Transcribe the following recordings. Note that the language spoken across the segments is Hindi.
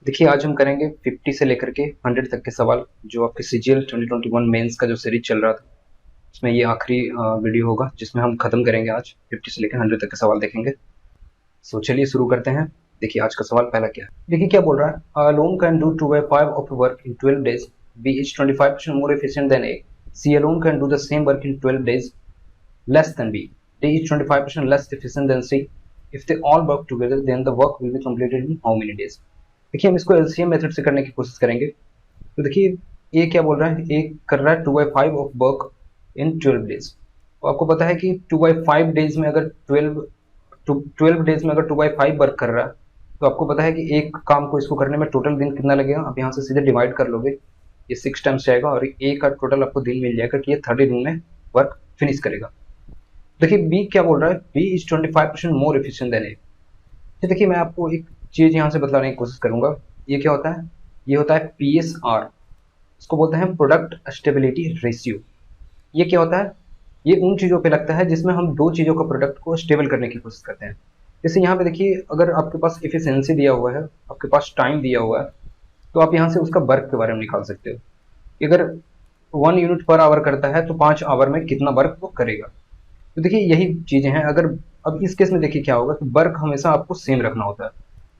देखिए आज हम करेंगे 50 से लेकर के 100 तक के सवाल जो आपके सीजीएल 2021 मेंस का जो सीरीज चल रहा था उसमें ये आखिरी वीडियो होगा जिसमें हम खत्म करेंगे। आज 50 से लेकर 100 तक के सवाल देखेंगे। सो चलिए शुरू करते हैं। देखिए आज का सवाल पहला क्या है। देखिए क्या बोल रहा है, alone can do 2/5 of work in 12 days, B is 25% more efficient than A, C alone can do the same work in 12 days less than b, d is 25% less efficient than c, if they all work together then the work will be completed in how many days। देखिए हम इसको एलसीएम मेथड से करने की कोशिश करेंगे। तो देखिए ए क्या बोल रहा है, ए कर रहा है 2/5 ऑफ वर्क इन 12 डेज। तो आपको पता है कि 2/5 डेज में अगर 12 डेज में अगर 2/5 वर्क कर रहा है तो आपको पता है कि एक काम को इसको करने में टोटल दिन कितना लगेगा। आप यहाँ से सीधे डिवाइड कर लोगे, ये 6 टाइम्स जाएगा और ए का टोटल आपको दिन मिल जाएगा कि ये 30 दिन में वर्क फिनिश करेगा। देखिए बी क्या बोल रहा है, B is 25% more efficient than A. देखिए मैं आपको एक चीज यहाँ से बतलाने की कोशिश करूंगा। ये क्या होता है, ये होता है पीएसआर, इसको बोलते हैं प्रोडक्ट स्टेबिलिटी रेशियो। ये क्या होता है, ये उन चीज़ों पे लगता है जिसमें हम दो चीज़ों का प्रोडक्ट को स्टेबल करने की कोशिश करते हैं। जैसे यहाँ पे देखिए अगर आपके पास एफिशिएंसी दिया हुआ है, आपके पास टाइम दिया हुआ है, तो आप यहाँ से उसका वर्क के बारे में निकाल सकते हो कि अगर 1 यूनिट पर आवर करता है तो 5 आवर में कितना वर्क वो करेगा। तो देखिए यही चीज़ें हैं। अगर अब इस केस में देखिए क्या होगा कि वर्क हमेशा आपको सेम रखना होता है।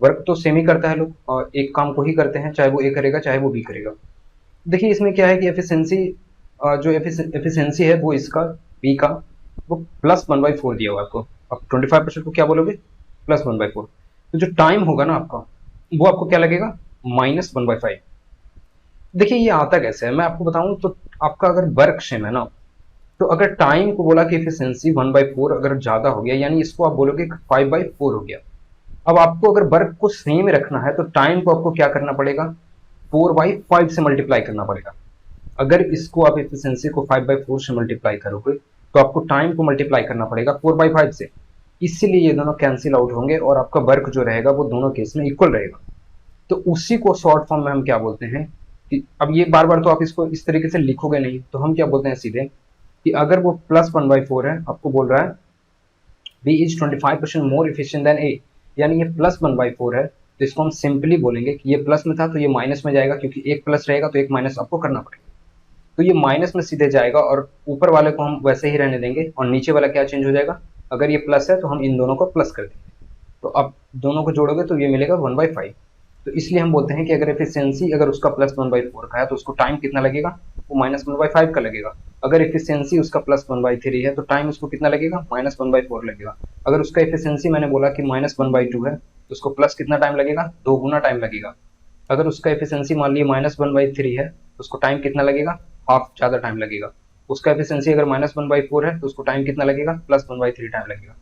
वर्क तो सेम ही करता है लोग, और एक काम को ही करते हैं, चाहे वो ए करेगा चाहे वो बी करेगा। देखिए इसमें क्या है कि एफिशिएंसी जो एफिशिएंसी है वो इसका बी का वो +1/4 दिया हुआ है आपको। आप 25% को क्या बोलोगे, +1/4। तो जो टाइम होगा ना आपका वो आपको क्या लगेगा, -1/5। देखिए ये आता कैसे है मैं आपको बताऊं। तो आपका अगर वर्क सेम है ना, तो अगर टाइम को बोला कि एफिशिएंसी 1/4 अगर ज्यादा हो गया यानी इसको आप बोलोगे 5/4 हो गया। अब आपको अगर वर्क को सेम रखना है तो टाइम को आपको क्या करना पड़ेगा, 4/5 से मल्टीप्लाई करना पड़ेगा। अगर इसको आप एफिशिएंसी को 5/4 से मल्टीप्लाई करोगे तो आपको टाइम को मल्टीप्लाई करना पड़ेगा 4/5 से। इसीलिए ये दोनों कैंसिल आउट होंगे और आपका वर्क जो रहेगा वो दोनों केस में इक्वल रहेगा। तो उसी को शॉर्ट फॉर्म में हम क्या बोलते हैं कि अब ये बार बार तो आप इसको इस तरीके से लिखोगे नहीं, तो हम क्या बोलते हैं सीधे कि अगर वो +1/4 है, आपको बोल रहा है B is 25% more efficient than A, यानी ये +1/4 है, तो इसको हम सिंपली बोलेंगे कि ये प्लस में था तो ये माइनस में जाएगा, क्योंकि एक प्लस रहेगा तो एक माइनस आपको करना पड़ेगा। तो ये माइनस में सीधे जाएगा और ऊपर वाले को हम वैसे ही रहने देंगे और नीचे वाला क्या चेंज हो जाएगा। अगर ये प्लस है तो हम इन दोनों को प्लस कर देंगे, तो अब दोनों को जोड़ोगे तो ये मिलेगा 1/5। तो इसलिए हम बोलते हैं कि अगर एफिशिएंसी अगर उसका +1/4 का है तो उसको टाइम कितना लगेगा, वो -1/5 का लगेगा। अगर एफिशिएंसी उसका +1/3 है तो टाइम उसको कितना लगेगा, -1/4 लगेगा। अगर उसका एफिशिएंसी मैंने बोला कि -1/2 है तो उसको प्लस कितना टाइम लगेगा, 2 गुना टाइम लगेगा। अगर उसका एफिशिएंसी मान लीजिए -1/3 है तो उसको टाइम कितना लगेगा, हाफ ज़्यादा टाइम लगेगा। उसका एफिशिएंसी अगर -1/4 है तो उसको टाइम कितना लगेगा, +1/3 टाइम लगेगा।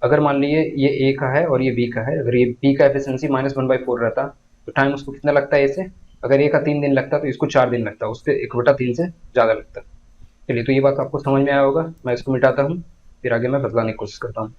अगर मान लीजिए ये ए का है और ये बी का है, अगर ये बी का एफिशिएंसी -1/4 रहता तो टाइम उसको कितना लगता है ए से, अगर ए का 3 दिन लगता तो इसको 4 दिन लगता, उससे 1/3 से ज़्यादा लगता। चलिए तो ये बात आपको समझ में आया होगा। मैं इसको मिटाता हूँ, फिर आगे मैं बतलाने की कोशिश करता हूँ।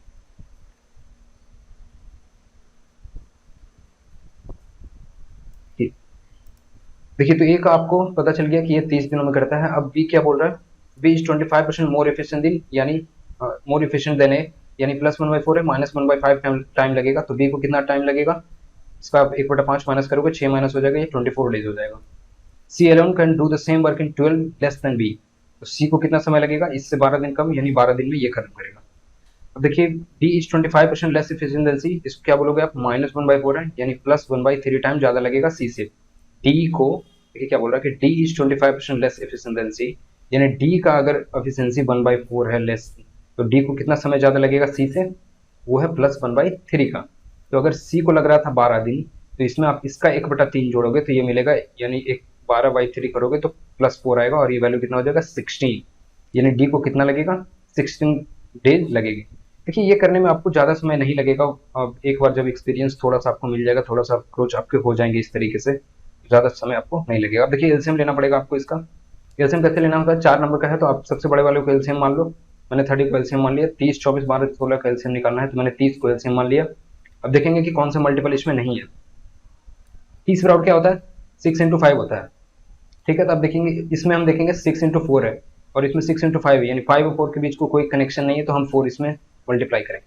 देखिए तो ए का आपको पता चल गया कि ये 30 दिनों में करता है। अब बी क्या बोल रहा है, बी इज 25% मोर एफिशिएंट दिन, यानी मोर एफिशिएंट देन ए, यानी +1/4 है, -1/5 टाइम लगेगा। तो बी को कितना टाइम लगेगा, इसका आप 1/5 माइनस करोगे 6 माइनस हो जाएगा, ये 24 डेज हो जाएगा। C alone can do the same work in 12 less than B, तो सी को कितना समय लगेगा, इससे 12 दिन कम, यानी 12 दिन में ये खत्म करेगा। अब देखिए D is 25% less efficient than C, इसको क्या बोलोगे आप, -1/4 है, यानी +1/3 टाइम ज्यादा लगेगा सी से। डी को देखिए क्या बोल रहा है कि D is 25% less efficient than C, यानी डी का अगर एफिशिएंसी 1/4 है लेस, तो डी को कितना समय ज्यादा लगेगा सी से, वो है +1/3 का। तो अगर सी को लग रहा था 12 दिन, तो इसमें आप इसका 1/3 जोड़ोगे तो ये मिलेगा, यानी एक 12/3 करोगे तो +4 आएगा और ये वैल्यू कितना हो जाएगा 16, यानी डी को कितना लगेगा 16 डेज लगेगी। देखिए ये करने में आपको ज़्यादा समय नहीं लगेगा। अब एक बार जब एक्सपीरियंस थोड़ा सा आपको मिल जाएगा, थोड़ा सा अप्रोच आपके हो जाएंगे इस तरीके से, ज़्यादा समय आपको नहीं लगेगा। अब देखिए एलसीएम लेना पड़ेगा आपको इसका। एलसीएम कैसे लेना होता है, 4 नंबर का है तो आप सबसे बड़े वाले को एलसीएम मान लो। मैंने 30 को एलसीएम मान लिया, 30, 24, 12, 16 का एलसीएम निकालना है तो मैंने 30 को एलसीएम मान लिया। अब देखेंगे कि कौन सा मल्टीपल इसमें नहीं है। 30 बराबर क्या होता है, 6 × 5 होता है, ठीक है। तो अब देखेंगे इसमें हम देखेंगे 6 × 4 है और इसमें 6 × 5 है, यानी 5 और 4 के बीच को कोई कनेक्शन नहीं है, तो हम 4 इसमें मल्टीप्लाई करेंगे।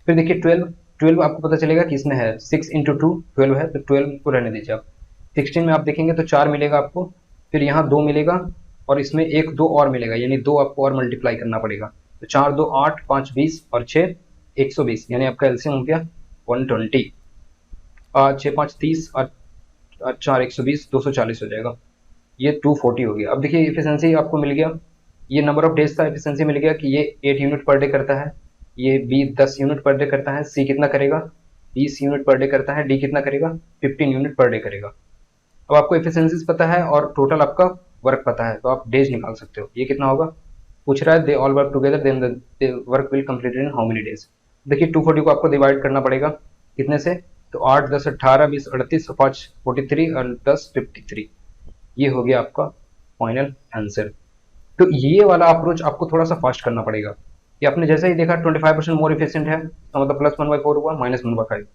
फिर देखिए 12, 12 आपको पता चलेगा कि इसमें है 6 इंटू टू 12 है, तो 12 को रहने दीजिए आप। 16 में आप देखेंगे तो 4 मिलेगा आपको, फिर यहाँ 2 मिलेगा और इसमें एक 2 और मिलेगा, यानी 2 आपको और मल्टीप्लाई करना पड़ेगा। तो 4 2 8, 5 20 और 6 120, यानी आपका एलसीएम हो गया 120। 6 5 30 और 4 120, 240 हो जाएगा। ये 240 हो गया। अब देखिए एफिशिएंसी आपको मिल गया, ये नंबर ऑफ डेज का एफिशिएंसी मिल गया कि ये 8 यूनिट पर डे करता है, ये बी 10 यूनिट पर डे करता है, सी कितना करेगा 20 यूनिट पर डे करता है, डी कितना करेगा 15 यूनिट पर डे करेगा। अब आपको एफिशिएंसीज पता है और टोटल आपका वर्क पता है, तो आप डेज निकाल सकते हो। ये कितना होगा, पूछ रहा है they all work together then the work will completed in how many days. देखिए 240 को आपको डिवाइड करना पड़ेगा कितने से, तो 8 10 18 20 38 5 43 और 10 53। ये हो गया आपका फाइनल आंसर। तो ये वाला अप्रोच आपको थोड़ा सा फास्ट करना पड़ेगा, कि आपने जैसे ही देखा 25% मोर इफिशिएंट है, तो मतलब +1/4 हुआ, -1/5।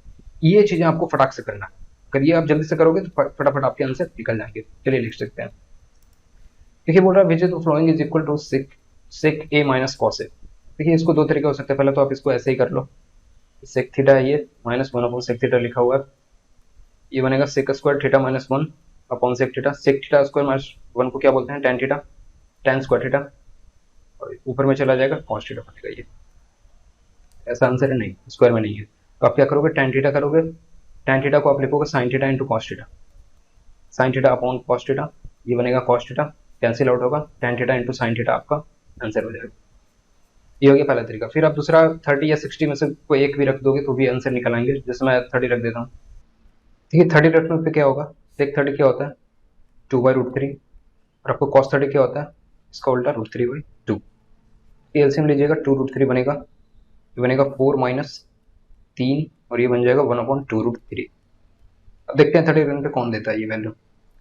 ये चीजें आपको फटाक से करना है। अगर ये आप जल्दी से करोगे तो फटाफट आपके आंसर निकल जाएंगे। चलिए लिख सकते हैं। देखिए बोल रहा है which of the following is equal to sec a minus cos a। देखिए इसको दो तरीके हो सकते हैं, पहले तो आप इसको ऐसे ही कर लो, sec थीटा है ये, -1/sec थीटा लिखा हुआ है, ये बनेगा sec square theta -1/sec theta. sec theta square -1 को क्या बोलते हैं, tan theta, tan square theta, और ऊपर में चला जाएगा cos थीटा बनेगा। ये ऐसा आंसर है नहीं, स्क्वायर में नहीं है। तो आप क्या करोगे, tan थीटा करोगे, tan थीटा को आप लिखोगे sin theta into cos theta, sin theta upon cos theta, ये बनेगा cos थीटा, कैंसिल आउट होगा, tan theta into sin theta आपका आंसर हो जाएगा। ये हो गया पहला तरीका। फिर आप दूसरा 30 या 60 में से कोई एक भी रख दोगे तो भी आंसर निकल आएंगे। जैसे मैं 30 रख देता हूँ, ठीक है। 30 रखने पे क्या होगा, sec 30 क्या होता है 2/√3, और आपको cos 30 क्या होता है, इसका उल्टा √3/2। एलसीएम लीजिएगा, 2√3 बनेगा, ये बनेगा 4 माइनस 3, और ये बन जाएगा 1/2√3। अब देखते हैं 30 रन पे कौन देता है ये वैल्यू।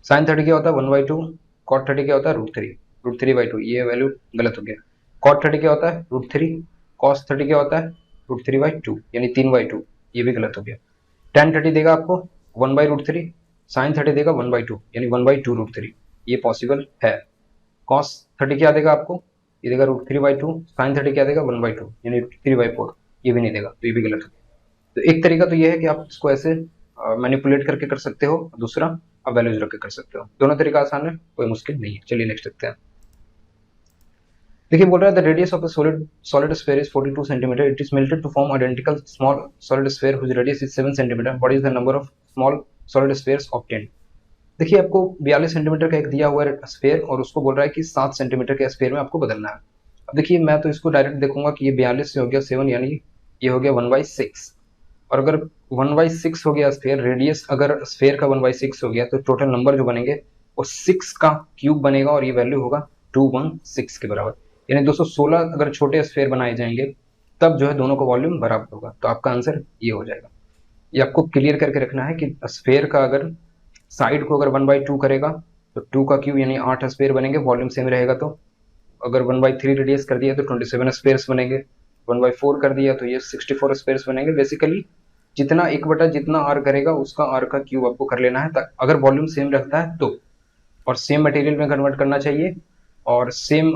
साइन 30 क्या होता है 1/2, कॉट 30 क्या होता है √3/2, ये वैल्यू गलत हो गया। कॉट 30 क्या होता है √3, कॉस 30 क्या होता है √3/2, यानी 3/2, ये भी गलत हो गया। tan 30 देगा आपको 1/√3, साइन 30 देगा 1/2, यानी 1/2√3, ये पॉसिबल है। कॉस 30 क्या देगा आपको, ये देगा √3/2, साइन 30 क्या देगा 1/2, यानी 3/4, ये भी नहीं देगा, तो ये भी गलत हो गया। तो एक तरीका तो ये है कि आप इसको ऐसे मैनिपुलेट करके कर सकते हो, दूसरा आप वैल्यूज रख के कर सकते हो। दोनों तरीका आसान है, कोई मुश्किल नहीं है। चलिए नेक्स्ट देखते हैं। देखिए बोल रहा है the radius of a solid sphere is 42 centimetre, it is melted to form identical small solid sphere whose radius is 7 centimetre, what is the number of small solid spheres obtained. देखिए आपको 42 सेंटीमीटर का एक दिया हुआ है स्फीयर, और उसको बोल रहा है कि 7 सेंटीमीटर के स्फीयर में आपको बदलना है। अब देखिए मैं तो इसको डायरेक्ट देखूंगा कि ये 42 से हो गया 7, यानी ये हो गया 1/6, और अगर 1/6 हो गया स्फीयर, रेडियस अगर स्फीयर का 1/6 हो गया, तो टोटल नंबर जो बनेंगे वो 6 का क्यूब बनेगा, और ये वैल्यू होगा 216 के बराबर, यानी 216 अगर छोटे स्फीयर बनाए जाएंगे तब जो है दोनों का वॉल्यूम बराबर होगा। तो आपका आंसर ये हो जाएगा। ये आपको क्लियर करके रखना है कि स्फीयर का अगर साइड को अगर 1/2 करेगा तो 2 का क्यूब यानी 8 स्फीयर बनेंगे, वॉल्यूम सेम रहेगा। तो अगर 1/3 रेडियस कर दिया तो 27 स्फीयर्स बनेंगे, 1/4 कर दिया तो ये 64 स्फीयर्स बनेंगे। बेसिकली जितना एक बटा जितना आर करेगा उसका आर का क्यूब आपको कर लेना है, अगर वॉल्यूम सेम रखता है तो, और सेम मटेरियल में कन्वर्ट करना चाहिए, और सेम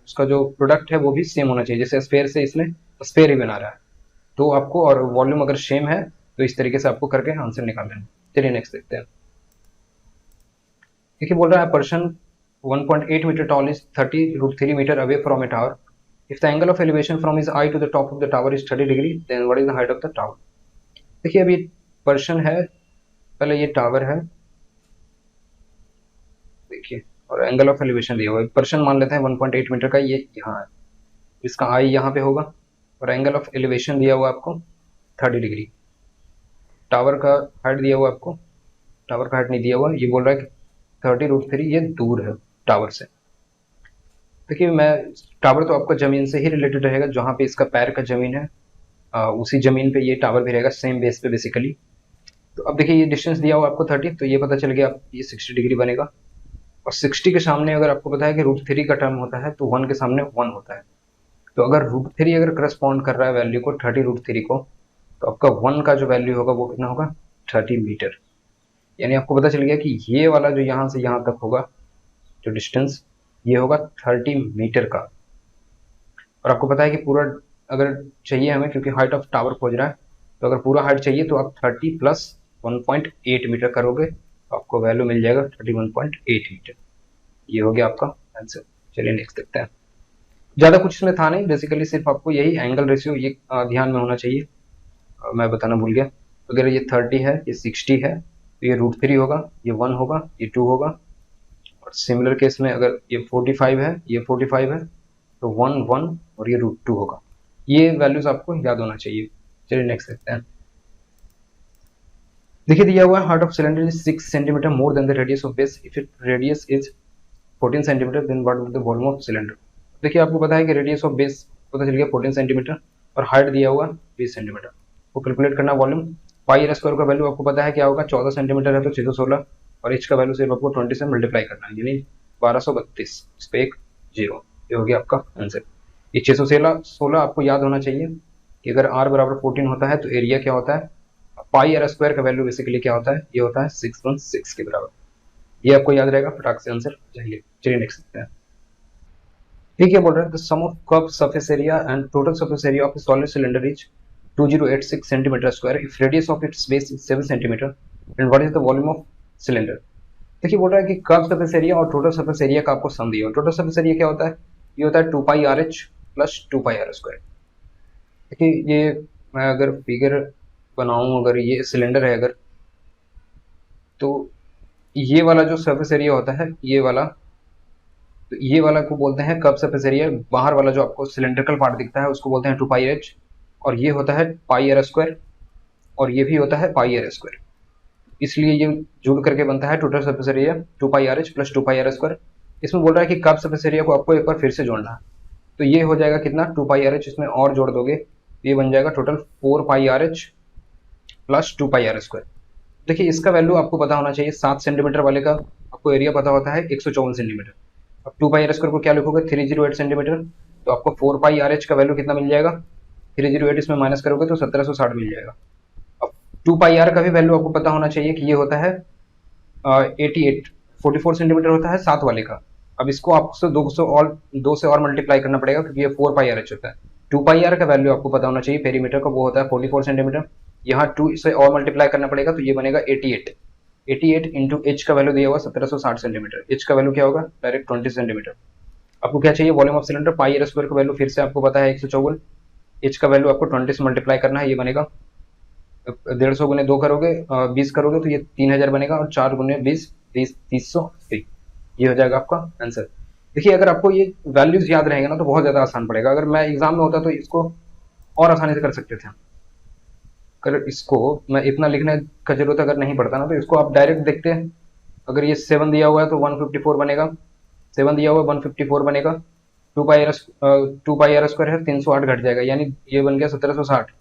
उसका जो प्रोडक्ट है वो भी सेम होना चाहिए। जैसे स्फीयर से इसमें स्फीयर ही बना रहा है तो आपको, और वॉल्यूम अगर सेम है तो इस तरीके से आपको करके आंसर निकाल लेना। चलिए नेक्स्ट देखते हैं। देखिए बोल रहा है person 1.8 metre tall is 30√3 meter away from a tower. If the angle of elevation from his eye to the top of the tower is 30 degree, then what is the height of the tower? देखिए अभी पर्सन है, पहले ये टावर है, देखिए, और एंगल ऑफ एलिवेशन दिया हुआ है। पर्सन मान लेते हैं 1.8 मीटर का, ये यहाँ है, इसका आई यहाँ पे होगा, और एंगल ऑफ एलिवेशन दिया हुआ आपको 30 डिग्री। टावर का हाइट दिया हुआ आपको, टावर का हाइट नहीं दिया हुआ, ये बोल रहा है कि 30√3 ये दूर है टावर से। देखिए मैं, टावर तो आपका जमीन से ही रिलेटेड रहेगा, जहाँ पे इसका पैर का जमीन है उसी जमीन पे ये टावर भी रहेगा, सेम बेस पे बेसिकली। तो अब देखिए ये डिस्टेंस दिया हुआ आपको 30, तो ये पता चल गया ये 60 डिग्री बनेगा, और 60 के सामने अगर आपको पता है कि √3 का टर्म होता है तो 1 के सामने 1 होता है। तो अगर √3 अगर करस्पॉन्ड कर रहा है वैल्यू को 30√3 को, तो आपका 1 का जो वैल्यू होगा वो कितना होगा 30 मीटर। यानी आपको पता चल गया कि ये वाला जो यहाँ से यहाँ तक होगा जो डिस्टेंस, ये होगा 30 मीटर का। और आपको पता है कि पूरा अगर चाहिए हमें, क्योंकि हाइट ऑफ टावर खोज रहा है, तो अगर पूरा हाइट चाहिए तो आप 30 प्लस 1.8 मीटर करोगे तो आपको वैल्यू मिल जाएगा 31.8 मीटर। ये हो गया आपका आंसर। चलिए नेक्स्ट देखते हैं। ज़्यादा कुछ इसमें था नहीं, बेसिकली सिर्फ आपको यही एंगल रेशियो ये ध्यान में होना चाहिए। मैं बताना भूल गया, अगर ये 30 है, ये 60 है, तो ये √3 होगा, ये 1 होगा, ये 2 होगा। और सिमिलर केस में अगर ये 45 है, ये 45 है, तो 1 1 और ये √2 होगा। ये वैल्यूज आपको याद होना चाहिए। चलिए नेक्स्ट देखते हैं। देखिए दिया हुआ है height of cylinder is 6 centimetre more than the radius of base. If it radius is 14 centimetre then what will the volume of cylinder. देखिए आपको पता है कि रेडियस ऑफ बेस पता चल गया 14 सेंटीमीटर और हाइट दिया हुआ 20 सेंटीमीटर। वो कैलकुलेट करना वॉल्यूम। पाई आर स्क्वायर का वैल्यू आपको पता है क्या होगा, 14 सेंटीमीटर है तो 616, और एच का वैल्यू सिर्फ आपको 20 से मल्टीप्लाई करना है, यानी 1232, इस पे एक जीरो। ये हो गया आपका आंसर। ये 616 आपको याद होना चाहिए कि अगर r बराबर 14 होता है तो एरिया क्या होता है, पाई आर स्क्वायर का वैल्यू बेसिकली क्या होता है, ये होता है 616 के बराबर। ये आपको याद रहेगा, फटाक से आंसर चाहिए। चलिए नेक्स्ट देखते हैं। ठीक है, बोल रहा है the sum of curve surface area and total surface area of a solid cylinder is 2086 centimetre square if radius of its base is 7 centimetre and what is the volume of cylinder. देखिए बोल रहा है कि कर्व सरफेस एरिया और टोटल सरफेस एरिया का आपको सम दिया। टोटल सरफेस एरिया क्या होता है, ये होता है 2 pi r h plus 2 pi r square. देखिए ये मैं अगर फिगर बनाऊं, अगर ये सिलेंडर है अगर, तो ये वाला जो सरफेस एरिया होता है, ये वाला, तो ये वाला को बोलते हैं कर्व सरफेस एरिया। बाहर वाला जो आपको सिलेंड्रिकल पार्ट दिखता है उसको बोलते हैं 2 पाई एच, और ये होता है पाई आर स्क्वायर, और ये भी होता है पाई आर स्क्वायर। इसलिए ये जुड़ करके बनता है total surface area 2 pi r h plus 2 pi r square. इसमें बोल रहा है कि कर्व सरफेस एरिया को आपको एक बार फिर से जोड़ना है, तो ये हो जाएगा कितना, 2 पाई आर एच, इसमें और जोड़ दोगे तो ये बन जाएगा total 4 pi r h plus 2 pi r square. देखिए इसका वैल्यू आपको पता होना चाहिए। 7 सेंटीमीटर वाले का आपको एरिया पता होता है 154 सेंटीमीटर। अब 2 पाई आर स्क्वायर को क्या लिखोगे, 308 सेंटीमीटर, तो आपको 4 पाई आर एच का वैल्यू कितना मिल जाएगा, 308 इसमें माइनस करोगे तो 1760 मिल जाएगा। अब 2 पाई आर का भी वैल्यू आपको पता होना चाहिए कि ये होता है 88, 44 सेंटीमीटर होता है 7 वाले का। अब इसको आपको 2 से और मल्टीप्लाई करना पड़ेगा क्योंकि ये 4 पाई आर एच होता है। 2 पाई आर का वैल्यू आपको पता होना चाहिए पेरीमीटर का, वो होता है 44 सेंटीमीटर। यहाँ 2 से और मल्टीप्लाई करना पड़ेगा तो ये बनेगा 88 इंटू एच का वैल्यू दिया हुआ 1760 सेंटीमीटर। एच का वैल्यू क्या होगा, डायरेक्ट 20 सेंटीमीटर। आपको क्या चाहिए, volume of cylinder. Pi r square का वैल्यू फिर से आपको पता है 154, एच का वैल्यू आपको 20 से मल्टीप्लाई करना है, ये बनेगा 150 गुने 2 करोगे 20 करोगे तो ये 3000 बनेगा, और 4 गुने 20 380। ये हो जाएगा आपका आंसर। देखिए अगर आपको ये वैल्यूज याद रहेंगे ना तो बहुत ज्यादा आसान पड़ेगा। अगर मैं एग्जाम में होता तो इसको और आसानी से कर सकते थे। अगर इसको मैं इतना लिखने का जरूरत अगर नहीं पड़ता ना, तो इसको आप डायरेक्ट देखते हैं। अगर ये 7 दिया हुआ है तो 154 बनेगा, 7 दिया हुआ है 154 बनेगा, 2 पाई आर स्क्वायर है 308 घट जाएगा, यानी ये बन गया 1760।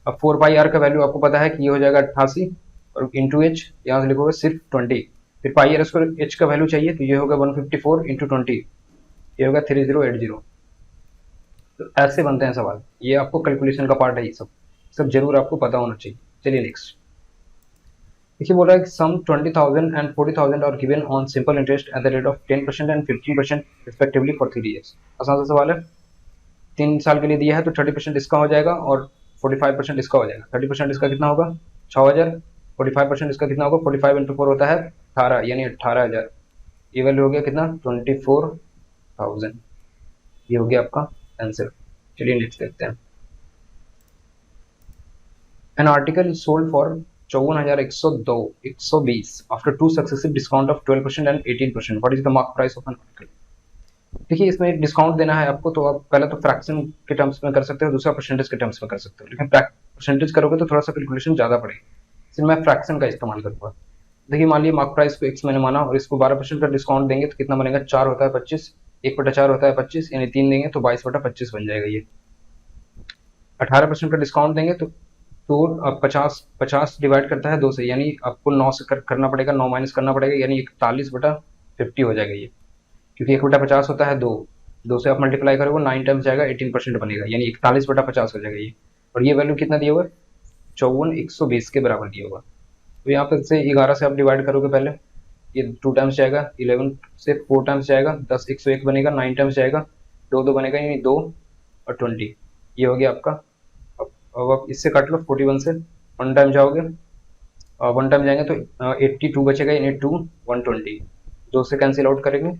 अब 4 पाई आर का वैल्यू आपको पता है कि ये हो जाएगा 88, और इंटू एच यहाँ से लिखोगे सिर्फ 20। फिर पाई आर स्क्वायर एच का वैल्यू चाहिए तो ये होगा 154 इंटू 20, ये होगा 3080। तो ऐसे बनते हैं सवाल, ये आपको कैलकुलेशन का पार्ट है, ये सब जरूर आपको पता होना चाहिए। चलिए नेक्स्ट देखिए, बोल रहा है कि sum 20,000 and 40,000 are given on simple interest at the rate of 10% and 15% respectively for 3 years. आसान सा सवाल है, 3 साल के लिए दिया है तो 30% इसका हो जाएगा और 45% इसका हो जाएगा। 30% इसका कितना होगा, 6000, 45% इसका कितना होगा, 45 इंटू 4 होता है 18, यानी 18,000। ये वैल्यू हो गया कितना, 24,000। ये हो गया आपका आंसर। चलिए नेक्स्ट देखते हैं। An article is sold for 54,120 after 2 successive discount of 12% and 18%। What is the mark price of an article. देखिए इसमें एक डिस्काउंट देना है आपको, तो आप पहले तो फ्रैक्शन के टर्म्स में कर सकते हो, दूसरा परसेंटेज के टर्म्स में कर सकते हो, लेकिन परसेंटेज करोगे तो थोड़ा सा कैलकुलेशन ज्यादा पड़ेगी, इसलिए मैं फ्रैक्शन का इस्तेमाल करूंगा। देखिए मान लीजिए मार्क प्राइस को x मैंने माना और इसको 12% का डिस्काउंट देंगे तो कितना बनेगा, 4 होता है 25, 1/4 होता है 25, यानी 3 देंगे तो 22/25 बन जाएगा। ये 18% का डिस्काउंट देंगे तो 50 डिवाइड करता है 2 से, यानी आपको 9 से करना पड़ेगा, 9 माइनस करना पड़ेगा, यानी 41/50 हो जाएगा ये, क्योंकि 1/50 होता है 2 से आप मल्टीप्लाई करोगे 9 टाइम्स जाएगा 18% बनेगा, यानी 41/50 हो जाएगा ये। और ये वैल्यू कितना दिया हुआ है, 54,120 के बराबर दिया हुआ। तो यहाँ पर से 11 से आप डिवाइड करोगे पहले, ये 2 टाइम्स जाएगा, 11 से 4 टाइम्स जाएगा, 10 101 बनेगा, 9 टाइम्स जाएगा, 2 बनेगा, यानी 2 और 20। ये हो गया आपका अब आप इससे काट लो 41 से, 1 टाइम जाओगे, 1 टाइम जाएंगे तो 82 बचेगा, यानी 2 120, 2 से कैंसिल आउट करेंगे,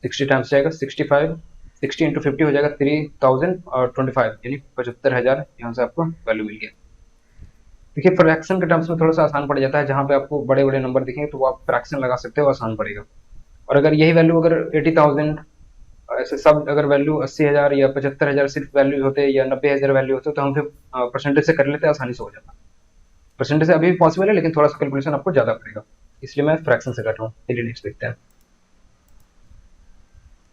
60 टाइम्स जाएगा 65, 60 इंटू 50 हो जाएगा 3025, यानी 75,000 यहाँ से आपको वैल्यू मिल गया। देखिए फ्रैक्शन के टर्म्स में थोड़ा सा आसान पड़ जाता है, जहाँ पे आपको बड़े बड़े नंबर दिखेंगे तो वो आप फ्रैक्शन लगा सकते हो, आसान पड़ेगा। और अगर यही वैल्यू अगर 80,000 ऐसे सब अगर वैल्यू 80,000 या 75,000 सिर्फ वैल्यू होते या 90,000 वैल्यू होते तो हम फिर परसेंटेज से कर लेते, आसानी से हो जाता। परसेंटेज से अभी भी पॉसिबल है, लेकिन थोड़ा सा कैलकुलेशन आपको ज्यादा पड़ेगा, इसलिए मैं फ्रैक्शन से कर रहा हूँ। चलिए नेक्स्ट देखते हैं।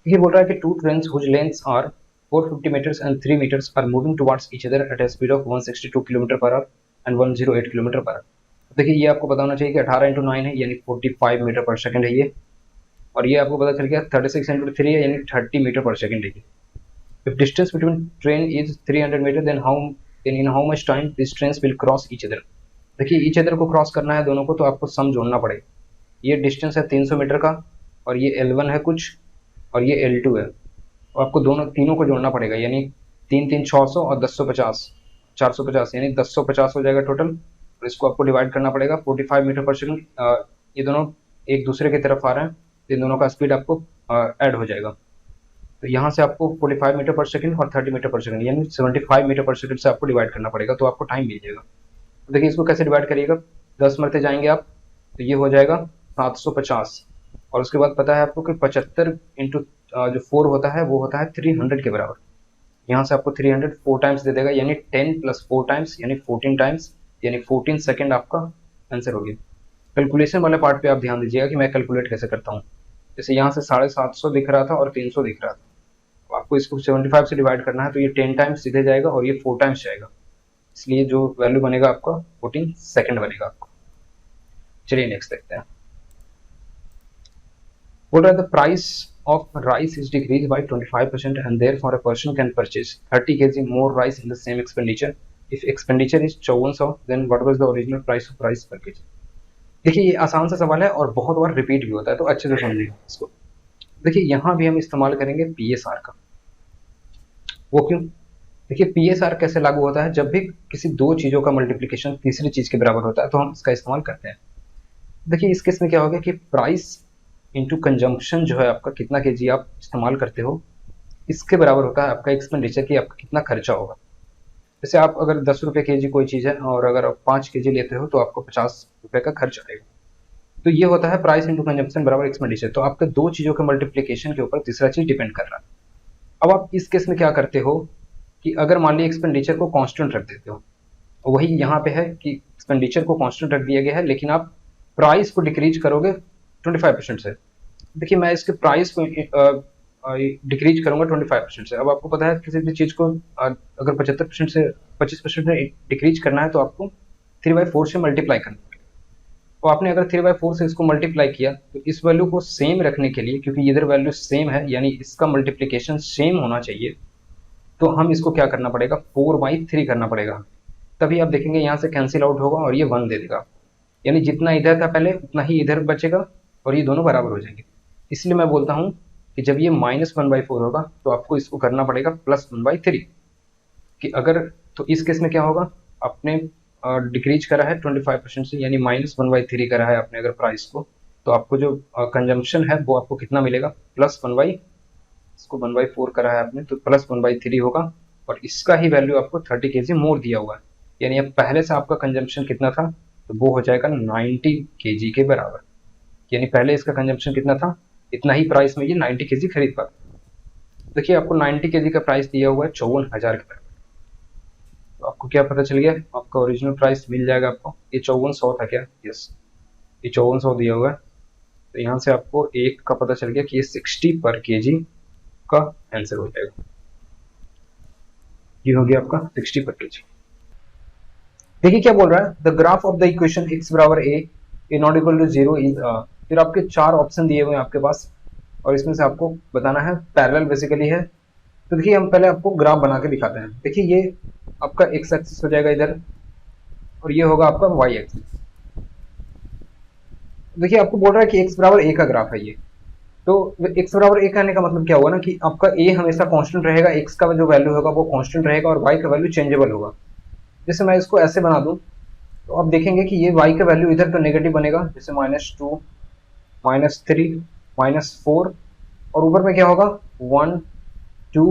ये बोल रहा है कि two trains whose lengths are 450 metres and 3 metres are moving towards each other at a speed of 162 kilometre per hour and 108 kilometre per hour. देखिए ये आपको पता होना चाहिए कि 18 इंटू 9 है, यानी 45 मीटर पर सेकंड है ये, और ये आपको पता चल गया 36 इंटू 3 है, यानी 30 मीटर पर सेकंड है ये। If distance between train is 300 meter, then in how much time these trains will cross each other? देखिए ईच अदर को क्रॉस करना है दोनों को, तो आपको सम जोड़ना पड़ेगा। ये डिस्टेंस है 300 मीटर का, और ये L1 है कुछ, और ये L2 है, और आपको दोनों तीनों को जोड़ना पड़ेगा, यानी 3 3 600 और 1050 450, यानी 1050 हो जाएगा टोटल। और इसको आपको डिवाइड करना पड़ेगा 45 मीटर पर सेकंड। ये दोनों एक दूसरे की तरफ आ रहे हैं, इन दोनों का स्पीड आपको ऐड हो जाएगा। तो यहाँ से आपको 45 मीटर पर सेकंड और 30 मीटर पर सेकंड, यानी 75 मीटर पर सेकंड से आपको डिवाइड करना पड़ेगा, तो आपको टाइम मिल जाएगा। तो देखिए इसको कैसे डिवाइड करिएगा, 10 मरते जाएंगे आप, तो ये हो जाएगा 750, और उसके बाद पता है आपको कि 75 इंटू जो 4 होता है वो होता है 300 के बराबर। यहाँ से आपको 300 4 टाइम्स दे देगा, यानी 10 प्लस 4 टाइम्स यानी 14 टाइम्स, यानी 14 सेकेंड आपका आंसर हो गया। कैलकुलेशन वाले पार्ट पे आप ध्यान दीजिएगा कि मैं कैलकुलेट कैसे करता हूँ। जैसे यहाँ से 750 दिख रहा था और 300 दिख रहा था, तो आपको इसको 75 से डिवाइड करना है, तो ये 10 टाइम्स सीधे जाएगा और ये 4 टाइम्स जाएगा, इसलिए जो वैल्यू बनेगा आपका 14 सेकंड बनेगा आपको। चलिए नेक्स्ट देखते हैं। बोल रहा है the price of rice is decrease by 25% and therefore a person can purchase 30 kg more rice in the same expenditure. If expenditure is 5400 then what was the original price of rice per kg. देखिए ये आसान सा सवाल है और बहुत बार रिपीट भी होता है, तो अच्छे से समझिए इसको। देखिए यहाँ भी हम इस्तेमाल करेंगे PSR का। वो क्यों? देखिए PSR कैसे लागू होता है, जब भी किसी दो चीजों का मल्टीप्लीकेशन तीसरी चीज के बराबर होता है तो हम इसका इस्तेमाल करते हैं। देखिए इस केस में क्या होगा कि प्राइस इंटू कंजम्पशन जो है आपका, कितना केजी आप इस्तेमाल करते हो, इसके बराबर होता है आपका एक्सपेंडिचर की आपका कितना खर्चा होगा। जैसे आप अगर 10 रुपये केजी कोई चीज़ है और अगर आप 5 केजी लेते हो तो आपको 50 रुपये का खर्च आएगा। तो ये होता है प्राइस इंटू कंजम्पशन बराबर एक्सपेंडिचर। तो आपका दो चीज़ों के मल्टीप्लीकेशन के ऊपर तीसरा चीज़ डिपेंड कर रहा है। अब आप इस केस में क्या करते हो कि अगर मान लीजिए एक्सपेंडिचर को कांस्टेंट रख देते हो, वही यहाँ पे है कि एक्सपेंडिचर को कांस्टेंट रख दिया गया है, लेकिन आप प्राइस को डिक्रीज करोगे 25% से। देखिए मैं इसके प्राइस को डिक्रीज करूंगा 25% से। अब आपको पता है किसी भी चीज़ को अगर 75% से 25% में डिक्रीज करना है तो आपको 3/4 से मल्टीप्लाई करना है। तो आपने अगर 3/4 से इसको मल्टीप्लाई किया तो इस वैल्यू को सेम रखने के लिए, क्योंकि इधर वैल्यू सेम है यानी इसका मल्टीप्लीकेशन सेम होना चाहिए, तो हम इसको क्या करना पड़ेगा 4/3 करना पड़ेगा। तभी आप देखेंगे यहाँ से कैंसिल आउट होगा और ये 1 दे देगा, यानी जितना इधर था पहले उतना ही इधर बचेगा और ये दोनों बराबर हो जाएंगे। इसलिए मैं बोलता हूँ कि जब ये -1/4 होगा तो आपको इसको करना पड़ेगा +1/3 कि अगर, तो इस केस में क्या होगा, आपने डिक्रीज करा है 25% से, यानी -1/3 करा है आपने अगर प्राइस को, तो आपको जो कंजम्पशन है वो आपको कितना मिलेगा इसको 1/4 करा है आपने तो +1/3 होगा, और इसका ही वैल्यू आपको 30 kg मोर दिया हुआ है, यानी अब पहले से आपका कंजम्पशन कितना था, तो वो हो जाएगा 90 kg के बराबर। यानी पहले इसका कंजम्पशन कितना था, इतना ही प्राइस में ये 90 kg खरीद पाता। देखिए आपको 90 kg का प्राइस दिया हुआ है 54,000 के बराबर, तो आपको क्या पता चल गया, आपका ओरिजिनल प्राइस मिल जाएगा आपको। ये 5400 था क्या? यस, ये 5400 दिया हुआ है, तो यहाँ से आपको एक का पता चल गया कि ये 60 पर kg का आंसर हो जाएगा। ये हो गया आपका 60 पर kg। देखिए क्या बोल रहा है, the graph of the equation x बराबर a not equal to 0 is, फिर आपके 4 ऑप्शन दिए हुए हैं आपके पास, और इसमें से आपको बताना है, पैरेलल बेसिकली है। तो देखिए हम पहले आपको ग्राफ बना के दिखाते हैं। देखिए ये आपका x एक्सिस हो जाएगा इधर, और ये होगा आपका y एक्सिस। देखिए आपको बोल रहा है कि x बराबर a का ग्राफ है ये, तो x बराबर a कहने का मतलब क्या हुआ ना कि आपका a हमेशा कांस्टेंट रहेगा, x का जो वैल्यू होगा वो कांस्टेंट रहेगा और y का वैल्यू चेंजेबल होगा। जैसे मैं इसको ऐसे बना दूं तो आप देखेंगे कि ये y का वैल्यू इधर तो नेगेटिव बनेगा, जैसे -2, -3, -4, और ऊपर में क्या होगा 1 2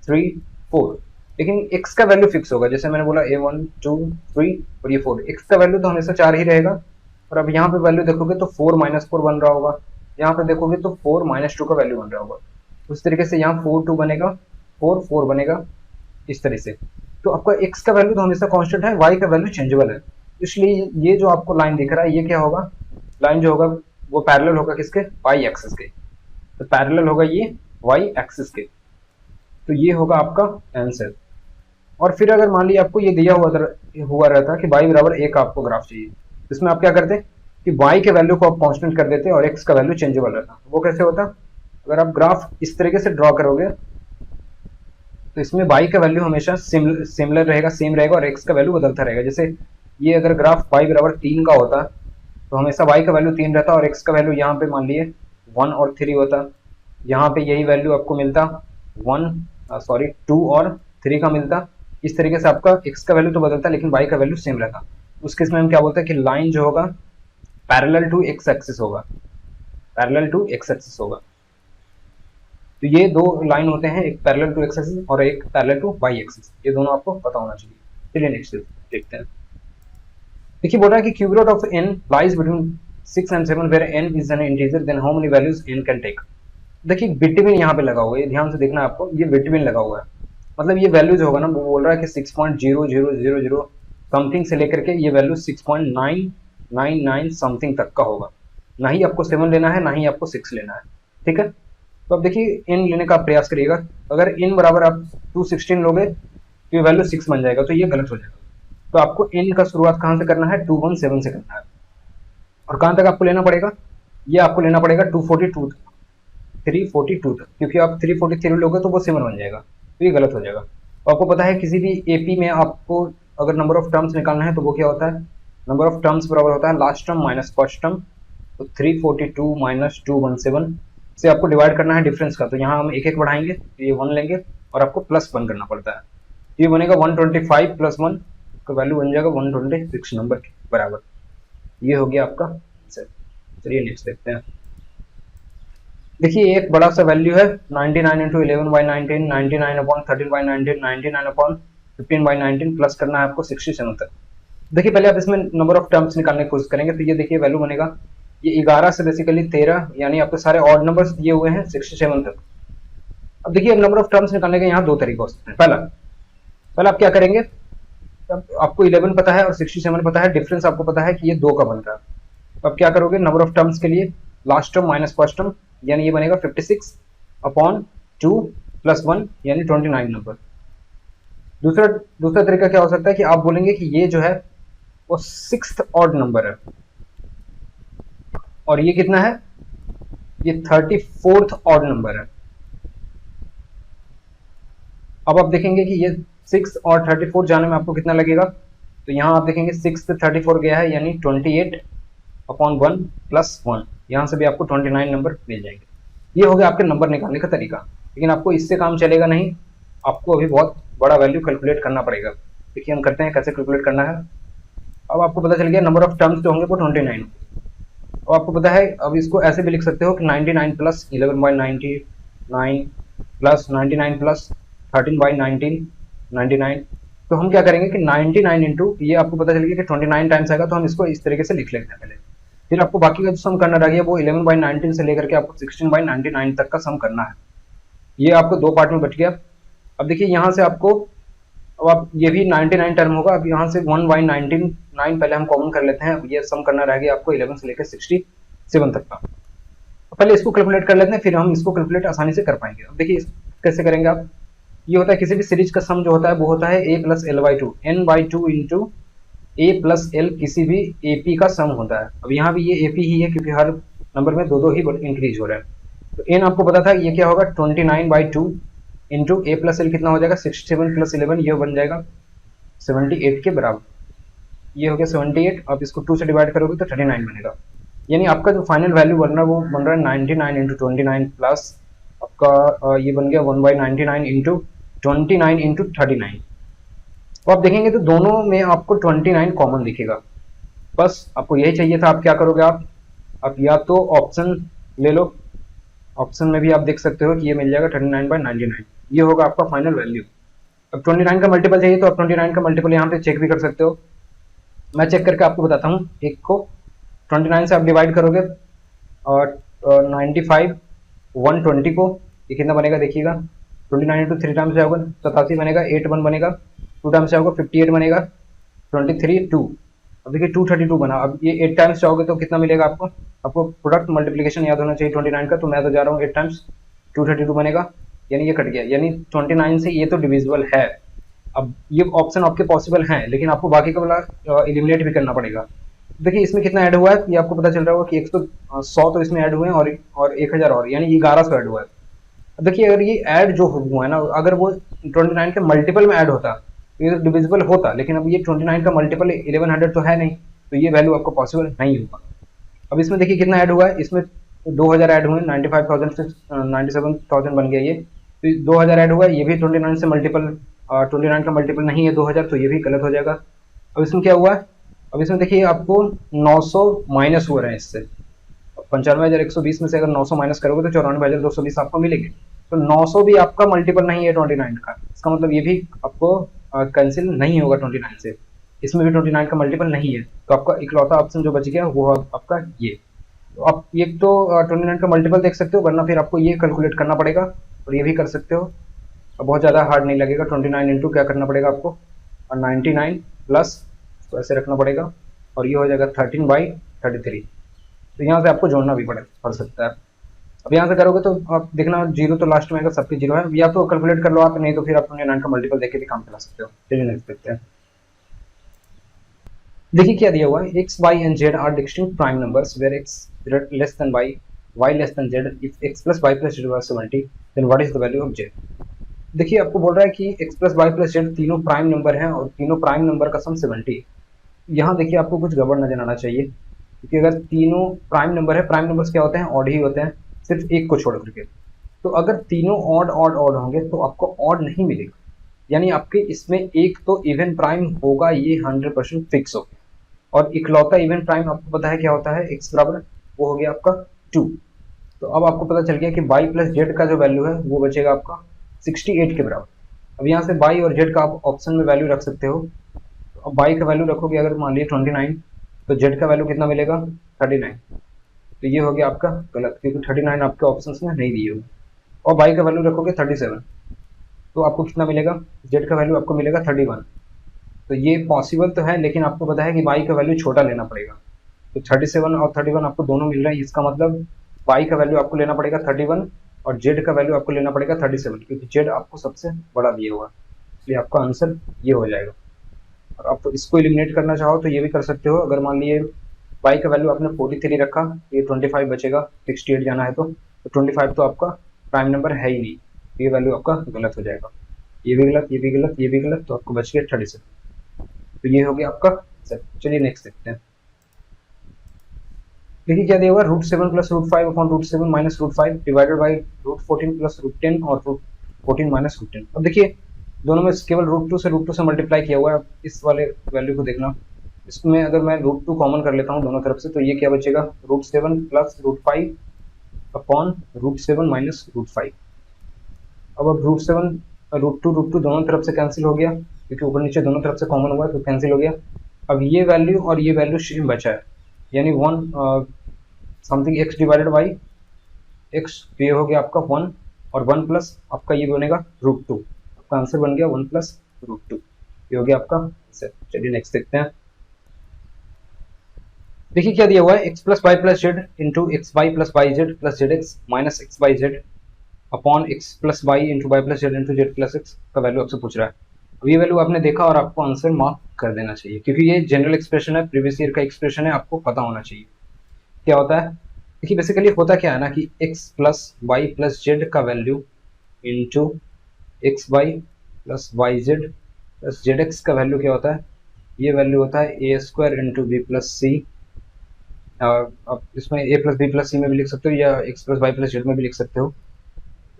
3 4। लेकिन x का वैल्यू फिक्स होगा, जैसे मैंने बोला a1 2 3 और ये 4, x का वैल्यू तो हमेशा 4 ही रहेगा। और अब यहाँ पे वैल्यू देखोगे तो 4 -4 बन रहा होगा, यहाँ पे देखोगे तो 4 -2 का वैल्यू बन रहा होगा। उस तरीके से यहाँ 4 2 बनेगा, 4 4 बनेगा, इस तरह से। तो आपका x का वैल्यू तो हमेशा कांस्टेंट है, y का वैल्यू चेंजेबल है। इसलिए ये जो आपको लाइन दिख रहा है ये क्या होगा, लाइन जो होगा वो पैरेलल होगा किसके, y एक्सिस के। तो पैरेलल होगा ये y एक्सिस के। तो ये होगा आपका आंसर। और फिर अगर मान लिया आपको ये दिया हुआ रहता कि y बराबर 1 आपको ग्राफ चाहिए, इसमें आप क्या करते कि y के वैल्यू को आप कांस्टेंट कर देते और x का वैल्यू चेंजेबल रहता। वो कैसे होता, अगर आप ग्राफ इस तरीके से ड्रॉ करोगे तो इसमें y का वैल्यू हमेशा सिमिलर रहेगा, सेम रहेगा, और x का वैल्यू बदलता रहेगा। जैसे ये अगर ग्राफ y बराबर 3 का होता तो हमेशा y का वैल्यू 3 रहता और x का वैल्यू यहाँ पे मान लिए 1 और 3 होता। यहाँ पे यही वैल्यू आपको मिलता 2 और 3 का मिलता। इस तरीके से आपका x का वैल्यू तो बदलता लेकिन y का वैल्यू सेम रहता। उस केस में हम क्या बोलते हैं कि लाइन जो होगा पैरेलल टू x एक्सिस होगा, पैरेलल टू x एक्सिस होगा। तो ये दो लाइन होते हैं, एक पैरेलल टू x एक्सिस और एक पैरेलल टू y एक्सिस, ये दोनों आपको पता होना चाहिए। चलिए नेक्स्ट देखते हैं। देखिए बोल रहा है कि cube root of n lies between 6 and 7 where n is an integer then how many values n can take. देखिए बिटवीन यहाँ पे लगा हुआ है, ये ध्यान से देखना है आपको, ये बिटवीन लगा हुआ है। मतलब ये वैल्यू जो होगा ना वो बोल रहा है कि 6.0000 समथिंग से लेकर के ये वैल्यू 6.999 समथिंग तक का होगा। ना ही आपको 7 लेना है ना ही आपको 6 लेना है, ठीक है। तो अब देखिए n लेने का प्रयास करिएगा। अगर n बराबर आप 216 लोगे तो ये वैल्यू 6 बन जाएगा, तो ये गलत हो जाएगा। तो आपको n का शुरुआत कहाँ से करना है, 217 से करना है। और कहाँ तक आपको लेना पड़ेगा, ये आपको लेना पड़ेगा 242 तक, 342 तक, क्योंकि आप 343 लोगे तो वो 7 बन जाएगा, तो ये गलत हो जाएगा। तो आपको पता है किसी भी एपी में आपको अगर नंबर ऑफ टर्म्स निकालना है तो वो क्या होता है, नंबर ऑफ टर्म्स बराबर होता है last term minus first term. तो 342 माइनस 217 से आपको डिवाइड करना है डिफरेंस का। तो यहाँ हम एक एक बढ़ाएंगे तो ये 1 लेंगे और आपको प्लस 1 करना पड़ता है। तो ये बनेगा 125 प्लस 1 का वैल्यू बन जाएगा 126 नंबर के बराबर। ये हो गया आपका आंसर। चलिए नेक्स्ट देखते हैं। देखिए एक बड़ा सा वैल्यू है 99 इंटू 11/19, 99 अपॉन 13/19, 99 अपॉन 15/19, प्लस करना है आपको 67 तक। देखिए पहले आप इसमें नंबर ऑफ टर्म्स निकालने की कोशिश करेंगे तो ये देखिए वैल्यू बनेगा ये 11 से बेसिकली 13, यानी आपके सारे ऑड नंबर्स दिए हुए हैं 67 तक। अब देखिए नंबर ऑफ टर्म्स निकालने के यहाँ दो तरीके हो सकते हैं। पहला आप क्या करेंगे, अब आपको 11 पता है और 67 पता है, डिफरेंस आपको पता है कि ये 2 का बन रहा है। तो अब क्या करोगे, नंबर ऑफ टर्म्स के लिए last term minus first term, यानी ये बनेगा 56 अपॉन 2 प्लस 1 यानी 29 नंबर। दूसरा तरीका क्या हो सकता है कि आप बोलेंगे कि ये जो है वो 6th ऑड नंबर है और ये कितना है, ये 34th ऑड नंबर है। अब आप देखेंगे कि ये 6 और 34 जाने में आपको कितना लगेगा, तो यहाँ आप देखेंगे 6 से 34 गया है यानी 28 अपॉन 1 प्लस 1, यहाँ से भी आपको 29 नंबर मिल जाएंगे। ये हो गया आपके नंबर निकालने का तरीका। लेकिन आपको इससे काम चलेगा नहीं, आपको अभी बहुत बड़ा वैल्यू कैलकुलेट करना पड़ेगा। देखिए हम करते हैं कैसे कैलकुलेट करना है। अब आपको पता चल गया नंबर ऑफ टर्म्स जो होंगे वो 29। अब आपको पता है, अब इसको ऐसे भी लिख सकते हो कि 99 प्लस 11/99 प्लस 99 प्लस 13/19 99। तो हम क्या करेंगे कि 99 इंटू, ये आपको पता चल गया कि 29 टाइम्स आएगा, तो हम इसको इस तरीके से लिख लेते हैं पहले। फिर आपको बाकी का जो सम करना रह गया वो 11/19 से लेकर के आपको 16/99 तक का सम करना है। ये आपको दो पार्ट में बच गया। अब देखिए यहाँ से आपको, अब आप ये भी 99 टर्म होगा। अब यहाँ से 1/99 पहले हम कॉमन कर लेते हैं। अब ये सम करना रह गया आपको 11 से लेकर 67 तक का। पहले इसको कैलकुलेट कर लेते हैं, फिर हम इसको कैलकुलेट आसानी से कर पाएंगे। अब देखिए कैसे करेंगे आप, ये होता है किसी भी सीरीज का सम जो होता है वो होता है a plus l/2 n/2 into a plus l, किसी भी ap का सम होता है। अब यहाँ भी ये ap ही है क्योंकि हर नंबर में दो ही इंक्रीज हो रहा है। तो n आपको पता था, ये क्या होगा 29/2 इंटू a प्लस l कितना हो जाएगा 67 प्लस 11, ये बन जाएगा 78 के बराबर। ये हो गया 78। अब इसको 2 से डिवाइड करोगे तो 39 बनेगा। यानी आपका जो फाइनल वैल्यू बन रहा है वो बन रहा है 99 इंटू 29 प्लस आपका ये बन गया 1/99 इंटू 29 इंटू 39। तो आप देखेंगे तो दोनों में आपको 29 कॉमन दिखेगा। बस आपको यही चाहिए था। आप क्या करोगे, आप या तो ऑप्शन ले लो, ऑप्शन में भी आप देख सकते हो कि ये मिल जाएगा 39/99, ये होगा आपका फाइनल वैल्यू। अब 29 का मल्टीपल चाहिए तो आप 29 का मल्टीपल यहाँ पे चेक भी कर सकते हो। मैं चेक करके आपको बताता हूँ। एक को 29 से आप डिवाइड करोगे और 95 120 को, ये कितना बनेगा देखिएगा, 29 इंटू 3 टाइम्स जाओगे 87 बनेगा, 8 1 बनेगा, 2 टाइम्स जाओगे 58 बनेगा, 23 2। अब देखिए 232 बना। अब ये 8 टाइम्स जाओगे तो कितना मिलेगा आपको, आपको प्रोडक्ट मल्टीप्लिकेशन याद होना चाहिए 29 का, तो मैं तो जा रहा हूँ 8 टाइम्स 232 बनेगा, यानी ये कट गया, यानी 29 से ये तो डिविजिबल है। अब ये ऑप्शन आपके पॉसिबल हैं, लेकिन आपको बाकी का वाला एलिमिनेट भी करना पड़ेगा। देखिए इसमें कितना ऐड हुआ है, ये आपको पता चल रहा होगा कि 100 तो इसमें ऐड हुए हैं और 1000 और, यानी 1100 ऐड हुआ है। अब देखिए अगर ये ऐड जो हुआ है ना, अगर वो 29 के मल्टीपल में ऐड होता तो ये तो डिविजिबल होता, लेकिन अब ये 29 का मल्टीपल 1100 तो है नहीं, तो ये वैल्यू आपको पॉसिबल नहीं होगा। अब इसमें देखिए कितना ऐड हुआ है, इसमें 2000 ऐड हुए, 95,000 से 97,000 बन गया ये, तो 2000 ऐड हुआ है, ये भी 29 से मल्टीपल 29 का मल्टीपल नहीं है 2000, तो ये भी गलत हो जाएगा। अब इसमें क्या हुआ है, अब इसमें देखिए आपको 900 माइनस हो रहे हैं इससे। 95,120 में से अगर 900 माइनस करोगे तो 94,220 आपको मिलेंगे। तो 900 भी आपका मल्टीपल नहीं है 29 का, इसका मतलब ये भी आपको कैंसिल नहीं होगा 29 से। इसमें भी 29 का मल्टीपल नहीं है, तो आपका इकलौता ऑप्शन जो बच गया वो आपका ये। तो आप ये तो 29 का मल्टीपल देख सकते हो, वरना फिर आपको ये कैलकुलेट करना पड़ेगा, और ये भी कर सकते हो। अब बहुत ज़्यादा हार्ड नहीं लगेगा। 29 इंटू क्या करना पड़ेगा आपको, और 99 प्लस, तो ऐसे रखना पड़ेगा, और ये हो जाएगा 13/33। तो यहाँ से आपको जोड़ना भी पड़ सकता है। अब यहाँ से करोगे तो आप देखना जीरो तो लास्ट में आएगा, सबके जीरो है, या तो कैलकुलेट कर लो आप, नहीं तो फिर आप 29 का मल्टीपल देख के भी काम चला सकते हो। चलिए नेक्स्ट देखते हैं। देखिए क्या दिया हुआ है, x y and z are distinct prime numbers where x less than y less than z, if x plus y plus z was 70 then what is the value of z. देखिए आपको बोल रहा है कि x plus y plus z तीनों प्राइम नंबर हैं और तीनों प्राइम नंबर का सम 70। यहाँ देखिए आपको कुछ गड़बड़ नजर आना चाहिए, क्योंकि अगर तीनों प्राइम नंबर है, प्राइम नंबर्स क्या होते हैं, ऑड ही होते हैं, सिर्फ एक को छोड़ करके। तो अगर तीनों ऑड ऑड ऑड होंगे तो आपको ऑड नहीं मिलेगा, यानी आपके इसमें एक तो इवन प्राइम होगा, ये 100% फिक्स हो गया। और इकलौता इवन प्राइम आपको पता है क्या होता है, एक्स बराबर वो हो गया आपका 2। तो अब आपको पता चल गया कि वाई प्लस जेड का जो वैल्यू है वो बचेगा आपका 68 के बराबर। अब यहाँ से वाई और जेड का आप ऑप्शन में वैल्यू रख सकते हो। तो अब वाई का वैल्यू रखोगे अगर मान लीजिए 29, तो जेड का वैल्यू कितना मिलेगा 39। तो ये हो गया आपका गलत, क्योंकि 39 आपके ऑप्शन में नहीं दिए हुए। और वाई का वैल्यू रखोगे 37, तो आपको कितना मिलेगा, जेड का वैल्यू आपको मिलेगा 31। तो ये पॉसिबल तो है, लेकिन आपको पता है कि वाई का वैल्यू छोटा लेना पड़ेगा। तो 37 और 31 आपको दोनों मिल रहा है, इसका मतलब वाई का वैल्यू आपको लेना पड़ेगा 31 और जेड का वैल्यू आपको लेना पड़ेगा 37, क्योंकि जेड आपको सबसे बड़ा दिया हुआ है, इसलिए आपका आंसर ये हो जाएगा। और आप इसको एलिमिनेट करना चाहो तो ये भी कर सकते हो। अगर मान लिए वाई का वैल्यू आपने 43 रखा, ये 25 बचेगा, 68 जाना है तो 25 तो आपका प्राइम नंबर है ही नहीं, ये वैल्यू आपका गलत हो जाएगा। ये भी गलत, ये भी गलत, ये भी गलत, तो आपको बच गया 37। तो ये हो गया आपका सर। चलिए नेक्स्ट देखते हैं। देखिए क्या दिया हुआ, √7 plus √5 upon √7 minus √5 divided by √14 plus √10 और √14 माइनस √10। अब देखिए दोनों में केवल √2 से √2 से मल्टीप्लाई किया हुआ है। इस वाले वैल्यू को देखना, इसमें अगर मैं √2 कॉमन कर लेता हूँ दोनों तरफ से, तो ये क्या बचेगा, √7 प्लस √5 अपॉन √7 माइनस √5। अब √7 √2 दोनों तरफ से कैंसिल हो गया, क्योंकि ऊपर नीचे दोनों तरफ से कॉमन हुआ है तो कैंसिल हो गया। अब ये वैल्यू और ये वैल्यू सेम बचा है, यानी 1 something x divided by x, तो ये हो गया आपका 1 और 1 प्लस आपका ये बनेगा √2। आपका आंसर बन गया 1 प्लस √2, ये हो गया आपका आंसर। चलिए नेक्स्ट देखते हैं। देखिए क्या दिया हुआ है, x plus y plus z into x y plus y z plus z x minus x y z upon x plus y into y plus z into z plus x का वैल्यू आपसे पूछ रहा है। अब ये वैल्यू आपने देखा और आपको आंसर मार्क कर देना चाहिए, क्योंकि ये जनरल एक्सप्रेशन है, प्रीवियस ईयर का एक्सप्रेशन है, आपको पता होना चाहिए क्या होता है। देखिए बेसिकली होता क्या है ना कि x plus y plus z का value into x y plus y z plus z x का वैल्यू क्या होता है, ये वैल्यू होता है a² इंटू बी प्लस सी। अब इसमें a plus b plus c में भी लिख सकते हो या x plus y plus z में भी लिख सकते हो।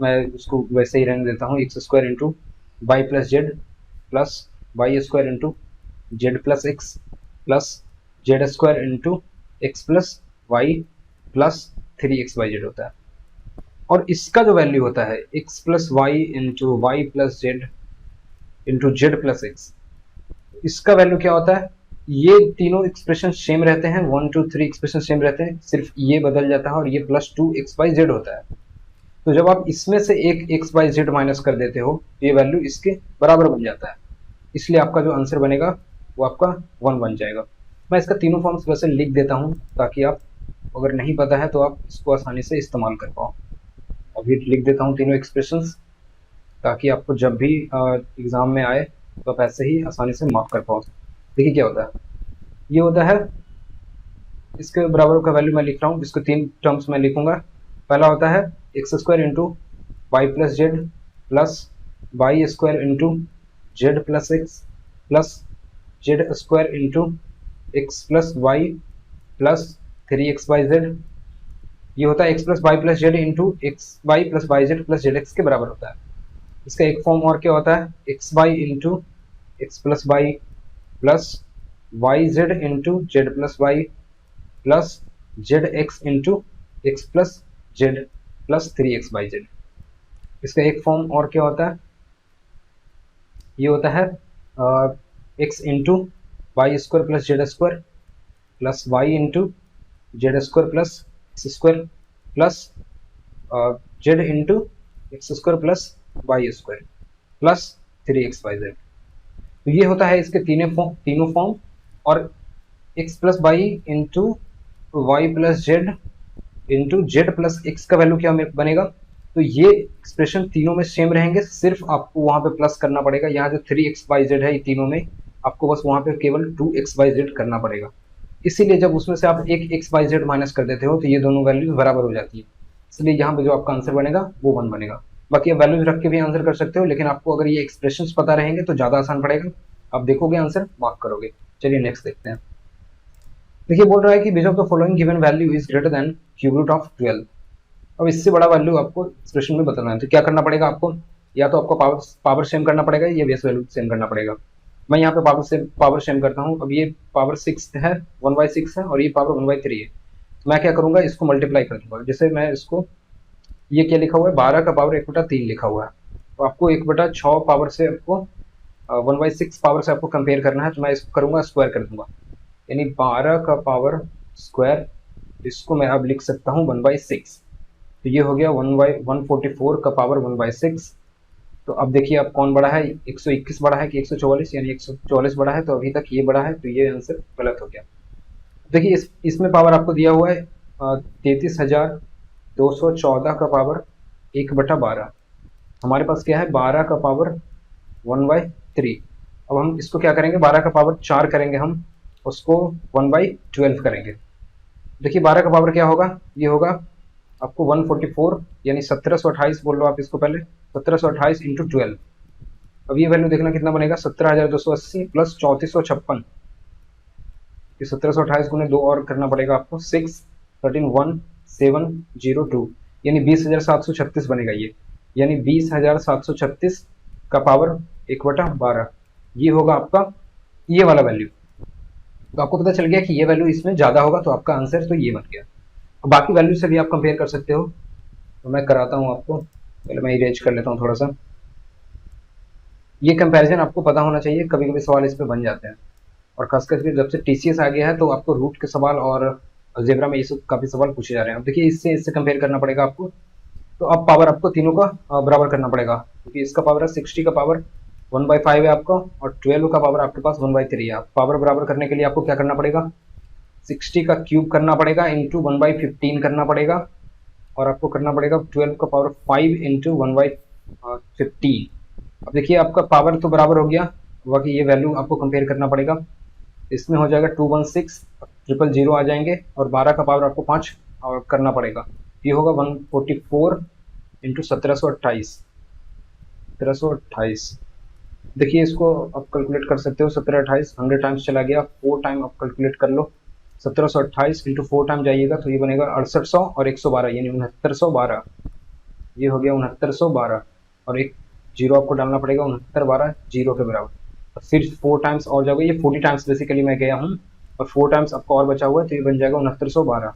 मैं उसको वैसे ही रहने देता हूँ, x² into y plus z plus y square into z plus x plus z square into x plus y plus 3x/z होता है। और इसका जो वैल्यू होता है x plus y into y plus z into z plus x, इसका वैल्यू क्या होता है? ये तीनों एक्सप्रेशन सेम रहते हैं, 1 2 3 एक्सप्रेशन सेम रहते हैं, सिर्फ ये बदल जाता है और ये प्लस 2x/z होता है। तो जब आप इसमें से एक x/z माइनस कर देते हो तो ये वैल्यू इसके बराबर बन जाता है, इसलिए आपका जो आंसर बनेगा वो आपका 1 बन जाएगा। मैं इसका तीनों फॉर्म्स वैसे लिख देता हूँ ताकि आप अगर नहीं पता है तो आप इसको आसानी से इस्तेमाल कर पाओ। अभी लिख देता हूँ तीनों एक्सप्रेशंस ताकि आपको जब भी एग्जाम में आए तो आप ऐसे ही आसानी से मार्क कर पाओ। देखिए क्या होता है, ये होता है इसके बराबर का वैल्यू मैं लिख रहा हूँ, इसको तीन टर्म्स में लिखूंगा। पहला होता है x square into y plus z plus y square into z plus x plus z square into x plus y plus 3x/z। ये होता है x plus y plus z into x y plus y z plus z x के बराबर होता है। इसका एक फॉर्म और क्या होता है, x y into x plus y plus y z into z plus y plus z x into x plus z plus 3x/z। इसका एक फॉर्म और क्या होता है, ये होता है x into y square plus z square plus y into z square plus x square plus z into x square plus y square plus 3x/z। तो ये होता है इसके तीनों फॉर्म। और x plus y into y plus z into z plus x का वैल्यू क्या बनेगा, तो ये एक्सप्रेशन तीनों में सेम रहेंगे, सिर्फ आपको वहां पे प्लस करना पड़ेगा। यहाँ जो 3x/z है ये तीनों में, आपको बस वहां पे केवल 2x/z करना पड़ेगा। इसीलिए जब उसमें से आप एक x/z माइनस कर देते हो तो ये दोनों वैल्यूज बराबर हो जाती है, इसलिए यहाँ पे जो आपका आंसर बनेगा वो 1 बनेगा। बाकी आप वैल्यूज रख के भी आंसर कर सकते हो, लेकिन आपको अगर ये एक्सप्रेशन पता रहेंगे तो ज्यादा आसान पड़ेगा, आप देखोगे आंसर मार्क करोगे। चलिए नेक्स्ट देखते हैं। देखिए बोल रहा है कि which of the following given value is greater than cube root of 12। अब इससे बड़ा वैल्यू आपको एक्सप्रेशन में बताना है, तो क्या करना पड़ेगा आपको, या तो आपको पावर सेम करना पड़ेगा या बेस वैल्यू सेम करना पड़ेगा। मैं यहाँ पे पावर सेम करता हूँ। अब ये पावर 6 है, 1/6 है, और ये पावर 1/3 है। तो मैं क्या करूंगा, इसको मल्टीप्लाई कर दूंगा। जैसे मैं इसको, ये क्या लिखा हुआ है, 12 का पावर 1/3 लिखा हुआ है, तो आपको 1/6 पावर से आपको 1/6 पावर से आपको कंपेयर करना है, तो मैं इसको करूंगा स्क्वायर कर दूंगा, यानी 12 का पावर स्क्वायर, इसको मैं अब लिख सकता हूँ 1/6। तो ये हो गया 1/144 का पावर 1/6। तो अब देखिए अब कौन बड़ा है, 121 बड़ा है कि 144, यानी 144 बड़ा है, तो अभी तक ये बड़ा है, तो ये आंसर गलत हो गया। देखिए इसमें पावर आपको दिया हुआ है 33,214 का पावर 1/12। हमारे पास क्या है, 12 का पावर 1/3। अब हम इसको क्या करेंगे, 12 का पावर 4 करेंगे, हम उसको 1/12 करेंगे। देखिए 12 का पावर क्या होगा, ये होगा आपको 144, यानी 1728 बोल लो आप इसको पहले, 1728 इंटू 12। अब ये वैल्यू देखना कितना बनेगा, 17,280 प्लस 3456। 1728 गुने 2 और करना पड़ेगा आपको, 6 13 1702, यानी 20,736 बनेगा ये, यानी 20,736 का पावर 1/12, ये होगा आपका ये वाला वैल्यू। तो आपको पता चल गया कि ये वैल्यू इसमें ज्यादा होगा, तो आपका आंसर तो ये बन गया। बाकी वैल्यू से भी आप कंपेयर कर सकते हो, तो मैं कराता हूँ आपको। पहले मैं इरेज कर लेता हूँ थोड़ा सा। ये कंपैरिजन आपको पता होना चाहिए, कभी कभी सवाल इस पे बन जाते हैं, और खासकर जब से टीसीएस आ गया है तो आपको रूट के सवाल और अलजेब्रा में ये सब काफी सवाल पूछे जा रहे हैं। अब देखिए इससे कंपेयर करना पड़ेगा आपको। तो अब पावर आपको तीनों का बराबर करना पड़ेगा, क्योंकि इसका पावर है 60 का पावर 1/5 है आपका, और 12 का पावर आपके पास 1/3 है। पावर बराबर करने के लिए आपको क्या करना पड़ेगा, 60 का क्यूब करना पड़ेगा इंटू 1/15 करना पड़ेगा, और आपको करना पड़ेगा 12 का पावर 5 इंटू 1/15। अब देखिए आपका पावर तो बराबर हो गया, बाकी ये वैल्यू आपको कंपेयर करना पड़ेगा। इसमें हो जाएगा 216 000 आ जाएंगे, और 12 का पावर आपको 5 और करना पड़ेगा, ये होगा 144 इंटू 1728। देखिए इसको आप कैलकुलेट कर सकते हो, 1728 100 टाइम्स चला गया, 4 टाइम आप कैलकुलेट कर लो। 1728 इंटू 4 टाइम जाइएगा तो ये बनेगा 6800 और 112, यानी 6912। ये हो गया 6912, और एक जीरो आपको डालना पड़ेगा, 6912 जीरो के बराबर। फिर 4 टाइम्स और जाओगे, ये 40 टाइम्स बेसिकली मैं गया हूँ, और 4 टाइम्स आपका और बचा हुआ है, तो ये बन जाएगा 6912।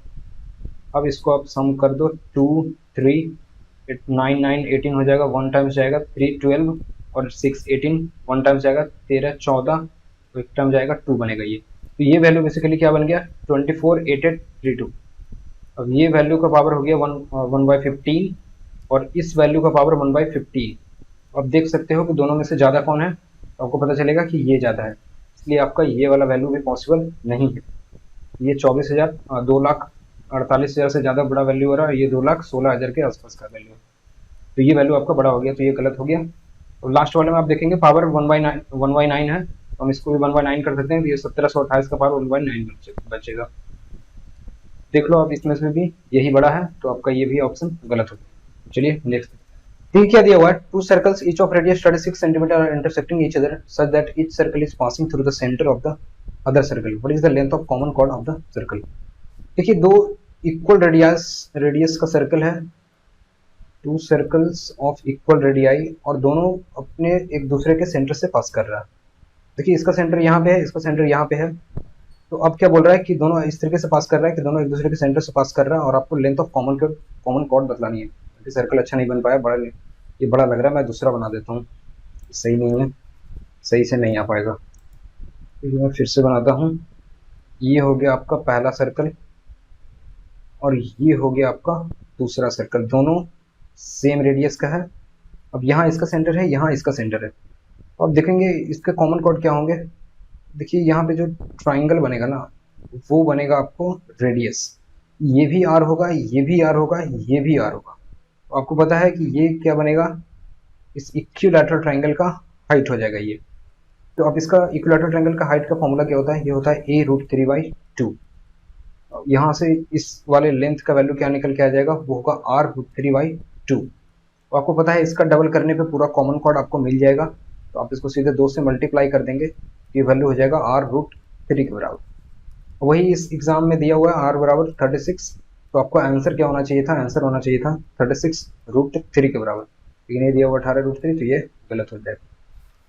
अब इसको आप सम कर दो, 2 3 9 9 18 हो जाएगा, 1 टाइम्स जाएगा 3 12, और 6 18, 1 टाइम्स जाएगा 13 14, तो एक टाइम जाएगा 2 बनेगा ये। तो ये वैल्यू बेसिकली क्या बन गया, 248832। अब ये वैल्यू का पावर हो गया 1/15, और इस वैल्यू का पावर 1/15। अब देख सकते हो कि दोनों में से ज़्यादा कौन है, तो आपको पता चलेगा कि ये ज़्यादा है, इसलिए आपका ये वाला वैल्यू भी पॉसिबल नहीं है। ये 24,000 2,48,000 से ज़्यादा बड़ा वैल्यू हो रहा है, ये 2,16,000 के आसपास का वैल्यू है, तो ये वैल्यू आपका बड़ा हो गया, तो ये गलत हो गया। और लास्ट वाले में आप देखेंगे पावर 1/9 है, तो हम इसको भी 1/9 कर सकते हैं, तो ये 1728 का पावर 1/9 बचेगा। देख लो आप, इसमें से भी यही बड़ा है, तो आपका ये भी ऑप्शन गलत हो गया। चलिए नेक्स्ट। ठीक, क्या दिया हुआ है, 2 circles each of radius 36 centimetre are intersecting each other such that each circle is passing through the centre of the other circle, what is the length of common chord of the circle. देखिए, दो इक्वल रेडियस का सर्कल है, 2 सर्कल्स ऑफ इक्वल रेडियाई, और दोनों अपने एक दूसरे के सेंटर से पास कर रहा है। देखिए, इसका सेंटर यहाँ पे है, इसका सेंटर यहाँ पे है, तो अब क्या बोल रहा है कि दोनों इस तरीके से पास कर रहा है कि दोनों एक दूसरे के सेंटर से पास कर रहा है, और आपको लेंथ ऑफ कॉमन कॉर्ड बतलानी है। सर्कल अच्छा नहीं बन पाया, ये बड़ा लग रहा है, मैं दूसरा बना देता हूँ, सही नहीं है, सही से नहीं आ पाएगा, तो मैं फिर से बनाता हूँ। ये हो गया आपका पहला सर्कल, और ये हो गया आपका दूसरा सर्कल, दोनों सेम रेडियस का है। अब यहाँ इसका सेंटर है, यहाँ इसका सेंटर है, तो अब देखेंगे इसके कॉमन कॉर्ड क्या होंगे। देखिए, यहाँ पे जो ट्राइंगल बनेगा ना, वो बनेगा आपको रेडियस, ये भी आर होगा, ये भी आर होगा, ये भी आर होगा, तो आपको पता है कि ये क्या बनेगा, इस इक्विलैटरल ट्राइंगल का हाइट हो जाएगा ये। तो अब इसका इक्विलैटरल ट्राइंगल का हाइट का फॉर्मूला क्या होता है, ये होता है a√3/2। यहाँ से इस वाले लेंथ का वैल्यू क्या निकल के आ जाएगा, वो होगा r√3/2। तो आपको पता है इसका डबल करने पे पूरा कॉमन कॉर्ड आपको मिल जाएगा, तो आप इसको सीधे 2 से मल्टीप्लाई कर देंगे, ये वैल्यू हो जाएगा r√3 के बराबर। वही इस एग्जाम में दिया हुआ है r बराबर 36, तो आपको आंसर क्या होना चाहिए था, आंसर होना चाहिए था 36√3 के बराबर, लेकिन ये दिया हुआ 18√3, तो ये गलत हो जाएगा।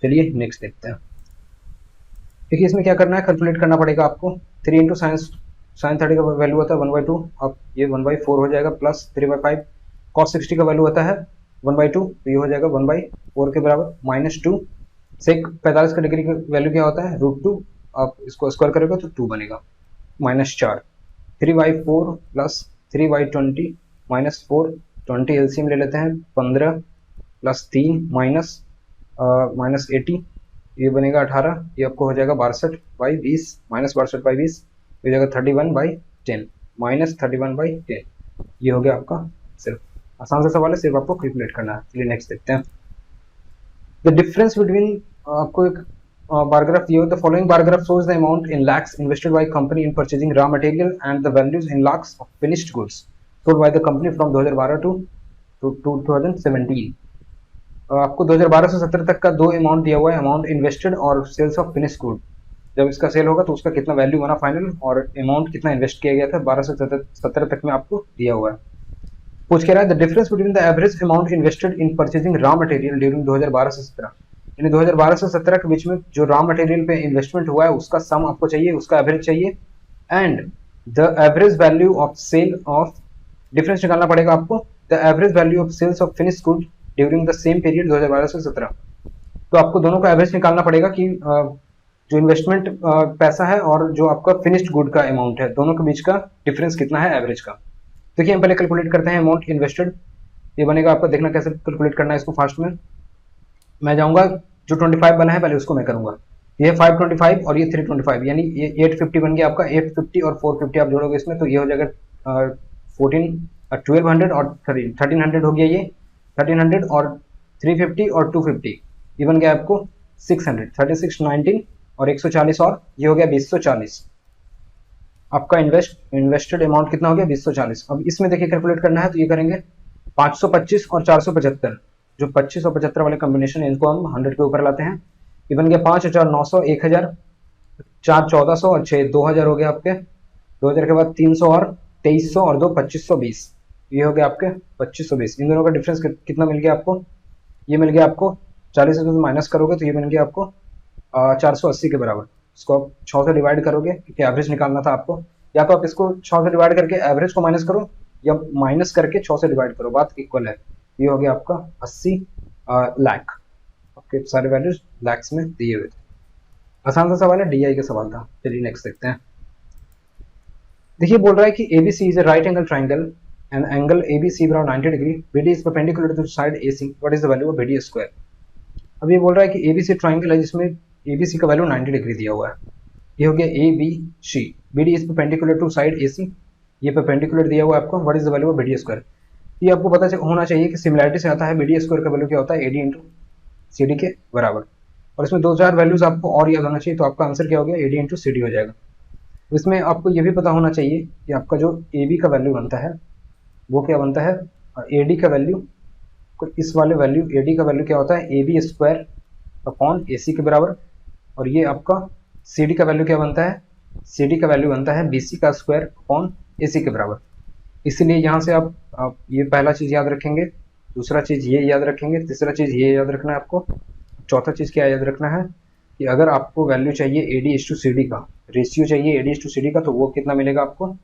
चलिए नेक्स्ट देखते हैं। देखिए, इसमें क्या करना है, कैलकुलेट करना पड़ेगा आपको। 3 इंटू साइन 30 का वैल्यू होता है 1/2, अब ये 1/4 हो जाएगा, प्लस 3/5 cos 60 का वैल्यू होता है 1/2, तो ये हो जाएगा 1/4 के बराबर, -2 सेक 45 का डिग्री का वैल्यू क्या होता है, √2, आप इसको स्क्वायर करोगे तो 2 बनेगा, -4 3/4 प्लस 3/20 -4, 20 एलसीएम ले लेते हैं, 15 प्लस 3 -80, ये बनेगा 18, ये आपको हो जाएगा 62/20, -62/20, ये हो जाएगा 31/10, -31/10। ये हो गया आपका, सिर्फ आसान सा सवाल है, सिर्फ आपको कैलकुलेट करना है। चलिए नेक्स्ट देखते हैं। द डिफरेंस बिटवीन, आपको एक बारग्राफ दिया हो, the following bar graph shows the amount in lakhs invested by company in purchasing raw material and the values in lakhs of finished goods sold by the company from 2012 to 2017। आपको 2012 से 17 तक का दो अमाउंट दिया हुआ है, अमाउंट इन्वेस्टेड और सेल्स ऑफ फिनिश गुड। जब इसका सेल होगा तो उसका कितना वैल्यू बना फाइनल, और अमाउंट कितना इन्वेस्ट किया गया था 12 से 17 तक में आपको दिया हुआ है। पूछ के रहा है the difference between the average amount invested in purchasing raw material during 2012 से 17, यानी 2012 से 17 के बीच में जो रॉ मटेरियल पे इन्वेस्टमेंट हुआ है उसका सम आपको चाहिए, उसका एवरेज चाहिए, and the average value of sale of, difference निकालना पड़ेगा आपको, the average value of sales of finish good during the same period 2012 से 17। तो आपको दोनों का एवरेज निकालना पड़ेगा कि जो इन्वेस्टमेंट पैसा है और जो आपका फिनिश्ड गुड का अमाउंट है, दोनों के बीच का डिफरेंस कितना है एवरेज का। देखिए, हम पहले कैलकुलेट करते हैं अमाउंट इन्वेस्टेड, ये बनेगा आपका, देखना कैसे कैलकुलेट करना है इसको। फास्ट में मैं जाऊंगा, जो 25 बना है पहले उसको मैं करूंगा, ये 525 और ये 325, यानी ये 850 बन गया आपका। 850 और 450 आप जोड़ोगे इसमें, तो ये हो जाएगा 1200 और 1300 हो गया, ये 1300 और 350 और 250, ये बन गया आपको 600, 36 19 और 140, और ये हो गया 240। आपका इन्वेस्टेड अमाउंट कितना हो गया, 240। अब इसमें देखिए कैलकुलेट करना है, तो ये करेंगे 525 और 475, जो 25 और 75 वाले कॉम्बिनेशन है इनको हम 100 के ऊपर लाते हैं, ये बन गया 5900, 1000, 4 1400 और 6 2000 हो गया आपके। 2000 के बाद 300 और 2300 और 2 2520, ये हो गया आपके 2520। इन दोनों का डिफरेंस कितना मिल गया आपको, ये मिल गया आपको 40 से माइनस करोगे तो ये मिल गया आपको 480 के बराबर। इसको आप 6 से डिवाइड करोगे क्योंकि एवरेज निकालना था आपको, या तो आप इसको 6 से डिवाइड करके एवरेज को माइनस करो, या माइनस करके 6 से डिवाइड करो, बात इक्वल है। ये हो गया आपका 80 लाख। आपके सारे वैल्यूज लैक्स में दिए हुए थे। आसान सा सवाल है, डीआई का सवाल था। चलिए नेक्स्ट देखते हैं। देखिए बोल रहा है कि ABC is a right angle triangle and angle ABC around 90 degree, BD is perpendicular to side AC, what is the value of BD square. अब ये बोल रहा है कि एबीसी ट्राइंगल है जिसमें एबीसी का वैल्यू 90 डिग्री दिया हुआ है। ये हो गया A B C, BD is perpendicular to side AC, ये परपेंडिकुलर दिया हुआ है आपको, what is the value of BD square. ये आपको पता होना चाहिए कि सिमिलरिटी से आता है, बीडी स्क्वायर का वैल्यू क्या होता है, एडी इंटू सी डी के बराबर। और इसमें 2-4 वैल्यूज आपको और याद होना चाहिए, तो आपका आंसर क्या हो गया, एडी इंटू सी डी हो जाएगा। इसमें आपको ये भी पता होना चाहिए कि आपका जो ए बी का वैल्यू बनता है वो क्या बनता है, ए डी का वैल्यू, इस वाले वैल्यू ए डी का वैल्यू क्या होता है, ए बी स्क्वायर अपॉन ए सी के बराबर। और ये आपका सी डी का वैल्यू क्या बनता है, सी डी का वैल्यू बनता है बी सी का स्क्वायर अपॉन ए सी के बराबर। इसीलिए यहाँ से आप ये पहला चीज़ याद रखेंगे, दूसरा चीज़ ये याद रखेंगे, तीसरा चीज़ ये याद रखना है आपको, चौथा चीज़ क्या याद रखना है कि अगर आपको वैल्यू चाहिए A D is to C D का, रेशियो चाहिए A D is to C D का, तो वो कितना मिलेगा आपको,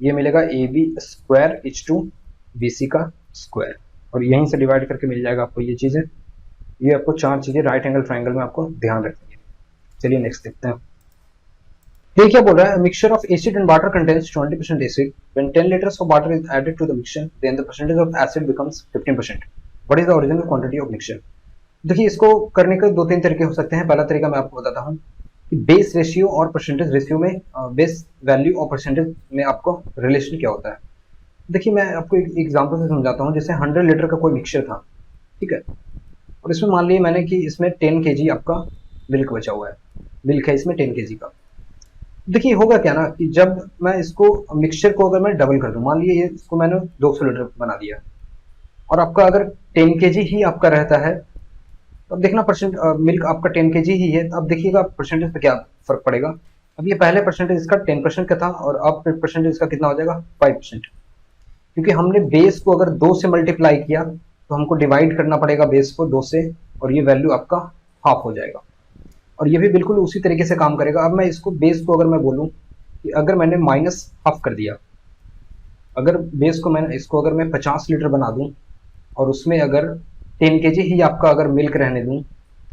ये मिलेगा A B square is to B C का स्क्वायर, और यहीं से डिवाइड करके मिल जाएगा आपको ये चीज़ें। ये आपको 4 चीज़ें राइट एंगल ट्राइंगल में आपको ध्यान रखनी है। चलिए नेक्स्ट देखते हैं। ये क्या बोल रहा है, mixture of acid and water contains 20% acid, when 10 litres of water is added to the mixture then the percentage of acid becomes 15%, what is the original quantity of mixture. देखिए इसको करने के 2-3 तरीके हो सकते हैं। पहला तरीका मैं आपको बताता हूँ कि बेस रेशियो और परसेंटेज रेशियो में, बेस वैल्यू और परसेंटेज में आपको रिलेशन क्या होता है। देखिए मैं आपको एक एग्जांपल से समझाता हूँ। जैसे 100 लीटर का कोई मिक्सचर था, ठीक है, और इसमें मान लीजिए मैंने कि इसमें 10 केजी आपका मिल्क बचा हुआ है, मिल्क है इसमें 10 केजी का। देखिए होगा क्या ना कि जब मैं इसको मिक्सचर को अगर मैं डबल कर दूं, मान लीजिए इसको मैंने 200 लीटर बना दिया, और आपका अगर 10 केजी ही आपका रहता है, तो अब देखना मिल्क आपका 10 केजी ही है, अब देखिएगा परसेंटेज पे क्या फर्क पड़ेगा। अब ये पहले परसेंटेज इसका 10% का था, और अब परसेंटेज इसका कितना हो जाएगा, 5%, क्योंकि हमने बेस को अगर 2 से मल्टीप्लाई किया तो हमको डिवाइड करना पड़ेगा बेस को 2 से, और ये वैल्यू आपका हाफ हो जाएगा। और ये भी बिल्कुल उसी तरीके से काम करेगा। अब मैं इसको बेस को अगर मैं बोलूं कि अगर मैंने माइनस हाफ कर दिया, अगर बेस को मैंने इसको अगर मैं 50 लीटर बना दूं, और उसमें अगर 10 केजी ही आपका अगर मिल्क रहने दूं,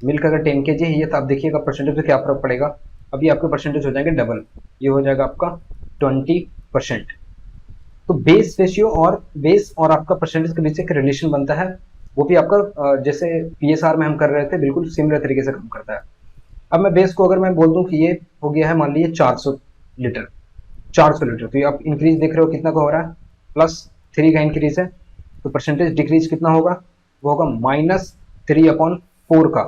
मिल्क अगर 10 केजी ही है, तो आप देखिएगा परसेंटेज पे क्या फर्क पड़ेगा। अभी आपके परसेंटेज हो जाएंगे डबल, ये हो जाएगा आपका 20%। तो बेस रेशियो और बेस और आपका परसेंटेज के बीच एक रिलेशन बनता है, वो भी आपका जैसे पीएसआर में हम कर रहे थे बिल्कुल सिमिलर तरीके से काम करता है। अब मैं बेस को अगर मैं बोल दूं कि ये हो गया है मान लीजिए 400 लीटर, 400 लीटर, तो ये आप इंक्रीज देख रहे हो कितना का हो रहा है, +3 का इंक्रीज है, तो परसेंटेज डिक्रीज कितना होगा, वो होगा -3/4 का,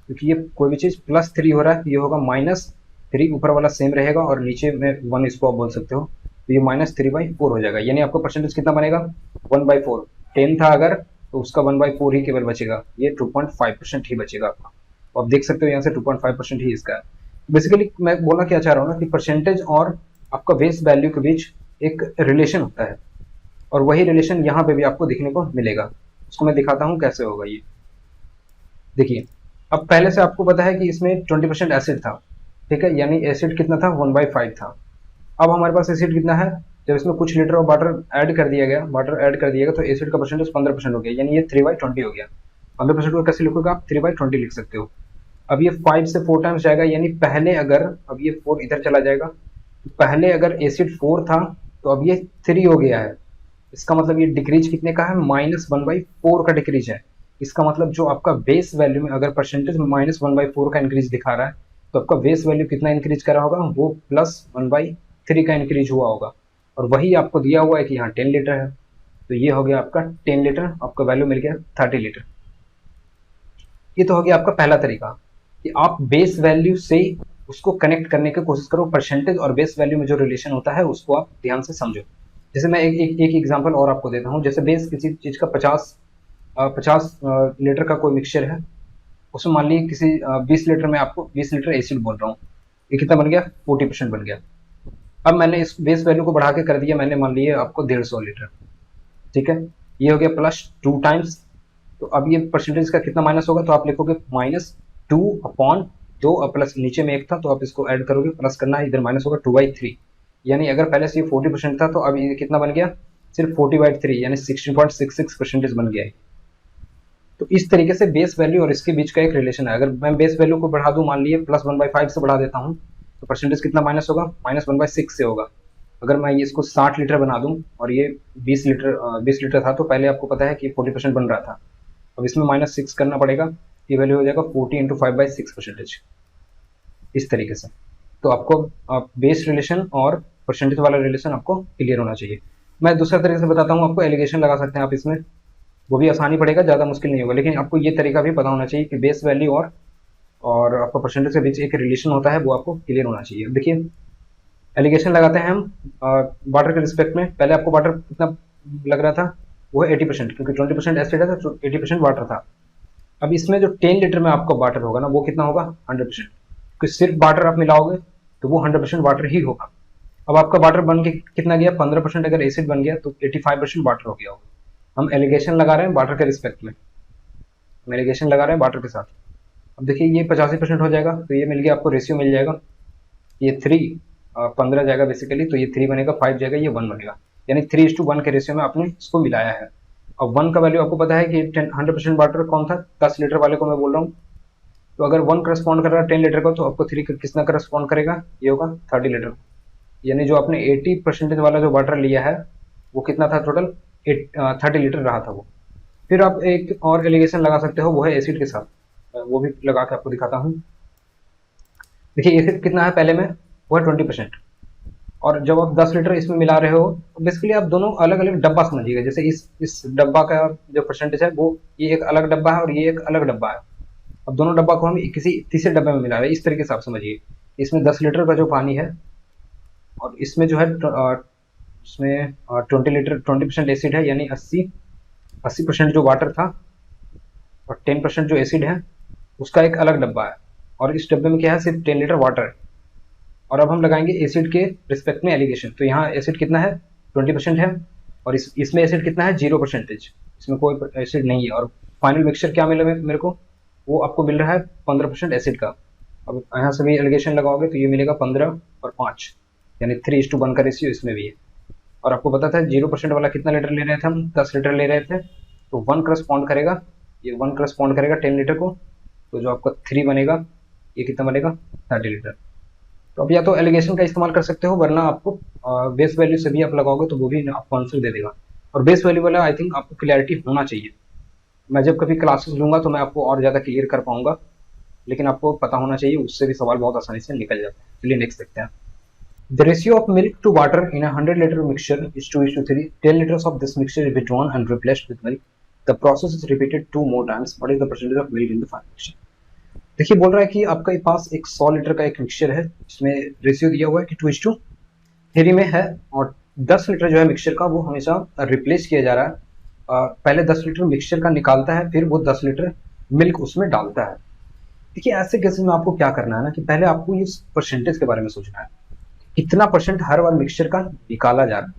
क्योंकि ये कोई भी चीज +3 हो रहा है, ये होगा -3, ऊपर वाला सेम रहेगा और नीचे में 1 इसको आप बोल सकते हो, तो ये -3/4 हो जाएगा। यानी आपका परसेंटेज कितना बनेगा, 1/4। 10 था अगर, तो उसका 1/4 ही केवल बचेगा, ये 2.5% ही बचेगा आपका। तो आप देख सकते हो यहाँ से 2.5% ही इसका है। बेसिकली मैं बोलना क्या चाह रहा हूँ ना कि परसेंटेज और आपका बेस वैल्यू के बीच एक रिलेशन होता है, और वही रिलेशन यहाँ पे भी आपको देखने को मिलेगा। उसको मैं दिखाता हूँ कैसे होगा ये। देखिए अब पहले से आपको पता है कि इसमें 20% एसिड था, ठीक है, यानी एसिड कितना था, 1/5 था। अब हमारे पास एसिड कितना है, जब इसमें कुछ लीटर ऑफ वाटर ऐड कर दिया गया, तो एसिड का परसेंटेज 15% हो गया, यानी ये 3/20 हो गया। 15% को कैसे लिखोगे आप, 3/20 लिख सकते हो। अब ये 5 से 4 टाइम्स जाएगा, यानी पहले अगर, अब ये 4 इधर चला जाएगा, तो पहले अगर एसिड 4 था तो अब ये 3 हो गया है। इसका मतलब ये डिक्रीज कितने का है, -1/4 का डिक्रीज है। इसका मतलब जो आपका बेस वैल्यू में अगर परसेंटेज में -1/4 का इंक्रीज दिखा रहा है, तो आपका बेस वैल्यू कितना इंक्रीज करा होगा, वो +1/3 का इंक्रीज हुआ होगा। और वही आपको दिया हुआ है कि यहाँ 10 लीटर है, तो ये हो गया आपका 10 लीटर, आपका वैल्यू मिल गया 30 लीटर। ये तो हो गया आपका पहला तरीका कि आप बेस वैल्यू से उसको कनेक्ट करने की कोशिश करो, परसेंटेज और बेस वैल्यू में जो रिलेशन होता है उसको आप ध्यान से समझो। जैसे मैं एक एग्जांपल और आपको देता हूँ। जैसे बेस किसी चीज़ का 50 लीटर का कोई मिक्सचर है, उसमें मान लीजिए किसी 20 लीटर में आपको 20 लीटर एसिड बोल रहा हूँ, ये कितना बन गया, 40% बन गया। अब मैंने इस बेस वैल्यू को बढ़ा के कर दिया, मैंने मान लिया आपको 150 लीटर, ठीक है, ये हो गया +2 टाइम्स। तो अब ये परसेंटेज का कितना माइनस होगा, तो आप लिखोगे 2/2 और प्लस नीचे में 1 था तो आप इसको ऐड करोगे, प्लस करना है, इधर माइनस होगा 2/3। यानी अगर पहले से ये 40% था तो अब ये कितना बन गया, सिर्फ 40/3 यानी 16.66% बन गया है। तो इस तरीके से बेस वैल्यू और इसके बीच का एक रिलेशन है। अगर मैं बेस वैल्यू को बढ़ा दूं, मान लिए +1/5 से बढ़ा देता हूं, तो परसेंटेज कितना माइनस होगा, -1/6 से होगा। अगर मैं ये इसको 60 लीटर बना दूं और ये 20 लीटर था, तो पहले आपको पता है कि 40% बन रहा था, अब इसमें -6 करना पड़ेगा, ये वैल्यू हो जाएगा 40 × 5/6%। इस तरीके से तो आपको बेस रिलेशन और परसेंटेज वाला रिलेशन आपको क्लियर होना चाहिए। मैं दूसरा तरीके से बताता हूँ आपको, एलिगेशन लगा सकते हैं आप इसमें, वो भी आसानी पड़ेगा, ज़्यादा मुश्किल नहीं होगा, लेकिन आपको ये तरीका भी पता होना चाहिए कि बेस वैल्यू और आपका परसेंटेज के बीच एक रिलेशन होता है, वो आपको क्लियर होना चाहिए। देखिए एलिगेशन लगाते हैं हम वाटर के रिस्पेक्ट में। पहले आपको वाटर कितना लग रहा था, वो है 80%, क्योंकि 20% एसिड है तो 80% वाटर था। अब इसमें जो 10 लीटर में आपका वाटर होगा ना, वो कितना होगा, 100%, क्योंकि सिर्फ वाटर आप मिलाओगे तो वो 100% वाटर ही होगा। अब आपका वाटर बन के कितना गया, 15% अगर एसिड बन गया तो 85% वाटर हो गया होगा। हम एलिगेशन लगा रहे हैं वाटर के रिस्पेक्ट में, हम एलिगेशन लगा रहे हैं वाटर के साथ। अब देखिए ये 85% हो जाएगा, तो ये मिल गया आपको, रेशियो मिल जाएगा, ये 15 जाएगा बेसिकली, तो ये 3 बनेगा, 5 जाएगा, ये 1 बनेगा, यानी 3:1 के रेशियो में आपने इसको मिलाया है। अब 1 का वैल्यू आपको पता है कि 100% वाटर कौन था, 10 लीटर वाले को मैं बोल रहा हूँ। तो अगर 1 करस्पॉन्ड कर रहा है 10 लीटर को, तो आपको 3 कितना करस्पॉन्ड करेगा, ये होगा 30 लीटर। यानी जो आपने 80% वाला जो वाटर लिया है वो कितना था, टोटल 30 लीटर रहा था वो। फिर आप एक और एलिगेशन लगा सकते हो, वो है एसिड के साथ, वो भी लगा के आपको दिखाता हूँ। देखिए एसिड कितना है पहले में, वो है 20%, और जब आप 10 लीटर इसमें मिला रहे हो, तो बेसिकली आप दोनों अलग अलग डब्बा समझिएगा। जैसे इस डब्बा का जो परसेंटेज है वो, ये एक अलग डब्बा है और ये एक अलग डब्बा है। अब दोनों डब्बा को हम किसी तीसरे डब्बे में मिला रहे हैं, इस तरीके से आप समझिए। इसमें 10 लीटर का जो पानी है और इसमें जो है इसमें 20% एसिड है, यानी 80% जो वाटर था और 10% जो एसिड है, उसका एक अलग डब्बा है, और इस डब्बे में क्या है, सिर्फ 10 लीटर वाटर है। और अब हम लगाएंगे एसिड के रिस्पेक्ट में एलिगेशन। तो यहाँ एसिड कितना है, 20% है, और इसमें एसिड कितना है, 0%, इसमें कोई एसिड नहीं है। और फाइनल मिक्सचर क्या मिला मेरे को, वो आपको मिल रहा है 15% एसिड का। अब यहाँ से भी एलिगेशन लगाओगे तो ये मिलेगा 15 और 5, यानी 3:1 का रेशियो इसमें भी है। और आपको पता था 0% वाला कितना लीटर ले रहे थे हम, 10 लीटर ले रहे थे, तो 1 करस्पॉन्ड करेगा, ये 1 करस्पॉन्ड करेगा 10 लीटर को, तो जो आपका 3 बनेगा, ये कितना बनेगा, 30 लीटर। तो अब या तो एलिगेशन का इस्तेमाल कर सकते हो, वरना आपको बेस वैल्यू से भी आप लगाओगे तो वो भी आपको आंसर दे देगा। और बेस वैल्यू वाला आई थिंक आपको क्लैरिटी होना चाहिए। मैं जब कभी क्लासेस लूंगा तो मैं आपको और ज़्यादा क्लियर कर पाऊंगा, लेकिन आपको पता होना चाहिए, उससे भी सवाल बहुत आसानी से निकल जाता है। चलिए नेक्स्ट देखते हैं। The ratio of milk to water in a 100-liter mixture is 2:3. 10 liters of this mixture is withdrawn and replaced with milk. The process is repeated 2 more times. What is the percentage of milk in the final mixture? देखिए बोल रहा है कि आपके पास एक 100 लीटर का एक मिक्सचर है, जिसमें रेशियो दिया हुआ है कि 2:3 में है, और 10 लीटर जो है मिक्सचर का वो हमेशा रिप्लेस किया जा रहा है। पहले 10 लीटर मिक्सचर का निकालता है, फिर वो 10 लीटर मिल्क उसमें डालता है। देखिए ऐसे केसेस में आपको क्या करना है ना, कि पहले आपको ये परसेंटेज के बारे में सोचना है, कितना परसेंट हर बार मिक्सचर का निकाला जा रहा है।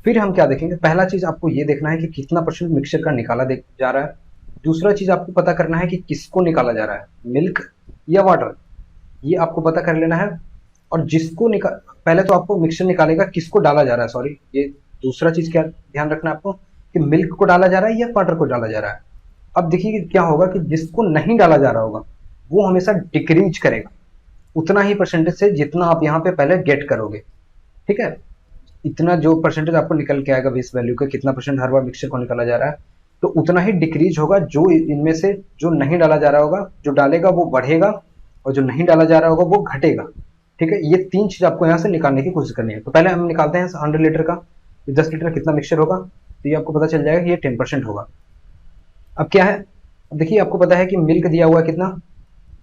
फिर हम क्या देखेंगे, पहला चीज आपको ये देखना है कि कितना परसेंट मिक्सचर का निकाला जा रहा है। दूसरा चीज आपको पता करना है कि किसको निकाला जा रहा है, मिल्क या वाटर, ये आपको पता कर लेना है। और जिसको पहले तो आपको मिक्सचर निकालेगा किसको डाला जा रहा है, सॉरी, ये दूसरा चीज क्या ध्यान रखना है आपको, कि मिल्क को डाला जा रहा है या वाटर को डाला जा रहा है। अब देखिए क्या होगा कि जिसको नहीं डाला जा रहा होगा वो हमेशा डिक्रीज करेगा उतना ही परसेंटेज से जितना आप यहाँ पे पहले गेट करोगे, ठीक है। इतना जो परसेंटेज आपको निकल के आएगा बेस वैल्यू का, कितना परसेंट हर बार मिक्सचर को निकाला जा रहा है, तो उतना ही डिक्रीज होगा। जो इनमें से जो नहीं डाला जा रहा होगा, जो डालेगा वो बढ़ेगा, और जो नहीं डाला जा रहा होगा वो घटेगा, ठीक है। ये 3 चीज आपको यहाँ से निकालने की कोशिश करनी है। तो पहले हम निकालते हैं 100 लीटर का, 10 लीटर कितना मिक्सचर होगा, तो ये आपको पता चल जाएगा कि ये 10% होगा। अब क्या है, अब देखिए आपको पता है कि मिल्क दिया हुआ है कितना,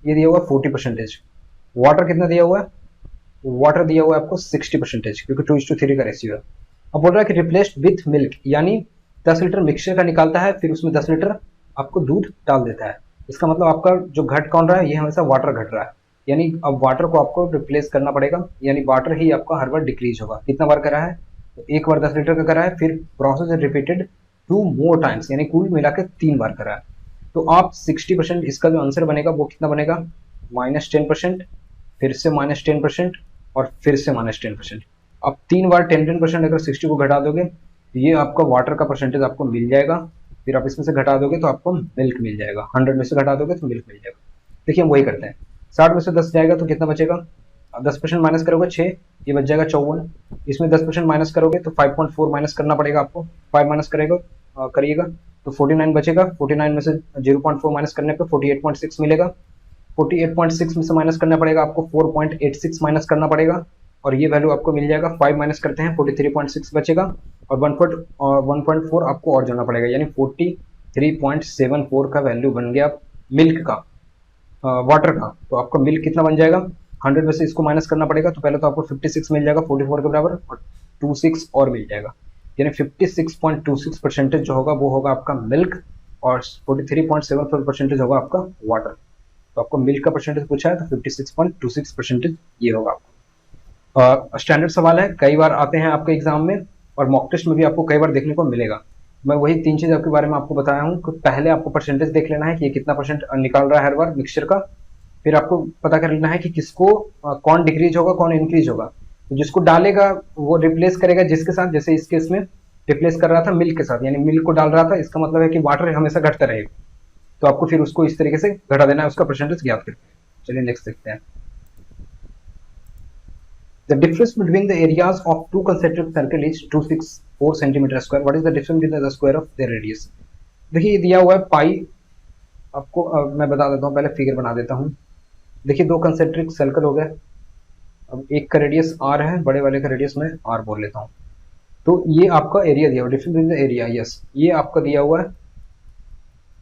ये दिया हुआ 40%, वाटर कितना दिया हुआ है, वाटर दिया हुआ है आपको 60%, क्योंकि 2:3 का रेशियो है। अब बोल रहा है कि रिप्लेस्ड विथ मिल्क, यानी 10 लीटर मिक्सचर का निकालता है, फिर उसमें 10 लीटर आपको दूध डाल देता है। इसका मतलब आपका जो घट कौन रहा है, ये हमेशा वाटर घट रहा है, यानी अब वाटर को आपको रिप्लेस करना पड़ेगा, यानी वाटर ही आपका हर बार डिक्रीज होगा। कितना बार करा है, तो एक बार 10 लीटर का करा है, फिर प्रोसेस रिपीटेड 2 more times, यानी कुल मिला के 3 बार करा है। तो आप 60%, इसका जो आंसर बनेगा वो कितना बनेगा, -10%, फिर से -10% और फिर से -10%। आप 3 बार 10% अगर 60 को घटा दोगे, ये आपका वाटर का परसेंटेज आपको मिल जाएगा। फिर आप इसमें से घटा दोगे तो आपको मिल्क मिल जाएगा, 100 में से घटा दोगे तो मिल्क मिल जाएगा। देखिए हम वही करते हैं, 60 में से 10 जाएगा तो कितना बचेगा, 10% माइनस करोगे 6, ये बच जाएगा 54। इसमें 10% माइनस करोगे तो 5.4 माइनस करना पड़ेगा आपको, 5 माइनस करिएगा तो 49 बचेगा। 49 में से 0.4 माइनस करने पे 48.6 मिलेगा। 48.6 में से माइनस करना पड़ेगा आपको 4.86 माइनस करना पड़ेगा, और ये वैल्यू आपको मिल जाएगा। 5 माइनस करते हैं 43.6 बचेगा, और 1.4 आपको और जोड़ना पड़ेगा, यानी 43.74 का वैल्यू बन गया मिल्क का, वाटर का। तो आपका मिल्क कितना बन जाएगा, 100 में से इसको माइनस करना पड़ेगा, तो पहले तो आपको 56 मिल जाएगा 44 के बराबर, और 26 और मिल जाएगा, यानी 56.26% जो होगा वो होगा आपका मिल्क, और 43.74% होगा आपका वाटर। तो आपको मिल्क का परसेंटेज पूछा है तो 56.26% ये होगा आपका। स्टैंडर्ड सवाल है, कई बार आते हैं आपके एग्जाम में, और मॉक टेस्ट में भी आपको कई बार देखने को मिलेगा। मैं वही 3 चीज आपके बारे में आपको बताया हूँ कि पहले आपको परसेंटेज देख लेना है कि ये कितना परसेंट निकाल रहा है हर बार मिक्सचर का। फिर आपको पता कर लेना है कि किसको कौन डिक्रीज होगा कौन इंक्रीज होगा। तो जिसको डालेगा वो रिप्लेस करेगा जिसके साथ, जैसे इस केस में रिप्लेस कर रहा था मिल्क के साथ, यानी मिल्क को डाल रहा था, इसका मतलब है कि वाटर हमेशा घटता रहेगा। तो आपको फिर उसको इस तरीके से घटा देना है, उसका परसेंटेज ज्ञात करके। चलिए नेक्स्ट देखते हैं। The difference between the areas of two concentric circle is 264 centimeter square. What is the difference between the square of their radius? देखिए दिया हुआ है पाई आपको, मैं बता देता हूँ, पहले फिगर बना देता हूँ। देखिए 2 कंसेंट्रिक सर्कल हो गए, अब एक का रेडियस r है, बड़े वाले का रेडियस मैं r बोल लेता हूँ। तो ये आपका एरिया दिया हुआ, difference between the area, yes, ये आपका दिया हुआ है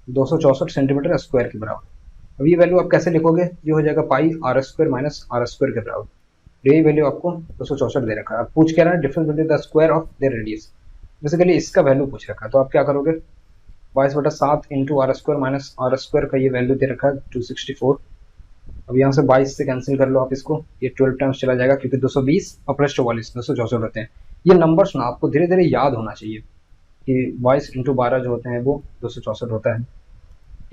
264 सेंटीमीटर स्क्वायर के बराबर। अब ये वैल्यू आप कैसे लिखोगे, ये हो जाएगा पाई r square minus r square के बराबर। यही वैल्यू आपको 264 दे रखा है। अब पूछ क्या रहा है, difference between the square of their radius. Basically इसका वैल्यू पूछ रखा है, तो आप क्या करोगे, 22/7 into R square minus R square का ये वैल्यू दे रखा है 264। अब यहाँ से 22 से कैंसिल कर लो आप इसको, ये 12 टाइम्स चला जाएगा, क्योंकि 220 और प्लस 44 264 होते हैं। ये नंबर्स ना आपको धीरे धीरे याद होना चाहिए कि 22 इंटू 12 जो होते हैं वो 264 होता है।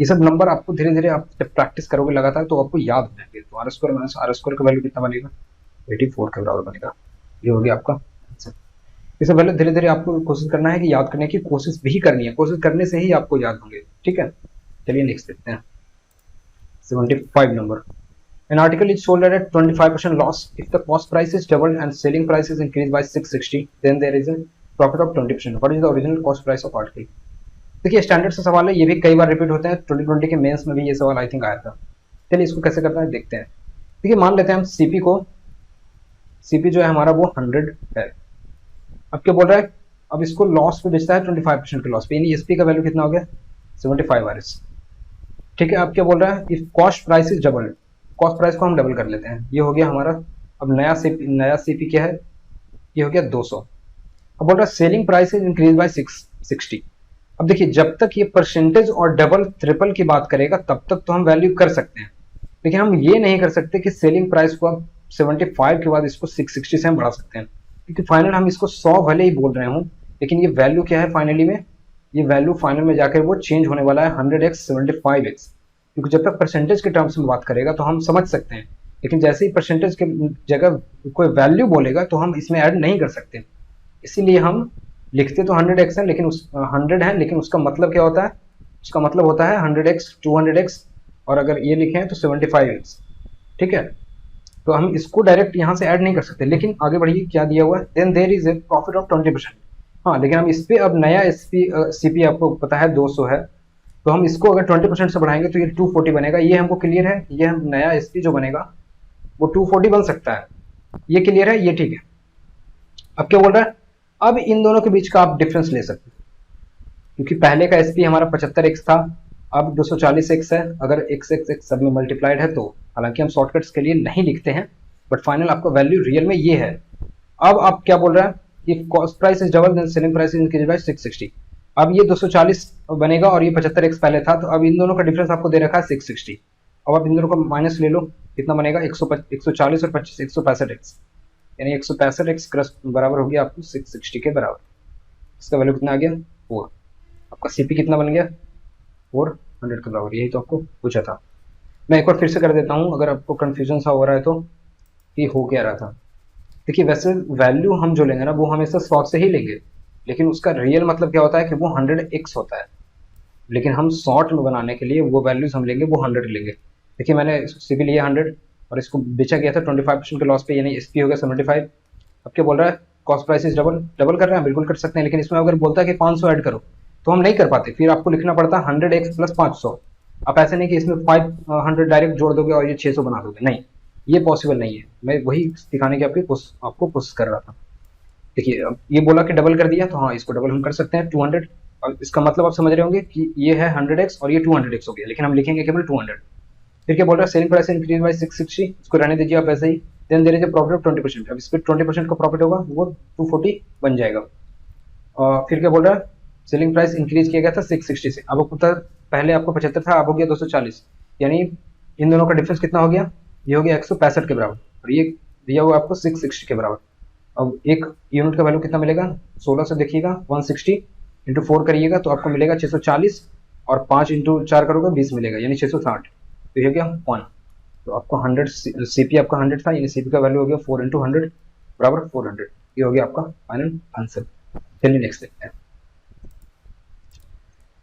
ये सब नंबर आपको धीरे धीरे आप जब प्रैक्टिस करोगे लगातार तो आपको याद हो जाएंगे। तो R square minus R square का वैल्यू कितना बनेगा, 84 के बराबर बनेगा। ये हो गया आपका आंसर। इससे पहले धीरे धीरे आपको कोशिश करना है कि याद करने की कोशिश भी करनी है, कोशिश करने से ही आपको याद होंगे, ठीक है। चलिए नेक्स्ट देखते हैं 75 number. An article is sold at 25% loss. If the cost price is doubled and selling price is increased by 660, then there is a profit of 20%. What is the original cost price of article? देखिए स्टैंडर्ड से सवाल है, ये भी कई बार रिपीट होते हैं, 2020 के मेंस में भी ये सवाल आई थिंक आया था। चलिए इसको कैसे करना है देखते हैं। देखिए मान लेते हैं हम सीपी को, सीपी जो है हमारा वो 100 है। अब क्या बोल रहा है, अब इसको लॉस पे बेचता है 25% के लॉस पे, यानी एसपी का वैल्यू कितना हो गया 75 RS, ठीक है। अब क्या बोल रहा है, if cost price is double, cost price को हम डबल कर लेते हैं, ये हो गया हमारा। अब नया सीपी क्या है, ये हो गया 200। अब बोल रहा है selling price is increase by 660। अब देखिए जब तक ये परसेंटेज और डबल ट्रिपल की बात करेगा तब तक तो हम वैल्यू कर सकते हैं, लेकिन हम ये नहीं कर सकते कि सेलिंग प्राइस को आप 75 के बाद इसको 660 से हम बढ़ा सकते हैं, क्योंकि फाइनल हम इसको 100 भले ही बोल रहे हूँ, लेकिन ये वैल्यू क्या है फाइनली में, ये वैल्यू फाइनल में जाकर वो चेंज होने वाला है 100x 75x, क्योंकि जब तक परसेंटेज के टर्म्स में बात करेगा तो हम समझ सकते हैं, लेकिन जैसे ही परसेंटेज के जगह कोई वैल्यू बोलेगा तो हम इसमें ऐड नहीं कर सकते। इसीलिए हम लिखते तो 100x है, लेकिन 100 है, लेकिन उसका मतलब क्या होता है, उसका मतलब होता है 100x 200x, और अगर ये लिखे हैं तो 75x, ठीक है। तो हम इसको डायरेक्ट यहाँ से ऐड नहीं कर सकते, लेकिन आगे बढ़िए क्या दिया हुआ है, then there is a profit of 20%। हाँ, लेकिन हम इस पे अब नया सीपी आपको पता है 200 है, तो हम इसको अगर 20% से बढ़ाएंगे तो ये 240 बनेगा। ये हमको क्लियर है, ये हम नया एसपी जो बनेगा वो 240 बन सकता है, ये क्लियर है, ये ठीक है। अब क्या बोल रहा है, अब इन दोनों के बीच का आप डिफरेंस ले सकते हैं, क्योंकि पहले का एसपी हमारा 75x था, अब 240x है। अगर x सब में मल्टीप्लाइड है तो, हालांकि हम शॉर्टकट्स के लिए नहीं लिखते हैं, बट फाइनल आपका वैल्यू रियल में ये है। अब आप क्या बोल रहा है, if cost price is double then selling price is increase by 660। अब ये 240 बनेगा और ये 75x पहले था, तो अब इन दोनों का डिफरेंस आपको दे रखा है 660। अब आप इन दोनों का माइनस ले लो, कितना बनेगा 140 और 25 165x, यानी 165x बराबर हो गया आपको 660 के बराबर। इसका वैल्यू कितना आ गया 4। आपका सीपी कितना बन गया 4, 100 के बराबर, यही तो आपको पूछा था। मैं एक बार फिर से कर देता हूँ अगर आपको कन्फ्यूजन सा हो रहा है तो, कि हो क्या रहा था। देखिए वैसे वैल्यू हम जो लेंगे ना वो हमेशा 100 से ही लेंगे, लेकिन उसका रियल मतलब क्या होता है कि वो 100x होता है, लेकिन हम शॉर्ट में बनाने के लिए वो वैल्यूज हम लेंगे वो 100 लेंगे। देखिए मैंने सिविल लिया 100 और इसको बेचा गया था 25% के लॉस पे, यानी एसपी हो गया 75। अब क्या बोल रहा है, कॉस्ट प्राइस डबल, डबल कर रहे हैं, बिल्कुल कर सकते हैं, लेकिन इसमें अगर बोलता है कि 500 ऐड करो तो हम नहीं कर पाते, फिर आपको लिखना पड़ता 100x प्लस 500। आप ऐसे नहीं कि इसमें 500 डायरेक्ट जोड़ दोगे और ये 600 बना दोगे, नहीं, ये पॉसिबल नहीं है। मैं वही दिखाने की आपको कोशिश कर रहा था। देखिए अब ये बोला कि डबल कर दिया, तो हाँ इसको डबल हम कर सकते हैं 200, और इसका मतलब आप समझ रहे होंगे कि ये है 100x और ये 200x हो गया, लेकिन हम लिखेंगे केवल 200। फिर क्या बोल रहा है, सेलिंग प्राइस इंक्रीज बाय 660, इसको रहने दीजिए आप ऐसे ही। Then there is a profit of 20%, अब इस पर 20% का प्रॉफिट होगा वो 240 बन जाएगा। और फिर क्या बोल रहा है, सेलिंग प्राइस इंक्रीज किया गया था 660 से, अब आपको पता पहले आपको 75 था, अब हो गया 240, यानी इन दोनों का डिफरेंस कितना हो गया, ये हो गया 165 के बराबर, और ये दिया हुआ आपको 660 के बराबर। अब एक यूनिट का वैल्यू कितना मिलेगा, 16 से देखिएगा 160 इंटू 4 करिएगा तो आपको मिलेगा 640, और 5 इंटू 4 करोगे 20 मिलेगा, यानी 660, तो ये हो गया 1। तो आपको 100 सीपी आपका 100 था, यानी सीपी का वैल्यू हो गया 4 इंटू 100 बराबर 400, ये हो गया आपका फाइनल आंसर। चलिए नेक्स्ट देखते हैं।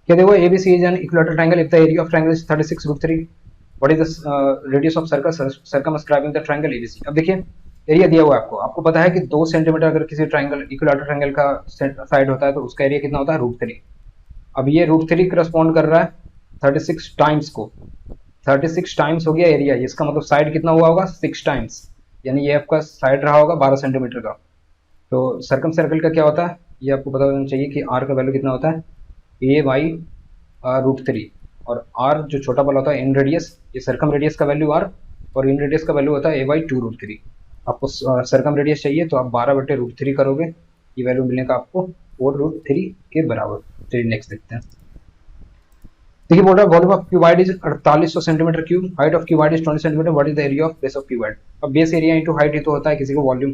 क्या देखो, ABC is an equilateral triangle if the area of triangle is 36√3, what is the radius of circumscribing the triangle ABC। अब देखिए एरिया दिया हुआ है आपको पता है कि 2 सेंटीमीटर अगर किसी ट्राइंगल इक्विलैटरल ट्राइंगल का साइड होता है तो उसका एरिया कितना होता है, √3। अब ये √3 करस्पॉन्ड कर रहा है 36 टाइम्स को, 36 टाइम्स हो गया एरिया, इसका मतलब साइड कितना हुआ होगा 6 टाइम्स, यानी ये आपका साइड रहा होगा 12 सेंटीमीटर का। तो सर्कम सर्कल का क्या होता है, ये आपको पता होना चाहिए कि आर का वैल्यू कितना होता है, a/√3, और आर जो छोटा वाला होता है इन रेडियस, ये सर्कम रेडियस का वैल्यू आर, और इन रेडियस का वैल्यू होता है a/2√3। आपको सर्कम रेडियस चाहिए तो आप 12/√3 करोगे, ये वैल्यू मिलने का आपको 4√3 के बराबर। चलिए नेक्स्ट देखते हैं। देखिए बोल रहा है volume of cuboid is 4800 centimetre cube, height of cuboid is 20 centimetre, what is the area of base of cuboid. अब बेस एरिया इंटू हाइट ही तो होता है किसी को वॉल्यूम,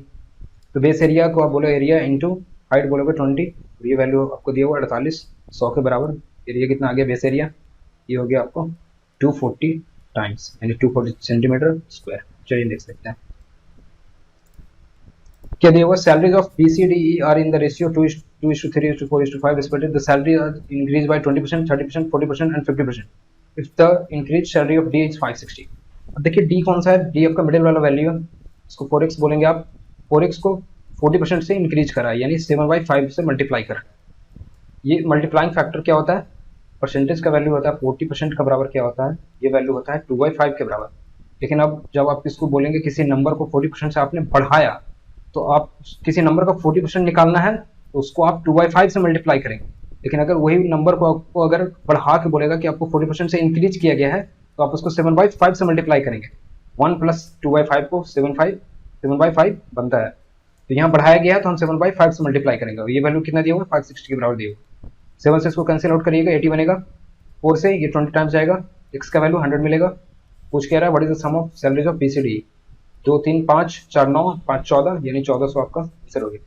तो बेस एरिया को आप बोलो एरिया इंटू हाइट बोलोगे 20, ये वैल्यू आपको दिया हुआ 48, 100 के बराबर। एरिया कितना आ गया बेस एरिया, ये हो गया आपको 240 टाइम्स, यानी 240 सेंटीमीटर स्क्वायर। चलिए नेक्स्ट देखते हैं। क्या दिया हुआ, salaries of BCDE are in the ratio 2:3:4:5 respectively. The salary are increased by 20%, 30%, 40% and 50%. If the increased salary of D is 560. अब देखिए D कौन सा है, D आपका मिडिल वाला वैल्यू है, इसको 4x बोलेंगे आप। 4x को 40% से इंक्रीज करा है, यानी 7/5 से मल्टीप्लाई करा। ये मल्टीप्लाइंग फैक्टर क्या होता है, परसेंटेज का वैल्यू होता है 40% का बराबर क्या होता है, ये वैल्यू होता है 2/5 के बराबर। लेकिन अब जब आप इसको बोलेंगे किसी नंबर को 40% से आपने बढ़ाया, तो आप किसी नंबर का 40% निकालना है तो उसको आप 2/5 से मल्टीप्लाई करेंगे। लेकिन अगर वही नंबर को आपको अगर बढ़ा के बोलेगा कि आपको 40% से इंक्रीज किया गया है, तो आप उसको 7/5 से मल्टीप्लाई करेंगे। 1 + 2/5 को 7/5 बनता है, तो यहाँ बढ़ाया गया है तो हम 7/5 से मल्टीप्लाई करेंगे। ये वैल्यू कितना दिया हुआ, 560 के बराबर दिया हुआ। 7 से इसको कैंसिल आउट करिएगा, 80 बनेगा। 4 से ये 20 टाइम्स जाएगा, x का वैल्यू 100 मिलेगा। पूछ कह रहा है what is the sum of salaries of BCDE। 2 3 5 4 9 5 14, यानी 1400 आपका आंसर हो गया।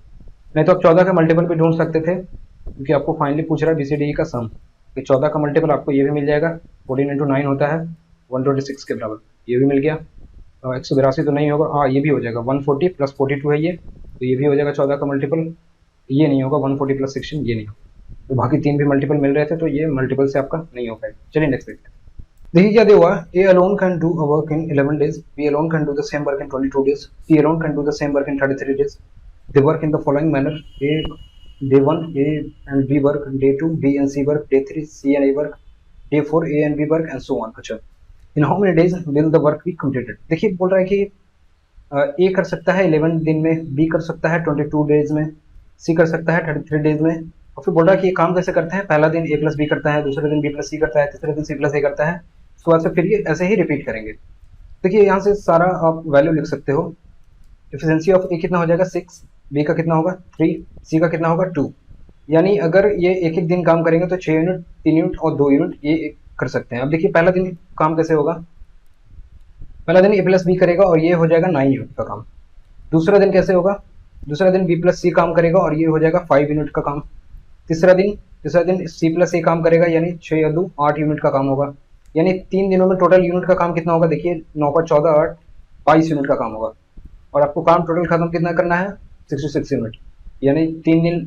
नहीं तो आप 14 का मल्टीपल भी ढूंढ सकते थे, क्योंकि आपको फाइनली पूछ रहा है BCDE का सम, कि 14 का मल्टीपल आपको ये भी मिल जाएगा, 14 × 9 होता है 126 के बराबर, ये भी मिल गया। 182 तो नहीं होगा, हाँ ये भी हो जाएगा, 140 + 42 है ये, तो ये भी हो जाएगा 14 का मल्टीपल। ये नहीं होगा 140 + 16, ये नहीं होगा। तो बाकी 3 भी मल्टीपल मिल रहे थे, तो ये मल्टीपल से आपका नहीं हो पाएगा। चलिए नेक्स्ट देखते हैं। देखिए क्या दिया हुआ, A alone can do a work in 11 days, B alone can do the same work in 22 days, C alone can do the same work in 33 days. They work in the following manner: day 1 A and B work, day 2 B and C work, day 3 C and A work, day 4 A and B work and so on। अच्छा, in how many days will the work be completed। देखिए बोल रहा है कि A कर सकता है 11 दिन में, B कर सकता है 22 डेज में, C कर सकता है 33 डेज में। और फिर बोल रहा है कि ये काम कैसे करते हैं, पहला दिन A + B करता है, दूसरे दिन B + C करता है, तीसरे दिन C + A करता है, उसके बाद से फिर ये ऐसे ही रिपीट करेंगे। देखिए यहाँ से सारा आप वैल्यू लिख सकते हो। एफिशिएंसी ऑफ ए कितना हो जाएगा 6, बी का कितना होगा 3, सी का कितना होगा 2। यानी अगर ये एक एक दिन काम करेंगे तो 6 यूनिट, 3 यूनिट और 2 यूनिट ये कर सकते हैं। अब देखिए पहला दिन काम कैसे होगा, पहला दिन A + B करेगा और ये हो जाएगा 9 यूनिट का काम। दूसरा दिन कैसे होगा, दूसरा दिन B + C काम करेगा और ये हो जाएगा 5 यूनिट का काम। तीसरा दिन तीसरा दिन C+A काम करेगा, यानी 6 या 2 8 यूनिट का काम होगा। यानी 3 दिनों में टोटल यूनिट का काम कितना होगा, देखिए 9 का 14 8 22 यूनिट का काम होगा। और आपको काम टोटल खत्म कितना करना है, 66 यूनिट। यानी 3 दिन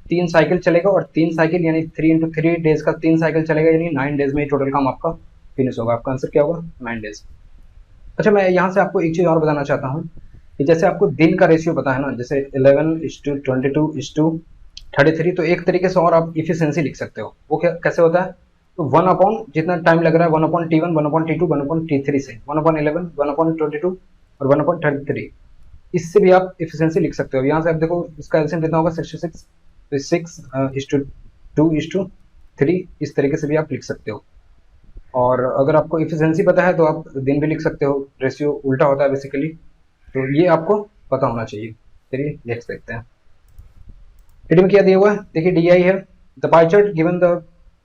तीन साइकिल चलेगा, और 3 साइकिल यानी 3 इंटू 3 डेज का 3 साइकिल चलेगा, यानी 9 डेज में टोटल काम आपका फिनिश होगा। आपका आंसर क्या होगा, 9 डेज। अच्छा, मैं यहाँ से आपको एक चीज़ और बताना चाहता हूँ कि जैसे आपको दिन का रेशियो पता है ना, जैसे 11:22:33, तो एक तरीके से और आप इफिशियंसी लिख सकते हो। वो कैसे होता है, तो 1 अपॉन जितना टाइम लग रहा है 1/T1 1/T2 1/T3 से 1/11 1/22 और 1/33, इससे भी आप इफिशियंसी लिख सकते हो। यहाँ से आप देखो इसका एलसीएम कितना होगा, 66, तो 6:2:3 इस तरीके से भी आप लिख सकते हो। और अगर आपको इफिशियंसी पता है तो आप दिन भी लिख सकते हो, रेशियो उल्टा होता है बेसिकली, तो ये आपको पता होना चाहिए। चलिए देख सकते हैं टेडी में क्या दिया हुआ है, देखिए DI है। The pie chart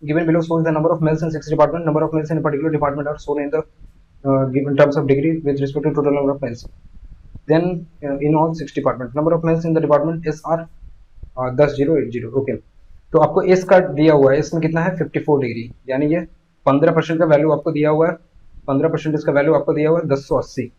given below shows the number of males in 6 department. Number of males in a particular department are shown in the given terms of degree with respect to total number of males. Then in all 6 department number of males in the department S are 10:80. Okay, तो आपको एस का दिया हुआ है, इसमें कितना है 54 डिग्री, यानी ये 15% का वैल्यू आपको दिया हुआ है। 15% इसका वैल्यू आपको दिया हुआ है 1080,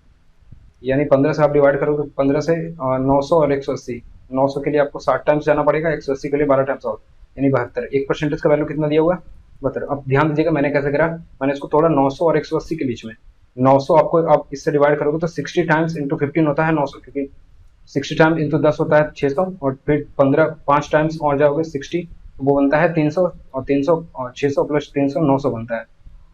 यानी 15 से आप डिवाइड करोगे, 15 से 900 और 180। 900 के लिए आपको 60 टाइम्स जाना पड़ेगा, 180 के लिए 12 टाइम्स और, यानी 72। 1% का वैल्यू कितना दिया हुआ है, 72। अब ध्यान दीजिएगा मैंने कैसे करा, मैंने इसको तोड़ा 900 और 180 के बीच में। 900 आपको आप इससे डिवाइड करोगे तो 60 टाइम्स इंटू 15 होता है 900, क्योंकि 60 टाइम्स इंटू 10 होता है 600, और फिर 5 टाइम्स और जाओगे 60, तो वो बनता है 300, और 300 और 600 प्लस 300 900 बनता है।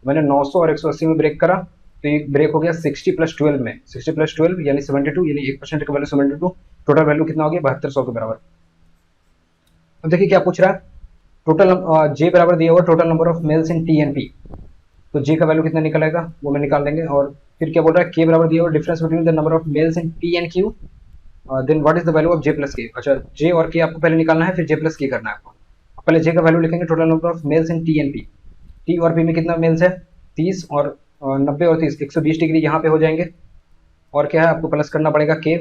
मैंने 900 और 180 में ब्रेक करा, तो ये ब्रेक हो गया 60 + 12 में, 60 + 12 यानी 72, यानी 1% का वैल्यू 72, टोटल वैल्यू कितना हो गया 7200 के बराबर। अब देखिए क्या पूछ रहा है, टोटल जे बराबर दिया हुआ total number of males in TNP, तो जे का वैल्यू कितना निकलेगा वो मैं निकाल देंगे। और फिर क्या बोल रहा है, के बराबर दिया हुआ difference between the number of males in P and Q, then what is the value of J + K। अच्छा, जे और के आपको पहले निकालना है, फिर J + K करना है आपको। पहले जे का वैल्यू लिखेंगे, total number of males in TNP, T और पी में कितना मेल्स है 30, और 90 और 30 120 डिग्री यहाँ पे हो जाएंगे। और क्या है, आपको प्लस करना पड़ेगा के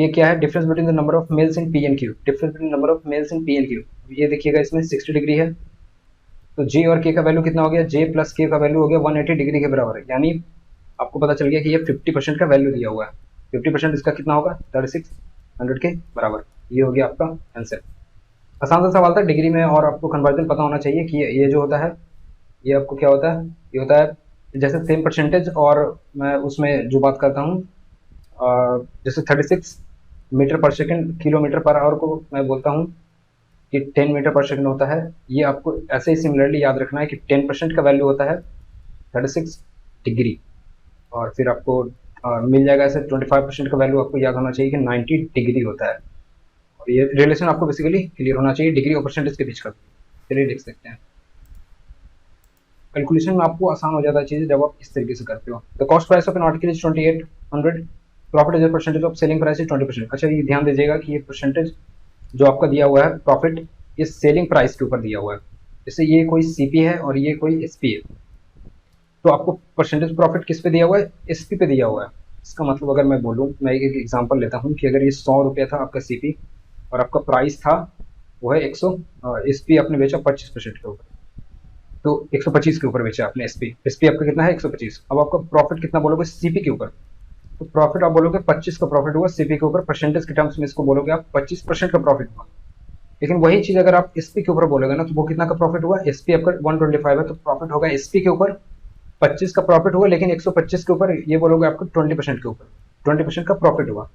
क्या है, difference between the number of males in P and Q, difference between number of males in P and Q, ये देखिएगा इसमें 60 डिग्री है, तो जे और के का वैल्यू कितना हो गया, J + K का वैल्यू हो गया 180 डिग्री के बराबर है। यानी आपको पता चल गया कि ये 50% का वैल्यू दिया हुआ है, 50% इसका कितना होगा 3600 के बराबर। ये हो गया आपका आंसर। आसान सा सवाल था डिग्री में, और आपको कन्वर्जन पता होना चाहिए कि ये जो होता है ये आपको क्या होता है, ये होता है जैसे सेम परसेंटेज, और मैं उसमें जो बात करता हूँ जैसे 36 मीटर पर सेकंड किलोमीटर पर आवर को मैं बोलता हूँ कि 10 मीटर पर सेकंड होता है। ये आपको ऐसे ही सिमिलरली याद रखना है कि 10% का वैल्यू होता है 36 डिग्री, और फिर आपको मिल जाएगा ऐसे 25% का वैल्यू आपको याद होना चाहिए कि 90 डिग्री होता है। और ये रिलेशन आपको बेसिकली क्लियर होना चाहिए डिग्री और परसेंटेज के बीच का। चलिए देख सकते हैं, कैलकुलेशन में आपको आसान हो जाता है चीज़ जब आप इस तरीके से करते हो। The cost price of an article is 2800, profit is percentage of selling price is 20%। अच्छा, ये ध्यान दीजिएगा कि ये परसेंटेज जो आपका दिया हुआ है प्रॉफिट, इस सेलिंग प्राइस के ऊपर दिया हुआ है। जैसे ये कोई CP है और ये कोई SP है, तो आपको परसेंटेज प्रॉफिट किस पे दिया हुआ है, SP पे दिया हुआ है। इसका मतलब अगर मैं बोलूँ, मैं एक एग्जांपल लेता हूँ कि अगर ये 100 रुपये था आपका CP और आपका प्राइस था वो है 100, SP आपने बेचा 25% के ऊपर, तो 125 के ऊपर बेचा आपने SP आपका कितना है 125। अब आपका प्रॉफिट कितना बोलोगे CP के ऊपर, तो प्रॉफिट आप बोलोगे 25 का प्रॉफिट हुआ CP के ऊपर, परसेंटेज के टर्म्स में इसको बोलोगे आप 25% का प्रॉफिट हुआ। लेकिन वही चीज अगर आप SP के ऊपर बोलोगे ना, तो वो कितना का प्रॉफिट हुआ, SP आपका 125 है, तो प्रॉफिट होगा SP के ऊपर 25 का प्रॉफिट हुआ, लेकिन 125 के ऊपर ये बोलोगे आपको 20% के ऊपर 20% का प्रॉफिट हुआ।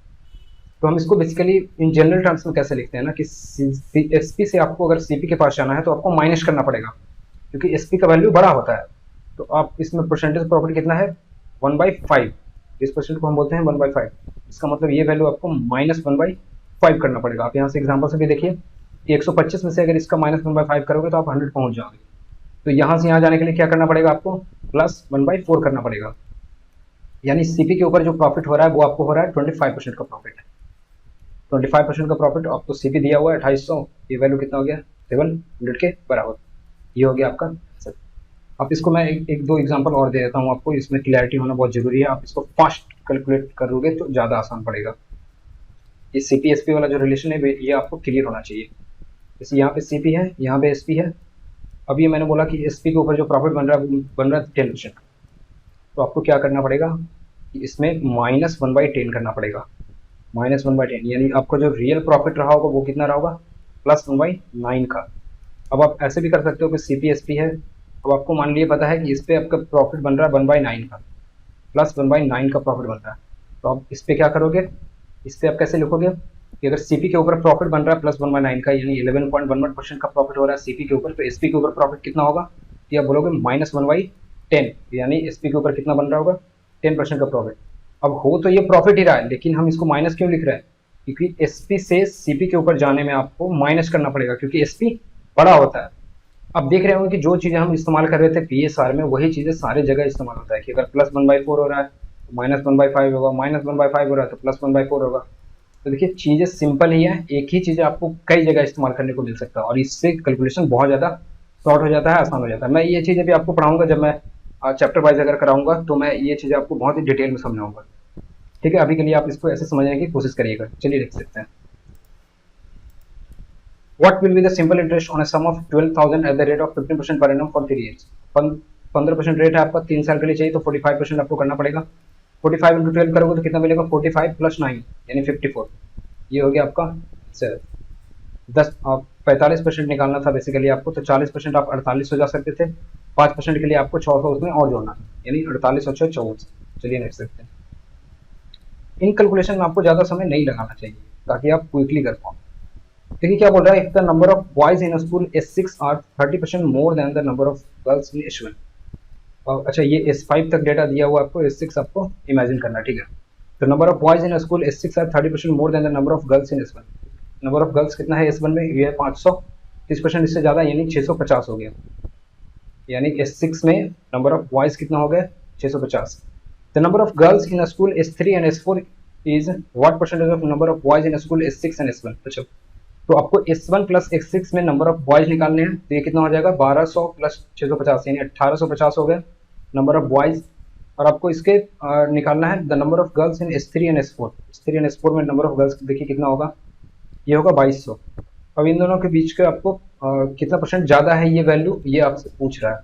तो हम इसको बेसिकली इन जनरल टर्म्स में कैसे लिखते हैं ना कि SP से आपको अगर CP के पास जाना है तो आपको माइनस करना पड़ेगा, क्योंकि SP का वैल्यू बड़ा होता है। तो आप इसमें परसेंटेज प्रॉफिट कितना है 1/5, इस परसेंट को हम बोलते हैं 1/5। इसका मतलब ये वैल्यू आपको -1/5 करना पड़ेगा। आप यहाँ से एग्जाम्पल से भी देखिए कि 125 में से अगर इसका -1/5 करोगे तो आप 100 पहुंच जाओगे। तो यहाँ से यहाँ जाने के लिए क्या करना पड़ेगा आपको, +1/4 करना पड़ेगा। यानी CP के ऊपर जो प्रॉफिट हो रहा है वो आपको हो रहा है 25% का प्रॉफिट है। 25% का प्रॉफिट आपको CP दिया हुआ है 2800, ये वैल्यू कितना हो गया 700 के बराबर। ये हो गया आपका आंसर। अब इसको मैं एक दो एग्जांपल और दे देता हूँ आपको, इसमें क्लैरिटी होना बहुत जरूरी है। आप इसको फास्ट कैलकुलेट करोगे तो ज़्यादा आसान पड़ेगा। ये CP SP वाला जो रिलेशन है ये आपको क्लियर होना चाहिए। जैसे यहाँ पे सी पी है, यहाँ पे एस पी है। अब ये मैंने बोला कि एस पी के ऊपर जो प्रॉफिट बन रहा है 10%, तो आपको क्या करना पड़ेगा कि इसमें -1/10 करना पड़ेगा। -1/10 यानी आपको जो रियल प्रॉफिट रहा होगा वो कितना रहा होगा, +1/9 का। अब आप ऐसे भी कर सकते हो कि सी पी एस पी है, अब आपको मान लीजिए पता है कि इस पर आपका प्रॉफिट बन रहा है 1/9 का, +1/9 का प्रॉफिट बन रहा है। तो आप इस पर क्या करोगे, इस पर आप कैसे लिखोगे कि अगर सीपी के ऊपर प्रॉफिट बन रहा है +1/9 का, यानी 11.11% का प्रॉफिट हो रहा है सीपी के ऊपर, तो एसपी के ऊपर प्रॉफिट कितना होगा, कि आप बोलोगे -1/10, यानी एसपी के ऊपर कितना बन रहा होगा, 10% का प्रॉफिट। अब हो तो ये प्रॉफिट ही रहा है, लेकिन हम इसको माइनस क्यों लिख रहे हैं, क्योंकि एसपी से सीपी के ऊपर जाने में आपको माइनस करना पड़ेगा, क्योंकि एसपी बड़ा होता है। अब देख रहे होंगे कि जो चीज़ें हम इस्तेमाल कर रहे थे पीएसआर में, वही चीज़ें सारी जगह इस्तेमाल होता है, कि अगर +1/4 हो रहा है तो -1/5 होगा, -1/5 हो रहा है तो +1/4 होगा। तो देखिए चीज़ें सिंपल ही है, एक ही चीज़ आपको कई जगह इस्तेमाल करने को मिल सकता है, और इससे कैलकुलेशन बहुत ज़्यादा शॉर्ट हो जाता है, आसान हो जाता है। मैं ये चीज़ें भी आपको पढ़ाऊंगा, जब मैं चैप्टर वाइज अगर कराऊंगा तो मैं ये चीज़ें आपको बहुत ही डिटेल में समझाऊंगा। ठीक है, अभी के लिए आप इसको ऐसे समझने की कोशिश करिएगा। चलिए देख सकते हैं, What will be the simple interest on a sum of 12,000 at the rate of 15% per annum for 3 years? 15% rate है आपका 3 साल के लिए चाहिए, तो 45% आपको करना पड़ेगा। 45 इंटू 12 करोगे तो कितना मिलेगा, 45 + 9 यानी 54। ये हो गया आपका सर 45% निकालना था बेसिकली आपको, तो 40% आप 48 हो जा सकते थे, 5% के लिए आपको 600 उसमें और जोड़ना, यानी 48 और 6 24। चलिए नेक्स्ट देखते हैं। इन कैलकुलेशन में आपको ज़्यादा समय नहीं लगाना चाहिए ताकि आप क्विकली कर पाओ। देखिए क्या बोल रहा है, if the number of boys in school S6 are 30% more than the number of girls in S1। अच्छा, ये S5 तक डेटा दिया हुआ आपको, S6 आपको इमेजिन करना, ठीक है। तो number of boys in school S6 are 30% more than the number of girls in S1। Number of girls कितना है S1 में, ये है 500, 30% इससे ज़्यादा यानी 650 हो गया, यानी S6 में नंबर ऑफ बॉयज कितना हो गया, 650। The number of girls in school S3 and S4 is what percentage of number of boys in school S6 and S1। अच्छा, तो आपको S1 + S6 में नंबर ऑफ बॉयज निकालने हैं, तो ये कितना हो जाएगा, 1200 + 650 यानी 1850 हो गया नंबर ऑफ बॉयज। और आपको इसके निकालना है the number of girls in S3 and S4। S3 and S4 में नंबर ऑफ गर्ल्स देखिए कितना होगा, ये होगा 2200। अब इन दोनों के बीच के आपको कितना परसेंट ज़्यादा है ये वैल्यू, ये आपसे पूछ रहा है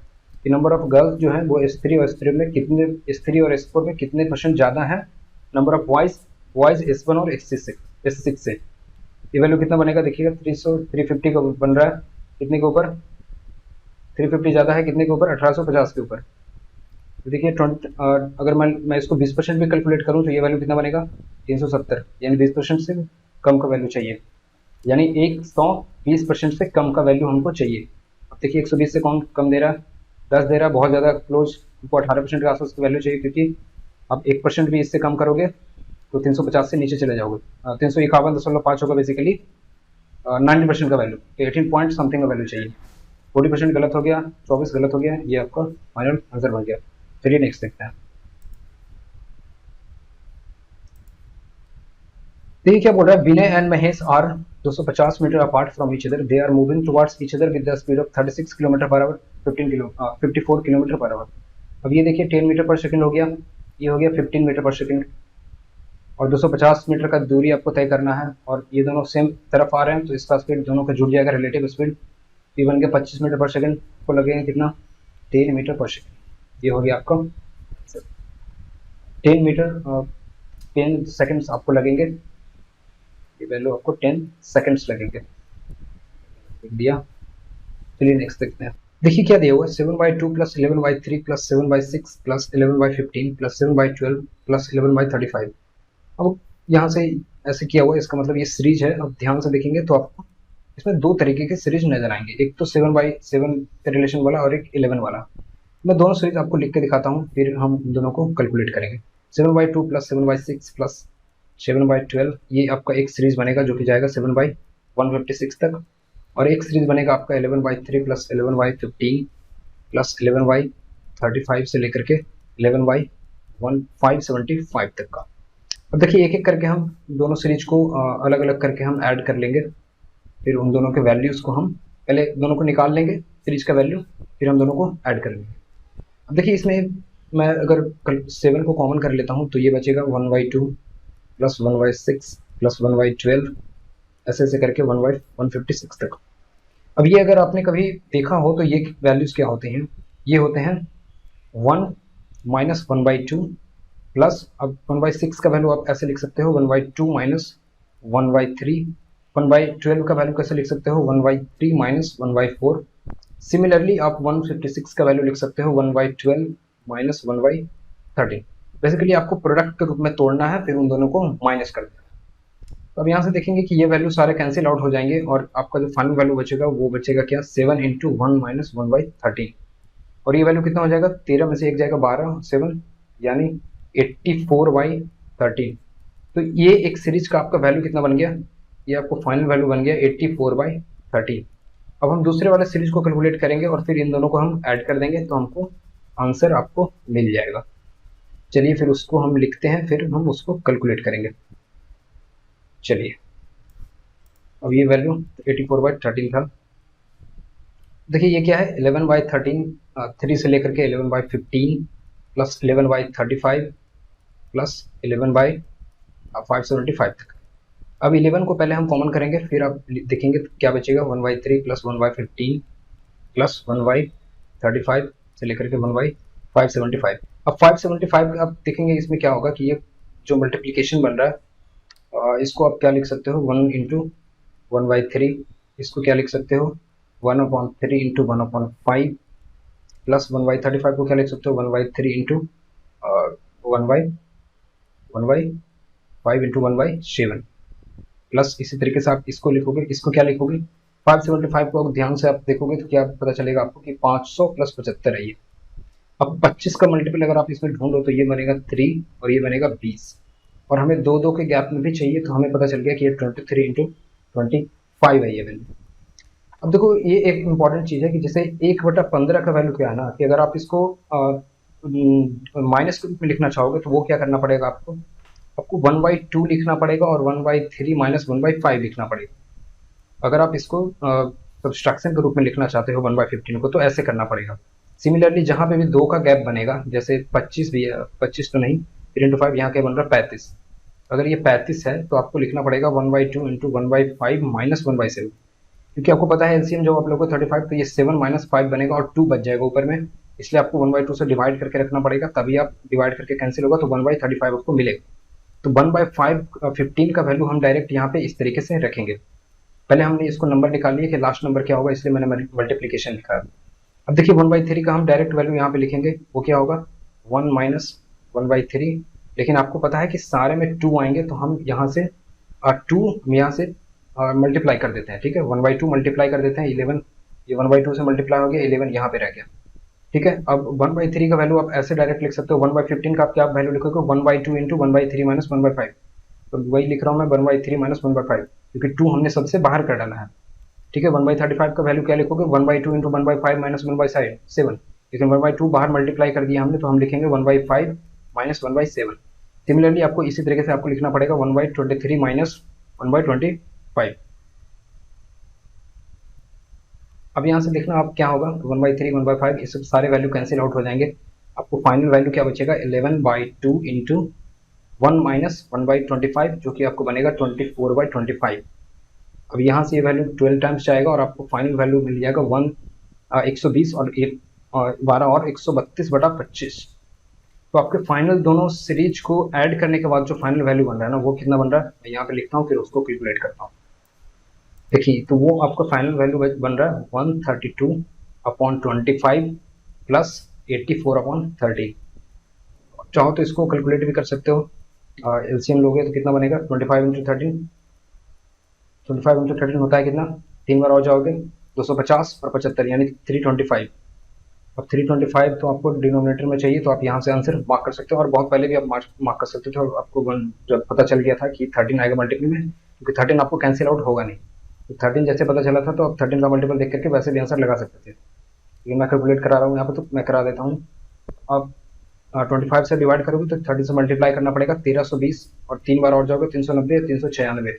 कि नंबर ऑफ गर्ल्स जो है वो S3 और S3 में कितने, S3 और S4 में कितने % ज़्यादा है नंबर ऑफ बॉयज S1 और S6 से। ये वैल्यू कितना बनेगा देखिएगा, 350 का बन रहा है, कितने के ऊपर, 350 ज़्यादा है कितने के ऊपर, 1850 के ऊपर। तो देखिए अगर मैं इसको 20% भी कैलकुलेट करूँ तो ये वैल्यू कितना बनेगा, 370, यानी 20% से कम का वैल्यू चाहिए, यानी 120% से कम का वैल्यू हमको चाहिए। अब देखिए 120 से कम दे रहा है, 10 दे रहा है, बहुत ज़्यादा क्लोज, हमको 18% के आसपास की वैल्यू चाहिए, क्योंकि आप 1% भी इससे कम करोगे तो 350 से नीचे चले जाओगे, 351.5 होगा बेसिकली 90% का वैल्यू, तो 18 पॉइंट समथिंग का वैल्यू चाहिए। 40% गलत हो गया, 24 गलत हो गया, ये आपका फाइनल आंसर बन गया। चलिए नेक्स्ट देखते हैं। देखिए क्या बोल रहा है, Vinay and Mahesh are 250 metre apart from each other, they are moving towards each other with the speed of 36 kilometre per hour, 54 kilometre per hour. अब ये देखिए 10 मीटर पर सेकंड हो गया, ये हो गया 15 मीटर पर सेकंड, और 250 मीटर का दूरी आपको तय करना है, और ये दोनों सेम तरफ आ रहे हैं तो इसका स्पीड दोनों का जुड़ जाएगा, रिलेटिव स्पीड। ये बन गया 25 मीटर पर सेकंड, को लगेगा कितना, 10 मीटर पर सेकंड। ये हो गया आपका 10 मीटर 10 सेकंड्स आपको लगेंगे, ये वैल्यू आपको 10 सेकंड्स लगेंगे, लिख दिया। चलिए नेक्स्ट देखते हैं। देखिए क्या दिया हुआ है, 7/2 + 11/3 + 7/6 + 11/15 + 7/12 + 11/35। अब यहाँ से ऐसे किया हुआ है, इसका मतलब ये सीरीज है। अब ध्यान से देखेंगे तो आपको इसमें दो तरीके के सीरीज नजर आएंगे, एक तो 7/7 के रिलेशन वाला और एक 11 वाला। मैं दोनों सीरीज आपको लिख के दिखाता हूँ, फिर हम दोनों को कैलकुलेट करेंगे। 7/2 + 7/6 + 7/12 ये आपका एक सीरीज बनेगा जो कि जाएगा 7/156 तक, और एक सीरीज बनेगा आपका 11/3 + 11/15 + 11/35 से लेकर के 11/1575 तक का। अब देखिए एक एक करके हम दोनों सीरीज को अलग अलग करके हम ऐड कर लेंगे, फिर उन दोनों के वैल्यूज़ को हम पहले दोनों को निकाल लेंगे सीरीज का वैल्यू, फिर हम दोनों को ऐड कर लेंगे। अब देखिए इसमें मैं अगर 7 को कॉमन कर लेता हूँ तो ये बचेगा 1/2 + 1/6 + 1/12 ऐसे ऐसे करके 1/156 तक। अब ये अगर आपने कभी देखा हो तो ये वैल्यूज़ क्या होते हैं, ये होते हैं 1 माइनस 1/2 प्लस, अब 1/6 का वैल्यू आप ऐसे लिख सकते हो 1/2 माइनस 1/3, 1/12 का वैल्यू कैसे लिख सकते हो 1/3 माइनस 1/4। सिमिलरली आप 156 का वैल्यू लिख सकते हो 1/12 माइनस 1/13। बेसिकली आपको प्रोडक्ट के रूप में तोड़ना है, फिर उन दोनों को माइनस कर देना है। तो अब यहाँ से देखेंगे कि ये वैल्यू सारे कैंसिल आउट हो जाएंगे और आपका जो फाइनल वैल्यू बचेगा वो बचेगा क्या, 7 इंटू 1 माइनस 1/13। और ये वैल्यू कितना हो जाएगा, 13 में से एक जाएगा 12, 7 यानी 84/13। तो ये एक सीरीज का आपका वैल्यू कितना बन गया, ये आपको फाइनल वैल्यू बन गया 84/13। अब हम दूसरे वाले सीरीज को कैलकुलेट करेंगे और फिर इन दोनों को हम ऐड कर देंगे तो हमको आंसर आपको मिल जाएगा। चलिए फिर उसको हम लिखते हैं, फिर हम उसको कैलकुलेट करेंगे। चलिए अब ये वैल्यू 84/13 था। देखिए ये क्या है, 11/13, 3 से लेकर के 11/15 प्लस 11/35 प्लस 11/575 तक। अब 11 को पहले हम कॉमन करेंगे, फिर आप देखेंगे तो क्या बचेगा, 1/3 प्लस 1/15 प्लस 1/35 से लेकर के 1/575। अब 575 आप देखेंगे इसमें क्या होगा कि ये जो मल्टीप्लीकेशन बन रहा है, इसको आप क्या लिख सकते हो 1 इंटू 1/3, इसको क्या लिख सकते हो 1/3 इंटू 1/5 प्लस 1/35 को क्या लिख सकते हो 1/3 इंटू 1/5 इंटू 1/7 प्लस इसी तरीके से आप इसको लिखोगे, इसको क्या लिखोगे 575 को ध्यान से आप देखोगे तो क्या पता चलेगा आपको कि 500 प्लस 75 है ये। अब 25 का मल्टीपल अगर आप इसमें ढूंढो तो ये बनेगा 3 और ये बनेगा 20, और हमें दो दो के गैप में भी चाहिए तो हमें पता चल गया कि ये 23 इंटू 25 है ये वैल्यू। अब देखो ये एक इंपॉर्टेंट चीज़ है कि जैसे 1/15 का वैल्यू क्या है ना, कि अगर आप इसको माइनस के रूप में लिखना चाहोगे तो वो क्या करना पड़ेगा आपको, आपको 1/2 लिखना पड़ेगा और 1/3 माइनस 1/5 लिखना पड़ेगा। अगर आप इसको सब्सट्रैक्शन के रूप में लिखना चाहते हो 1/15 को तो ऐसे करना पड़ेगा। सिमिलरली जहाँ पे भी दो का गैप बनेगा, जैसे 25 भी है, 25 तो नहीं, 3 इंटू 5 यहाँ क्या बन रहा है 35, अगर ये 35 है तो आपको लिखना पड़ेगा 1/2 इंटू 1/5 माइनस 1/7, क्योंकि आपको पता है एलसीएम जो आप लोगों को 35, तो ये 7 माइनस 5 बनेगा और 2 बच जाएगा ऊपर में, इसलिए आपको 1/2 से डिवाइड करके रखना पड़ेगा, तभी आप डिवाइड करके कैंसिल होगा तो 1/35 आपको मिलेगा। तो 1/5 15 का वैल्यू हम डायरेक्ट यहाँ पे इस तरीके से रखेंगे। पहले हमने इसको नंबर निकाल लिया कि लास्ट नंबर क्या होगा, इसलिए मैंने मल्टीप्लीकेशन लिखा है। अब देखिए 1/3 का हम डायरेक्ट वैल्यू यहाँ पे लिखेंगे, वो क्या होगा 1 माइनस 1/3, लेकिन आपको पता है कि सारे में 2 आएंगे तो हम यहाँ से 2 हम यहाँ से मल्टीप्लाई कर देते हैं, ठीक है 1/2 मल्टीप्लाई कर देते हैं 11, ये 1/2 से मल्टीप्लाई हो गया 11 यहाँ पे रह गया, ठीक है। अब 1/3 का वैल्यू आप ऐसे डायरेक्ट लिख सकते हो, 1/15 का आप क्या वैल्यू लिखोगे 1/2 इंटू 1/3 माइनस 1/5, तो वही लिख रहा हूँ मैं 1/3 माइनस 1/5, क्योंकि 2 हमने सबसे बाहर कर डाला है, ठीक है। 1/35 का वैल्यू क्या लिखोगे 1/2 इंटू 1/5 माइनस 1/7, लेकिन 1/2 बाहर मल्टीप्लाई कर दिया हमने तो हम लिखेंगे 1/5 माइनस 1/7। सिमिलरली आपको इसी तरीके से आपको लिखना पड़ेगा 1/23 माइनस 1/25। अब यहाँ से देखना आप क्या होगा 1/3 1/5 ये सब सारे वैल्यू कैंसिल आउट हो जाएंगे, आपको फाइनल वैल्यू क्या बचेगा 11/2 इंटू 1 माइनस 1/25, जो कि आपको बनेगा 24/25। अब यहाँ से ये वैल्यू 12 टाइम्स जाएगा और आपको फाइनल वैल्यू मिल जाएगा 120 और 12 और 132/25। तो आपके फाइनल दोनों सीरीज को ऐड करने के बाद जो फाइनल वैल्यू बन रहा है ना वो कितना बन रहा है, मैं यहाँ पे लिखता हूँ फिर उसको कैलकुलेट करता हूँ। देखिए तो वो आपका फाइनल वैल्यू बन रहा है 132/25 प्लस 84/30। चाहो तो इसको कैलकुलेट भी कर सकते हो, एलसीएम लोगे तो कितना बनेगा 25 इंटू 13, 25 इंटू 13 होता है कितना, 3 बार और जाओगे 250 और 75 यानी 325। अब 325 तो आपको डिनोमिनेटर में चाहिए तो आप यहाँ से आंसर मार्क कर सकते हो, और बहुत पहले भी आप मार्क कर सकते थे और आपको जब पता चल गया था कि 13 आएगा मल्टीपल में, क्योंकि 13 आपको कैंसिल आउट होगा नहीं, तो 13 जैसे पता चला था तो आप 13 का मल्टीपल देख करके वैसे भी आंसर लगा सकते थे। लेकिन मैं कैलकुलेट करा रहा हूँ यहाँ पर तो मैं करा देता हूँ। अब 25 से डिवाइड करोगे तो 30 से मल्टीप्लाई करना पड़ेगा 1320, और 3 बार और जाओगे 390 396,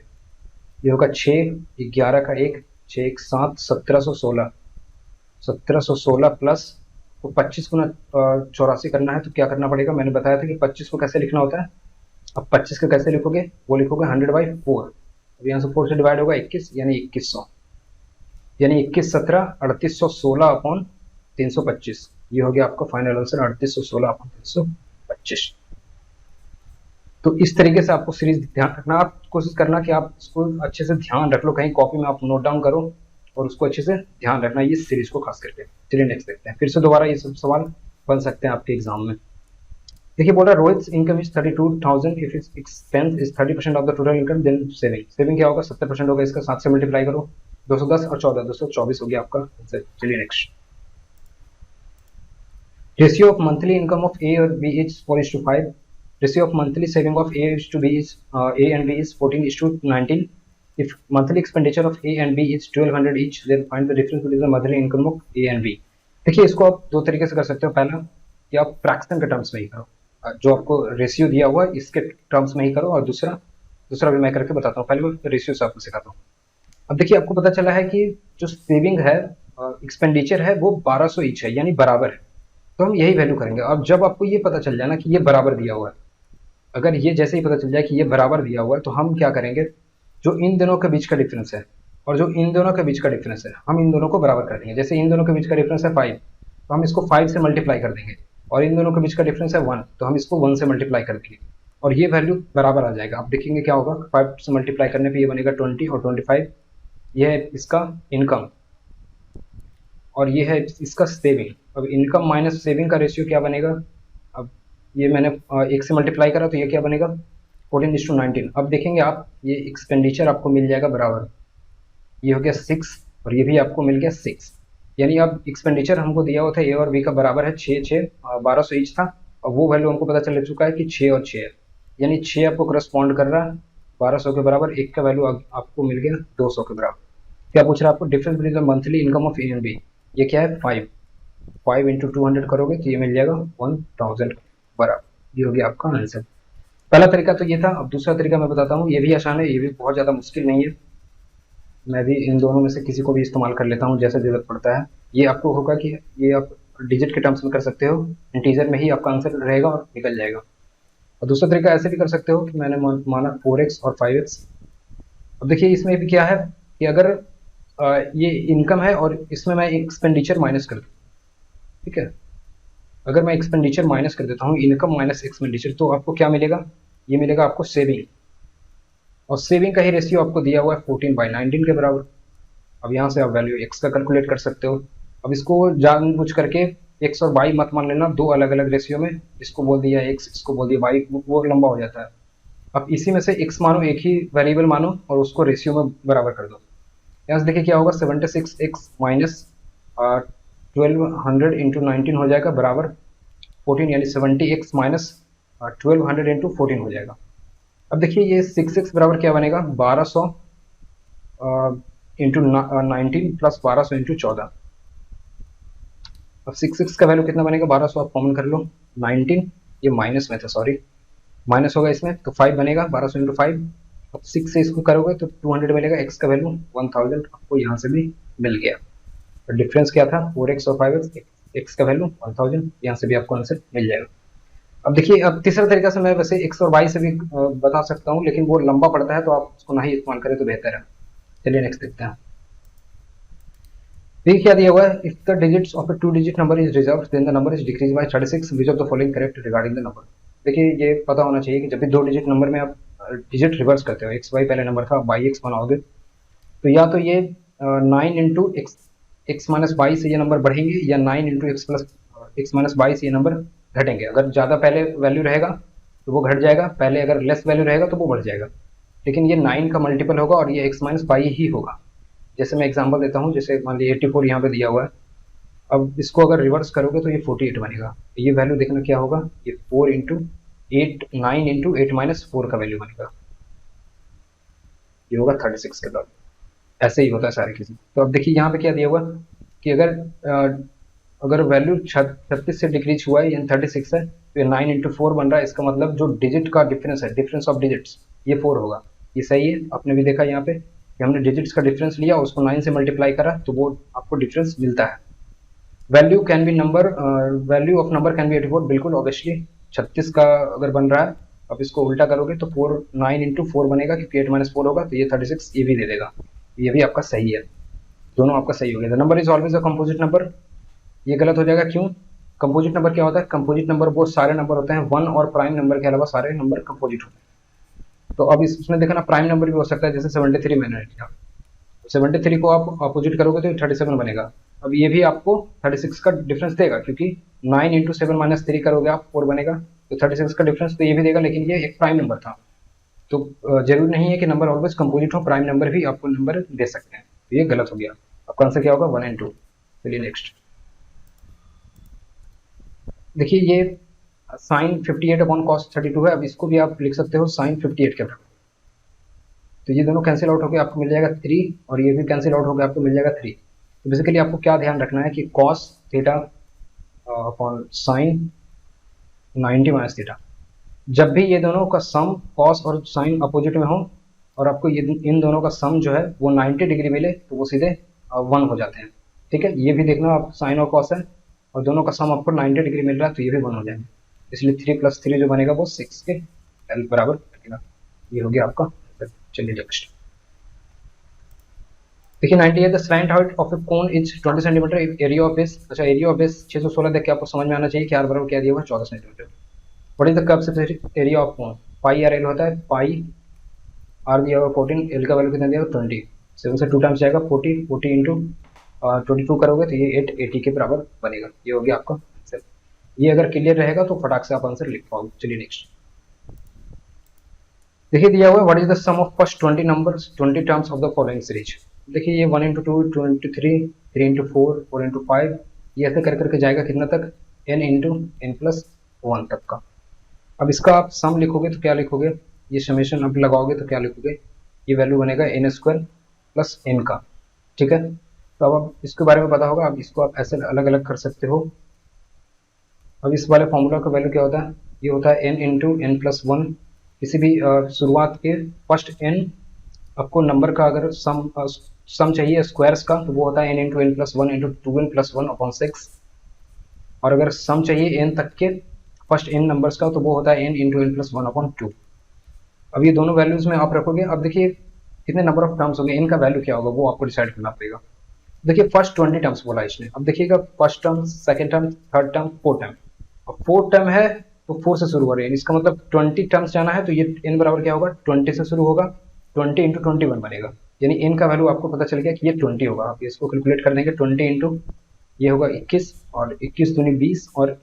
ये होगा 6 11 का 1 6 1 7 1716, 1716 प्लस तो 25 गुना 84 करना है तो क्या करना पड़ेगा, मैंने बताया था कि 25 को कैसे लिखना होता है। अब 25 को कैसे लिखोगे, वो लिखोगे 100/4, अब यहाँ से 4 से डिवाइड होगा 21 यानी 2100। यानी 2117 3816/325, ये हो गया आपका फाइनल आंसर 3816/325। तो इस तरीके से आपको सीरीज ध्यान रखना, आप कोशिश करना कि आप इसको अच्छे से ध्यान रख लो, कहीं कॉपी में आप नोट डाउन करो और उसको अच्छे से ध्यान रखना ये सीरीज को खास करके। चलिए नेक्स्ट देखते हैं, फिर से दोबारा ये सब सवाल बन सकते हैं आपके एग्जाम में। देखिए बोल रहा है Rohit income is 32,000 if its expense is 30% of the total income then saving. Saving क्या होगा, 70% होगा इसका, 7 से मल्टीप्लाई करो, 210 और 14 224 हो गया आपका आंसर। चलिए next, ratio of monthly income of A और B is 4:5, ratio of monthly saving of A is to B is A and B is 14:19. If monthly expenditure of A and B is 1200 each, then find the difference between the monthly income of A and B. देखिए इसको आप दो तरीके से कर सकते हो, पहला कि आप फ्रैक्शन के टर्म्स में ही करो, जो आपको रेशियो दिया हुआ है इसके टर्म्स में ही करो, और दूसरा भी मैं करके बताता हूँ। पहले मैं रेशियो से आपको सिखाता हूँ। अब देखिए आपको पता चला है कि जो सेविंग है, एक्सपेंडिचर है, वो 1200 ईच है, यानी बराबर है, तो हम यही वैल्यू करेंगे। अब जब आपको ये पता चल जाए ना कि ये बराबर दिया हुआ है, अगर ये जैसे ही पता चल जाए कि ये बराबर दिया हुआ है, तो हम क्या करेंगे, जो इन दोनों के बीच का डिफरेंस है और जो इन दोनों के बीच का डिफरेंस है, हम इन दोनों को बराबर कर देंगे। जैसे इन दोनों के बीच का डिफरेंस है 5, तो हम इसको 5 से मल्टीप्लाई कर देंगे, और इन दोनों के बीच का डिफरेंस है 1, तो हम इसको 1 से मल्टीप्लाई कर देंगे, और ये वैल्यू बराबर आ जाएगा। आप देखेंगे क्या होगा, 5 से मल्टीप्लाई करने पर ये बनेगा 20 और 25, ये है इसका इनकम और ये है इसका सेविंग। अब इनकम माइनस सेविंग का रेशियो क्या बनेगा, अब ये मैंने 1 से मल्टीप्लाई करा तो ये क्या बनेगा 14:19। अब देखेंगे आप, ये एक्सपेंडिचर आपको मिल जाएगा बराबर, ये हो गया 6 और ये भी आपको मिल गया 6, यानी अब एक्सपेंडिचर हमको दिया हुआ था ए और बी का बराबर है 6 1200 ईच था, और वो वैल्यू हमको पता चल चुका है कि 6 और 6 है, यानी 6 आपको करस्पॉन्ड कर रहा है 1200 के बराबर, एक का वैल्यू आपको मिल गया 200 के बराबर। क्या पूछ रहा है आपको, difference between the monthly income of A and B, ये क्या है 5 इंटू 200 करोगे तो ये मिल जाएगा 1000 बराबर, ये हो गया आपका आंसर। पहला तरीका तो ये था। अब दूसरा तरीका मैं बताता हूँ, ये भी आसान है, ये भी बहुत ज़्यादा मुश्किल नहीं है, मैं भी इन दोनों में से किसी को भी इस्तेमाल कर लेता हूँ जैसे जरूरत पड़ता है। ये आपको होगा कि ये आप डिजिट के टर्म्स में कर सकते हो, इंटीजर में ही आपका आंसर रहेगा और निकल जाएगा। और दूसरा तरीका ऐसे भी कर सकते हो कि मैंने माना 4x और 5x। अब देखिए इसमें भी क्या है कि अगर ये इनकम है और इसमें मैं एक्सपेंडिचर माइनस कर दूँ, ठीक है, अगर मैं एक्सपेंडिचर माइनस कर देता हूँ, इनकम माइनस एक्सपेंडिचर, तो आपको क्या मिलेगा, ये मिलेगा आपको सेविंग, और सेविंग का ही रेशियो आपको दिया हुआ है 14/19 के बराबर। अब यहाँ से आप वैल्यू x का कैलकुलेट कर सकते हो। अब इसको जानबूझ करके x और y मत मान लेना, दो अलग अलग रेशियो में, इसको बोल दिया x, इसको बोल दिया y, वो लंबा हो जाता है। अब इसी में से x मानो, एक ही वेरिएबल मानो और उसको रेशियो में बराबर कर दो। यहाँ से देखिए क्या होगा, 76x माइनस 1200 इंटू 19 हो जाएगा बराबर 14, यानी 70x माइनस 1200 इंटू 14 हो जाएगा। अब देखिए ये 6x बराबर क्या बनेगा, 1200 इंटू 19 प्लस 1200 इंटू 14। अब 6x का वैल्यू कितना बनेगा, 1200 आप कॉमन कर लो, 19 ये माइनस में था, सॉरी माइनस होगा इसमें, तो 5 बनेगा 1200 इंटू 5। अब 6 से इसको करोगे तो 200 मिलेगा, x का वैल्यू 1000 आपको यहाँ से भी मिल गया। तो डिफरेंस क्या था, 4x और 5x, x का वैल्यू 1000, यहाँ से भी आपको आंसर मिल जाएगा। अब देखिए, अब तीसरा तरीका से मैं वैसे x और y से भी बता सकता हूँ, लेकिन वो लंबा पड़ता है तो आप उसको ना ही इस्तेमाल करें तो बेहतर है। चलिए नेक्स्ट देखते हैं। देखिए क्या दिया हुआ है, if the digits of a 2 digit number is reversed then the number is decrease by 36, which of the following correct regarding the number. देखिए ये पता होना चाहिए कि जब भी 2 डिजिट नंबर में आप डिजिट रिवर्स करते हो, एक्स वाई पहले नंबर था, बाई एक्स बनाओगे, तो या तो ये 9 इंटू एक्स माइनस बाई से ये नंबर बढ़ेंगे, या 9 इंटू एक्स माइनस बाई से ये नंबर घटेंगे। अगर ज़्यादा पहले वैल्यू रहेगा तो वो घट जाएगा, पहले अगर लेस वैल्यू रहेगा तो वो बढ़ जाएगा, लेकिन ये 9 का मल्टीपल होगा और ये एक्स माइनस बाई ही होगा। जैसे मैं एग्जांपल देता हूँ, जैसे मान लीजिए 84 यहाँ पे दिया हुआ है, अब इसको अगर रिवर्स करोगे तो ये 48 बनेगा, ये वैल्यू देखना क्या होगा, ये 4 इंटू 8 9 इंटू 8 माइनस 4 का वैल्यू बनेगा, ये होगा 36 के बाद। ऐसे ही होता है सारे किसी। तो अब देखिए यहाँ पे क्या दिया हुआ कि अगर वैल्यू 36 से डिक्रीज हुआ है, यानी 36 है, तो ये 9 इंटू 4 बन रहा है, इसका मतलब जो डिजिट का डिफरेंस है, डिफरेंस ऑफ डिजिट्स, ये 4 होगा। ये सही है, आपने भी देखा यहाँ पे कि हमने डिजिट्स का डिफरेंस लिया, उसको 9 से मल्टीप्लाई करा तो वो आपको डिफरेंस मिलता है। Value can be number, value of number can be 84, बिल्कुल ऑब्वियसली 36 का अगर बन रहा है, अब इसको उल्टा करोगे तो 9 इंटू 4 बनेगा, क्योंकि 8 माइनस 4 होगा, तो ये 36 ये भी दे देगा, ये भी आपका सही है। दोनों आपका सही हो गया। The number is always a composite number, ये गलत हो जाएगा, क्यों? कंपोजिट नंबर क्या होता है? कंपोजिट नंबर वो सारे नंबर होते हैं, वन और प्राइम नंबर के अलावा सारे नंबर कंपोजिट होते हैं। तो अब इसमें देखा ना, प्राइम नंबर भी हो सकता है, जैसे 73 मैंने लिया, 73 को आप अपोजिट करोगे तो 37 बनेगा। अब ये भी आपको 36 का डिफरेंस देगा, क्योंकि 9 इंटू 7 माइनस 3 करोगे आप 4 बनेगा, तो 36 का डिफरेंस तो ये भी देगा, लेकिन ये एक प्राइम नंबर था। तो जरूरी नहीं है कि नंबर ऑलवेज कंपोजिट हो, प्राइम नंबर भी आपको नंबर दे सकते हैं। तो ये गलत हो गया, आपका आंसर क्या होगा? 1 एंड 2। चलिए नेक्स्ट देखिए, ये साइन 58 अपॉन कॉस 32 है। अब इसको भी आप लिख सकते हो साइन 58 के बराबर। तो ये दोनों कैंसिल आउट होकर आपको मिल जाएगा 3, और ये भी कैंसिल आउट होकर आपको मिल जाएगा 3। तो बेसिकली आपको क्या ध्यान रखना है कि cos theta upon sine 90 minus theta, जब भी ये दोनों का सम कॉस और साइन अपोजिट में हो और आपको ये इन दोनों का सम जो है वो 90 डिग्री मिले, तो वो सीधे 1 हो जाते हैं। ठीक है, ये भी देखना, आप साइन और कॉस है और दोनों का सम आपको 90 डिग्री मिल रहा है, तो ये भी 1 हो जाएंगे। इसलिए 3 + 3 जो बनेगा वो 6 के बराबर बनेगा। ये हो गया आपका। चलिए नेक्स्ट देखिए, 98 the slant height of A cone is 20 centimetre, area of base. अच्छा, एरिया ऑफ बेस 616 देख के आपको समझ में आना चाहिए कि आर बराबर क्या दिया हुआ है? 14 centimetre. What is the curve area of cone? Pi R L होता है, पाई आर दिया हुआ 14, एल का वैल्यू कितना दिया हुआ? 20। 7 से 2 टाइम्स जाएगा, 40 इंटू 22 करोगे तो ये 880 के बराबर बनेगा। ये हो गया आपका आंसर। ये अगर क्लियर रहेगा तो फटाक से आप आंसर लिख पाओगे। चलिए नेक्स्ट देखिए, दिया हुआ है what is the sum of first 20 numbers 20 terms of the following series. देखिए, ये 1 इंटू 2 23, 3 इंटू 4 4 इंटू 5, ये ऐसे कर करके जाएगा कितना तक? n इंटू n प्लस 1 तक का। अब इसका आप सम लिखोगे तो क्या लिखोगे? ये समेशन अब लगाओगे तो क्या लिखोगे? ये वैल्यू बनेगा n² प्लस n का। ठीक है, तो अब इसके बारे में पता होगा। अब इसको आप ऐसे अलग अलग कर सकते हो। अब इस वाले फॉर्मूला का वैल्यू क्या होता है? ये होता है n इंटू n प्लस 1। किसी भी शुरुआत के फर्स्ट n, आपको नंबर का अगर सम चाहिए स्क्वायर्स का, तो वो होता है n into n plus 1 into 2n plus 1 upon 6। और अगर सम चाहिए n तक के फर्स्ट n नंबर्स का, तो वो होता है n into n plus 1 upon 2। अब ये दोनों वैल्यूज में आप रखोगे। अब देखिए कितने नंबर ऑफ टर्म्स होंगे, इनका वैल्यू क्या होगा वो आपको डिसाइड करना पड़ेगा। देखिए, फर्स्ट 20 टर्म्स बोला इसने। अब देखिएगा, first term, second term, third term, fourth term. अब फोर्थ टर्म है तो 4 से शुरू हो रही है, इसका मतलब 20 टर्म्स जाना है, तो ये n बराबर क्या होगा? 20 से शुरू होगा, 20 इंटू 21 बनेगा। यानी n का वैल्यू आपको पता चल गया कि ये 20 होगा। आप इसको कैलकुलेट कर देंगे, 20 इंटू ये होगा 21, और 21 दूनी 20, और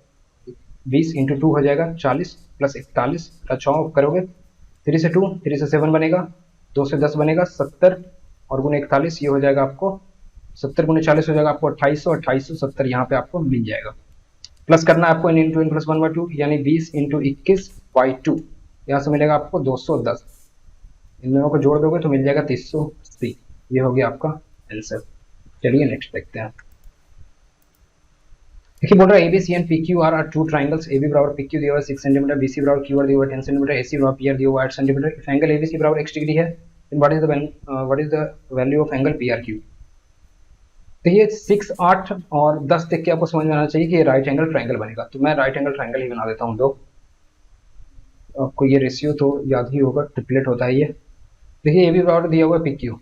20 इंटू 2 हो जाएगा 40, प्लस 41 का 6 करोगे, 3 से 2, 3 से 7 बनेगा, 2 से 10 बनेगा 70, और गुने 41 ये हो जाएगा आपको 70 गुने 40 हो जाएगा आपको 2800, 2870 यहाँ पे आपको मिल जाएगा। प्लस करना है आपको n इंटू n प्लस 1/2, यानी 20 इंटू 21/2, यहाँ से मिलेगा आपको 210। इन दोनों को जोड़ दोगे तो मिल जाएगा 380। ये हो गया आपका आंसर। चलिए नेक्स्ट देखते हैं। देखिए, बोल रहा है ABC and PQR are two triangles. AB बराबर PQ दिया हुआ है 6 सेंटीमीटर, BC बराबर QR दिया हुआ है 10 सेंटीमीटर, AC बराबर PR दिया हुआ है 8 सेंटीमीटर। इफ एंगल ABC बराबर x डिग्री है, then what is the value of angle PRQ। तो ये 6, 8 और 10 देख के आपको समझ में आना चाहिए कि ये राइट एंगल ट्राइंगल बनेगा। तो मैं राइट एंगल ट्राइंगल ही बना देता हूँ। दो आपको ये रेशियो तो याद ही होगा, ट्रिपलेट होता है ये। देखिए, AB बराबर दिया हुआ है PQ,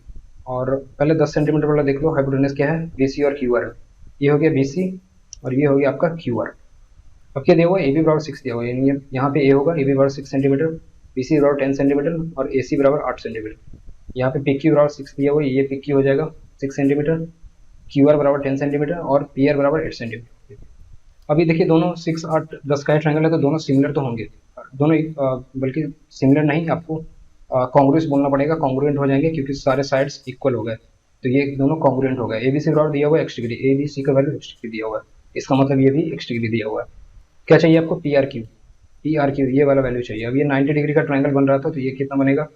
और पहले 10 सेंटीमीटर वाला देख लो, हाइपोटेनस क्या है? BC और QR। ये हो गया BC और ये हो गया आपका QR। अब क्या दिया हुआ है? AB बराबर 6 दिया हुआ है, यानी यहाँ पे A होगा, AB बराबर 6 सेंटीमीटर, BC बराबर 10 सेंटीमीटर, और AC बराबर 8 सेंटीमीटर। यहाँ पे PQ बराबर 6 दिया हुआ है, ये PQ हो जाएगा 6 सेंटीमीटर, QR बराबर 10 सेंटीमीटर, और PR बराबर 8 सेंटीमीटर। अभी देखिए, दोनों 6, 8, 10 का ट्रायंगल है, तो दोनों सिमिलर तो होंगे। दोनों बल्कि सिमिलर नहीं, आपको कॉन्ग्रुएंट बोलना पड़ेगा, कॉन्ग्रुएंट हो जाएंगे क्योंकि सारे साइड्स इक्वल हो गए, तो ये दोनों कॉन्ग्रुएंट हो गए। ABC बराबर दिया हुआ है x डिग्री, ABC का वैल्यू x डिग्री दिया हुआ है, इसका मतलब ये भी x डिग्री दिया हुआ है। क्या चाहिए आपको? PRQ, ये वाला वैल्यू चाहिए। अब ये 90 डिग्री का ट्रायंगल बन रहा था, तो ये कितना बनेगा?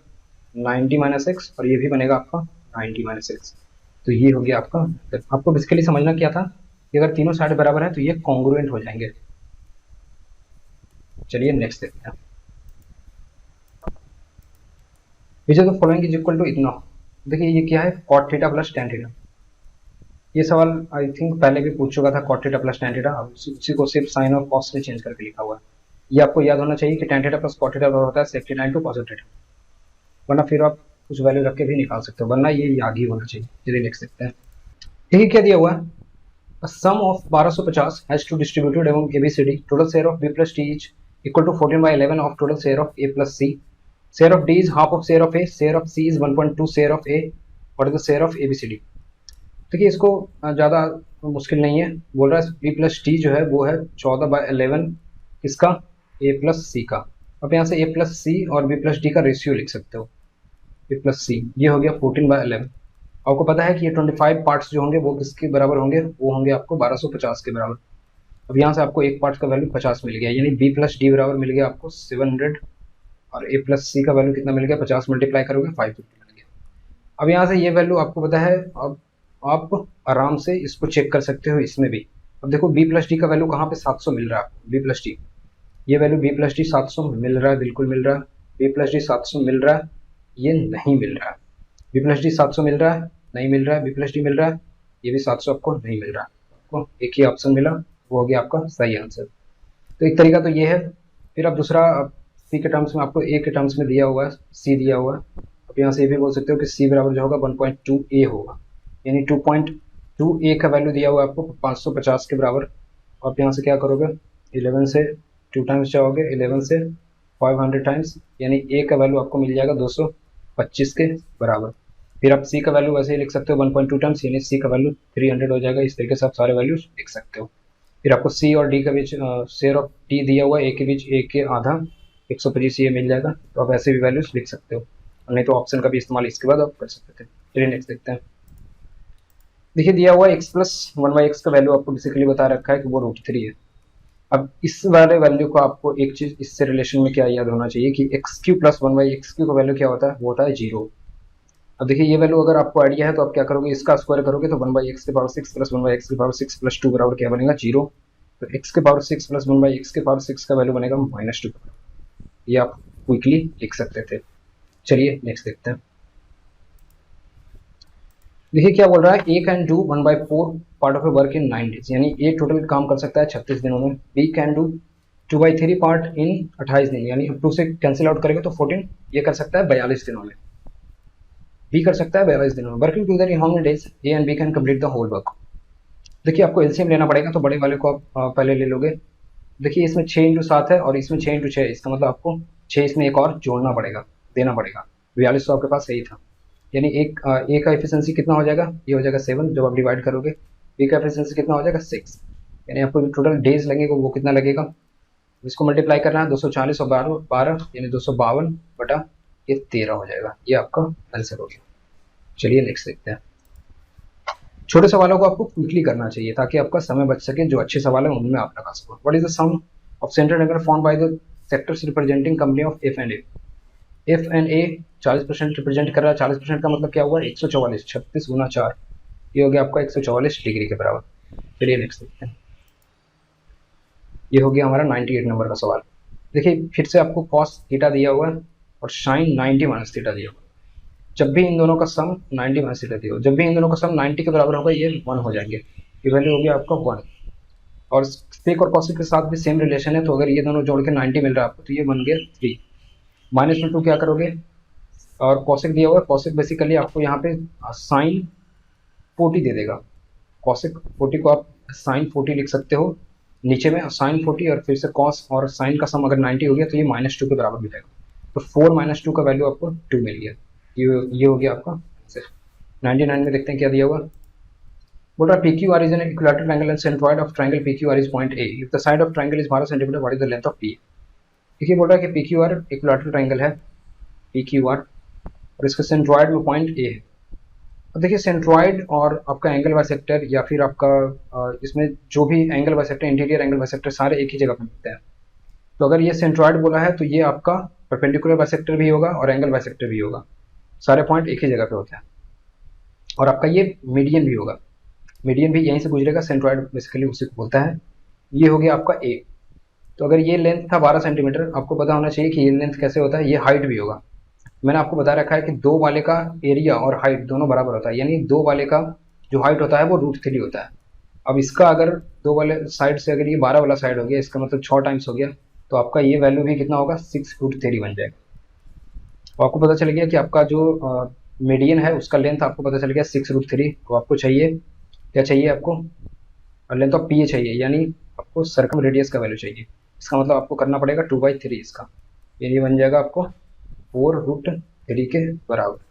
90 माइनस एक्स, और ये भी बनेगा आपका 90 माइनस एक्स। तो ये हो गया आपका। आपको बेसिकली समझना क्या था कि अगर तीनों साइड बराबर है तो ये कॉन्ग्रुएंट हो जाएंगे। चलिए नेक्स्ट देखते हैं। Which of the following is equal to इतना। देखिए, ये क्या है? Cot theta plus tan theta. ये सवाल आई थिंक पहले भी पूछ चुका था, cot theta plus tan theta. अब उसी को सिर्फ साइन और कॉस से चेंज करके लिखा हुआ है। ये आपको याद होना चाहिए कि tan theta plus cot theta होता है sec theta into cos theta, वरना फिर आप कुछ वैल्यू रख के भी निकाल सकते हो, वरना ये याद ही होना चाहिए। चलिए लिख सकते हैं। देखिए क्या दिया हुआ है, sum of 1250 has to distributed एवं ABCD, total share of B plus T is equal to 14/11 of total share of A plus C, share of D is half of share of A, share of C is 1.2 share of A, और द शेयर ऑफ एबीसीडी। देखिए इसको ज़्यादा मुश्किल नहीं है, बोल रहा है बी प्लस टी जो है वो है 14/11 किसका, ए प्लस सी का। अब यहाँ से ए प्लस सी और बी प्लस डी का रेशियो लिख सकते हो, ए प्लस सी ये हो गया 14/11। आपको पता है कि ये 25 पार्ट्स जो होंगे वो किसके बराबर होंगे, वो होंगे आपको 1250 के बराबर। अब यहाँ से आपको एक पार्ट का वैल्यू 50 मिल गया, यानी बी प्लस डी बराबर मिल गया आपको 700, और ए प्लस सी का वैल्यू कितना मिल गया, 50 मल्टीप्लाई करोगे 550 मिल गया। अब यहाँ से ये वैल्यू आपको पता है, अब आप आराम से इसको चेक कर सकते हो इसमें भी। अब देखो बी प्लस डी का वैल्यू कहाँ पे 700 मिल रहा है आपको, बी प्लस डी ये वैल्यू बी प्लस डी 700 मिल रहा है, बिल्कुल मिल रहा है। बी प्लस डी 700 मिल रहा है, ये नहीं मिल रहा है। बी प्लस डी 700 मिल रहा है, नहीं मिल रहा है। बी प्लस डी मिल रहा है, ये भी 700 आपको नहीं मिल रहा है। आपको एक ही ऑप्शन मिला, वो हो गया आपका सही आंसर। तो एक तरीका तो ये है। फिर आप दूसरा सी के टर्म्स में, आपको ए के टर्म्स में दिया हुआ है, सी दिया हुआ है। आप यहाँ से ये भी बोल सकते हो कि सी बराबर जो होगा 1.2 ए होगा, यानी 2.2 ए का वैल्यू दिया हुआ है आपको 550 के बराबर। आप यहाँ से क्या करोगे, 11 से 2 टाइम्स जाओगे, 11 से 500 टाइम्स, यानी ए का वैल्यू आपको मिल जाएगा 225 के बराबर। फिर आप सी का वैल्यू वैसे ही लिख सकते हो 1.2 टाइम्स, यानी सी का वैल्यू 300 हो जाएगा। इस तरीके से आप सारे वैल्यूज लिख सकते हो। फिर आपको सी और डी के बीच शेयर ऑफ टी दिया हुआ है, ए के बीच ए के आधा 125 ये मिल जाएगा। तो आप ऐसे भी वैल्यूज लिख सकते हो, और नहीं तो ऑप्शन का भी इस्तेमाल इसके बाद आप कर सकते थे। चलिए नेक्स्ट देखते हैं। देखिए दिया हुआ x प्लस 1/x का वैल्यू आपको बेसिकली बता रखा है कि वो √3 है। अब इस वाले वैल्यू को आपको एक चीज इससे रिलेशन में क्या याद होना चाहिए कि x³ प्लस 1/x³ का वैल्यू क्या होता है, वो होता है 0। अब देखिए ये वैल्यू अगर आपको आइडिया है तो आप क्या करोगे, इसका स्क्वायर करोगे तो 1/x⁶ प्लस 1/x⁶ प्लस 2 बराबर क्या बनेगा, 0। तो x⁶ प्लस 1/x⁶ का वैल्यू बनेगा -2। ये आप क्विकली लिख सकते थे। चलिए नेक्स्ट देखते हैं। देखिए क्या बोल रहा है, A can do 1/4 part of A work in 9 days, यानी ए टोटल काम कर सकता है 36 दिनों में। B can do 2/3 part in 28 दिन, यानी 2 से कैंसिल आउट करेंगे तो 14, ये कर सकता है 42 दिनों में। बी कर सकता है 42 दिनों में। Working together in how many days, A and B can complete the whole work. देखिए आपको एलसीएम लेना पड़ेगा, तो बड़े वाले को आप पहले ले लोगे। देखिए इसमें 6x7 है और इसमें 6x6, इसका मतलब आपको 6 इसमें एक और जोड़ना पड़ेगा, देना पड़ेगा। 42 तो आपके पास सही था, यानी एक ए का एफिशिएंसी कितना हो जाएगा, ये हो जाएगा 7 जब आप डिवाइड करोगे। बी का एफिशिएंसी कितना हो जाएगा 6, यानी आपको जो टोटल डेज लगेगा वो कितना लगेगा, इसको मल्टीप्लाई करना है 240 और 12 यानी 252 बटा ये 13 हो जाएगा। ये आपका आंसर हो गया। चलिए नेक्स्ट देखते हैं। छोटे सवालों को आपको क्विकली करना चाहिए ताकि आपका समय बच सके, जो अच्छे सवाल है उनमें आप लगा सको। What is the sum of centre number form by the sectors representing company of F and A. F and A 40% represent कर रहा है, 40% का मतलब क्या हुआ, 144, 36 गुना 4, ये हो गया आपका 144 डिग्री के बराबर। चलिए नेक्स्ट देखते हैं। ये हो गया हमारा 98 नंबर का सवाल। देखिए फिर से आपको कॉस थीटा दिया हुआ है और साइन 90 माइनस थीटा दिया हुआ है। जब भी इन दोनों का सम 90 माइनस थीटा दिया हो, जब भी इन दोनों का सम 90 के बराबर होगा ये 1 हो जाएंगे। ये वैल्यू हो गया आपका 1। और सेक और कॉसिक के साथ भी सेम रिलेशन है, तो अगर ये दोनों जोड़ के 90 मिल रहा है आपको तो ये बन गया 3। माइनस में 2 क्या करोगे, और कॉसिक दिया हुआ है, कॉसिक बेसिकली आपको यहाँ पे साइन 40 दे देगा। कॉसिक 40 को आप साइन 40 लिख सकते हो नीचे में, साइन 40 और फिर से कॉस और साइन का सम अगर 90 हो गया तो ये -2 के बराबर मिल जाएगा। तो 4 - 2 का वैल्यू आपको 2 मिल गया। ये हो गया आपका आंसर। 99 में देखते हैं क्या दिया हुआ। बोल रहा PQR is an equilateral triangle and centroid of triangle PQR is point A। If the side of triangle is 12 centimetre, what is the length of P। देखिए बोल रहा है कि PQR इक्विलैटरल ट्रायंगल है PQR, और इसका सेंट्रोइड में पॉइंट A है। अब देखिए सेंट्रोइड और आपका एंगल बाइसेक्टर या फिर आपका इसमें जो भी angle bisector, interior angle bisector सारे एक ही जगह पर मिलते हैं। तो अगर ये सेंट्रोइड बोला है तो ये आपका परपेंडिकुलर बाइसेक्टर भी होगा और एंगल बाइसेक्टर भी होगा, सारे पॉइंट एक ही जगह पे होते हैं। और आपका ये मीडियन भी होगा, मीडियन भी यहीं से गुजरेगा, सेंट्रोइड बेसिकली उसी को बोलता है। ये हो गया आपका ए। तो अगर ये लेंथ था 12 सेंटीमीटर, आपको पता होना चाहिए कि ये लेंथ कैसे होता है, ये हाइट भी होगा। मैंने आपको बता रखा है कि 2 वाले का एरिया और हाइट दोनों बराबर होता है, यानी 2 वाले का जो हाइट होता है वो √3 होता है। अब इसका अगर 2 वाले साइड से अगर ये 12 वाला साइड हो गया, इसका मतलब 6 टाइम्स हो गया, तो आपका ये वैल्यू भी कितना होगा 6√3 बन जाएगा। तो आपको पता चल गया कि आपका जो मीडियन है उसका लेंथ आपको पता चल गया 6√3। तो आपको चाहिए क्या चाहिए आपको, और लेंथ ऑफ पी ए चाहिए, यानी आपको सर्कम रेडियस का वैल्यू चाहिए। इसका मतलब आपको करना पड़ेगा 2/3 इसका, यानी बन जाएगा आपको 4√3 के बराबर।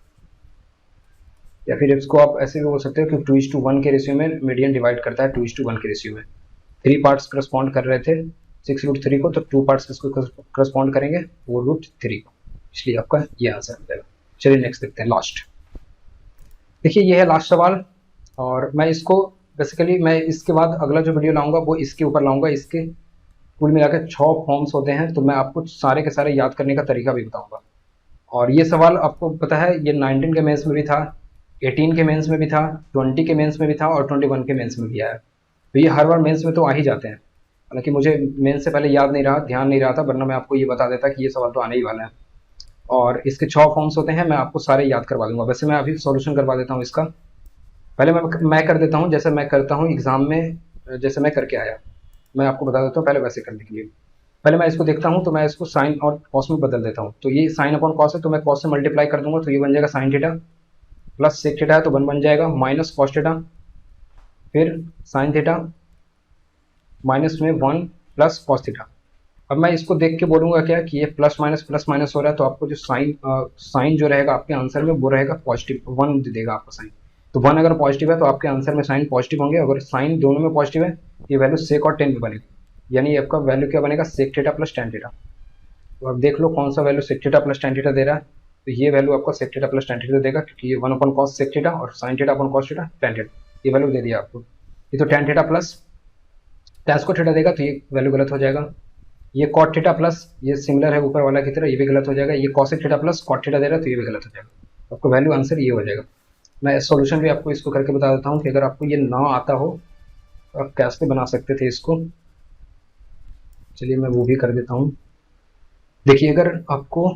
या फिर इसको आप ऐसे भी बोल सकते हो कि 2:1 के रेशियो में मीडियन डिवाइड करता है, 2:1 के रेशियो में 3 पार्ट्स करस्पॉन्ड कर रहे थे 6√3 को, तो 2 पार्ट्स किसको करस्पॉन्ड करेंगे 4√3 को, इसलिए आपका ये आंसर हो जाएगा। चलिए नेक्स्ट देखते हैं, लास्ट। देखिए ये है लास्ट सवाल, और मैं इसको बेसिकली मैं इसके बाद अगला जो वीडियो लाऊंगा वो इसके ऊपर लाऊंगा। इसके कुल मिला के 6 फॉर्म्स होते हैं, तो मैं आपको सारे के सारे याद करने का तरीका भी बताऊंगा। और ये सवाल आपको पता है ये 19 के मेंस में भी था, 18 के मेंस में भी था, 20 के मेंस में भी था, और 21 के मेंस में भी आया। तो ये हर बार मेंस में तो आ ही जाते हैं, हालांकि मुझे मेंस से पहले याद नहीं रहा, ध्यान नहीं रहा था, वरना मैं आपको ये बता देता कि ये सवाल तो आने ही वाला है। और इसके 6 फॉर्म्स होते हैं, मैं आपको सारे याद करवा दूंगा। वैसे मैं अभी सॉल्यूशन करवा देता हूँ इसका। पहले मैं कर देता हूँ जैसे मैं करता हूँ एग्जाम में, जैसे मैं करके आया मैं आपको बता देता हूँ पहले वैसे करने के लिए। पहले मैं इसको देखता हूँ तो मैं इसको साइन और कॉस में बदल देता हूँ। तो ये साइन अपॉन कॉस है, तो मैं कॉस से मल्टीप्लाई कर दूंगा, तो ये बन जाएगा sine theta, plus sec theta है तो 1 बन जाएगा, माइनस कॉस थीटा, फिर साइन थीटा, माइनस में 1 प्लस कॉस थीटा। अब मैं इसको देख के बोलूंगा क्या कि ये प्लस माइनस हो रहा है, तो आपको जो साइन जो रहेगा आपके आंसर में वो रहेगा पॉजिटिव, 1 दे देगा आपको साइन। तो 1 अगर पॉजिटिव है तो आपके आंसर में साइन पॉजिटिव होंगे। अगर साइन दोनों में पॉजिटिव है, ये वैल्यू सेक और टेन में बनेगी, यानी आपका वैल्यू क्या बनेगा sec theta plus tan theta. तो अब देख लो कौन सा value sec theta plus tan theta दे रहा है, तो ये वैल्यू आपको sec theta plus tan theta देगा, क्योंकि ये 1 अपॉन कॉस सेक थीटा और sine theta upon cos theta tan theta, ये वैल्यू दे दिया आपको। ये तो tan theta plus tan square theta देगा, तो ये वैल्यू गलत हो जाएगा। ये कॉट थीटा प्लस, ये सिमिलर है ऊपर वाला की तरह, ये भी गलत हो जाएगा। ये cosec theta plus cot theta दे रहा है, तो ये भी गलत हो जाएगा। आपको वैल्यू आंसर ये हो जाएगा। मैं सॉल्यूशन भी आपको इसको करके बता देता हूँ कि अगर आपको ये ना आता हो तो आप कैसे बना सकते थे इसको। चलिए मैं वो भी कर देता हूँ। देखिए अगर आपको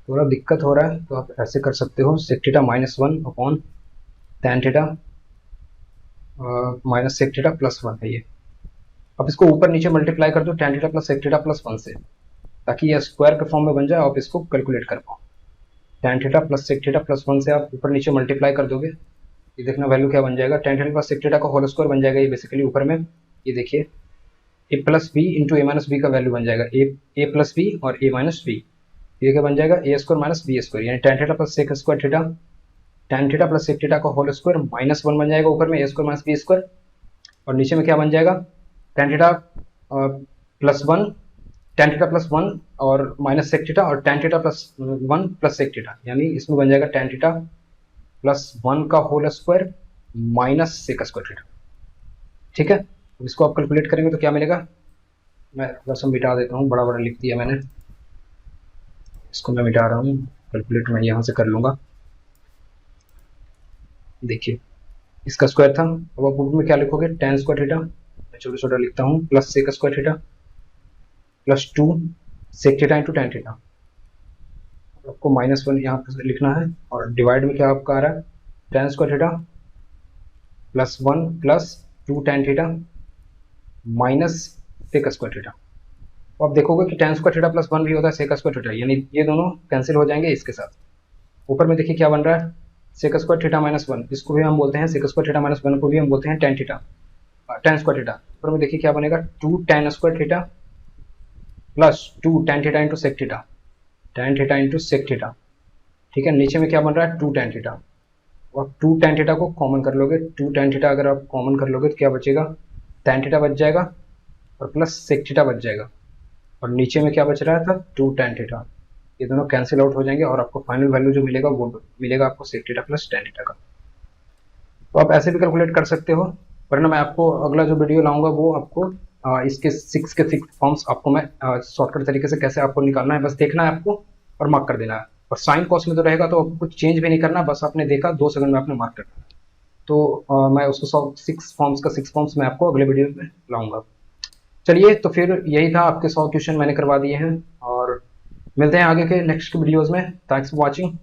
थोड़ा दिक्कत हो रहा है तो आप ऐसे कर सकते हो, sec theta -1 upon tan theta minus sec theta plus 1 है ये। अब इसको ऊपर नीचे मल्टीप्लाई कर दो tan theta plus sec theta plus 1 से, ताकि ये स्क्वायर के फॉर्म में बन जाए, आप इसको कैलकुलेट कर पाओ। Tan theta plus sec theta plus 1 से आप ऊपर नीचे मल्टीप्लाई कर दोगे, ये देखना वैल्यू क्या बन जाएगा, tan theta plus sec theta का होल स्क्वायर बन जाएगा ये बेसिकली ऊपर में। ये देखिए A plus B into A minus B का वैल्यू बन जाएगा, ए प्लस बी और ए माइनस बी, ये क्या बन जाएगा A square minus B square, यानी tan theta plus sec square theta, tan theta plus sec theta का होल स्क्वायर -1 बन जाएगा ऊपर में A square minus B square, और नीचे में क्या बन जाएगा tan theta plus 1, tan theta plus 1 और माइनस सेक थीटा, और tan theta plus 1 plus sec theta, यानी इसमें बन जाएगा टैन थीटा प्लस 1 का whole square minus sec square theta. ठीक है, इसको आप कैलकुलेट करेंगे तो क्या मिलेगा, मैं रसम मिटा देता हूँ, बड़ा बड़ा लिख दिया मैंने, इसको मैं मिटा रहा हूँ, कैलकुलेट मैं यहाँ से कर लूँगा। देखिए इसका स्क्वायर था, अब आप बुक में क्या लिखोगे टैन स्क्वायर थीटा, मैं छोटा छोटा लिखता हूँ, plus sec square theta plus 2 sec theta into tan theta, आपको -1 यहाँ पर लिखना है, और डिवाइड में क्या आपका आ रहा है tan square theta plus 1 plus 2 tan theta minus sec square theta. तो आप देखोगे कि टैन स्क्वायर थीटा प्लस 1 भी होता है सेक स्क्वायर थीटा, यानी ये दोनों कैंसिल हो जाएंगे इसके साथ। ऊपर में देखिए क्या बन रहा है सेक स्क्वायर थीटा -1, इसको भी हम बोलते हैं सेक स्क्वायर थीटा -1 को भी हम बोलते हैं tan theta, tan square theta. ऊपर में देखिए क्या बनेगा 2 tan square theta plus 2 tan theta into sec theta, tan theta into sec theta. ठीक है, नीचे में क्या बन रहा है 2 टैन थीटा, और 2 टैन थीटा को कॉमन कर लोगे, 2 टैन थीटा अगर आप कॉमन कर लोगे तो क्या बचेगा टैन थीटा बच जाएगा और प्लस सेक थीटा बच जाएगा, और नीचे में क्या बच रहा था 2 टैन थीटा। ये दोनों कैंसिल आउट हो जाएंगे और आपको फाइनल वैल्यू जो मिलेगा वो मिलेगा आपको sec theta plus tan theta का। तो आप ऐसे भी कैलकुलेट कर सकते हो, वरना मैं आपको अगला जो वीडियो लाऊंगा वो आपको इसके 6 के 6 फॉर्म्स आपको मैं शॉर्टकट तरीके से कैसे आपको निकालना है बस देखना है आपको और मार्क कर देना है। और साइन कॉस में तो रहेगा तो आपको कुछ चेंज भी नहीं करना, बस आपने देखा 2 सेकंड में आपने मार्क कर देना। तो मैं उसको 6 फॉर्म्स मैं आपको अगले वीडियो में लाऊंगा। चलिए तो फिर यही था, आपके 100 क्वेश्चन मैंने करवा दिए हैं, और मिलते हैं आगे के नेक्स्ट वीडियोज़ में। Thanks for watching.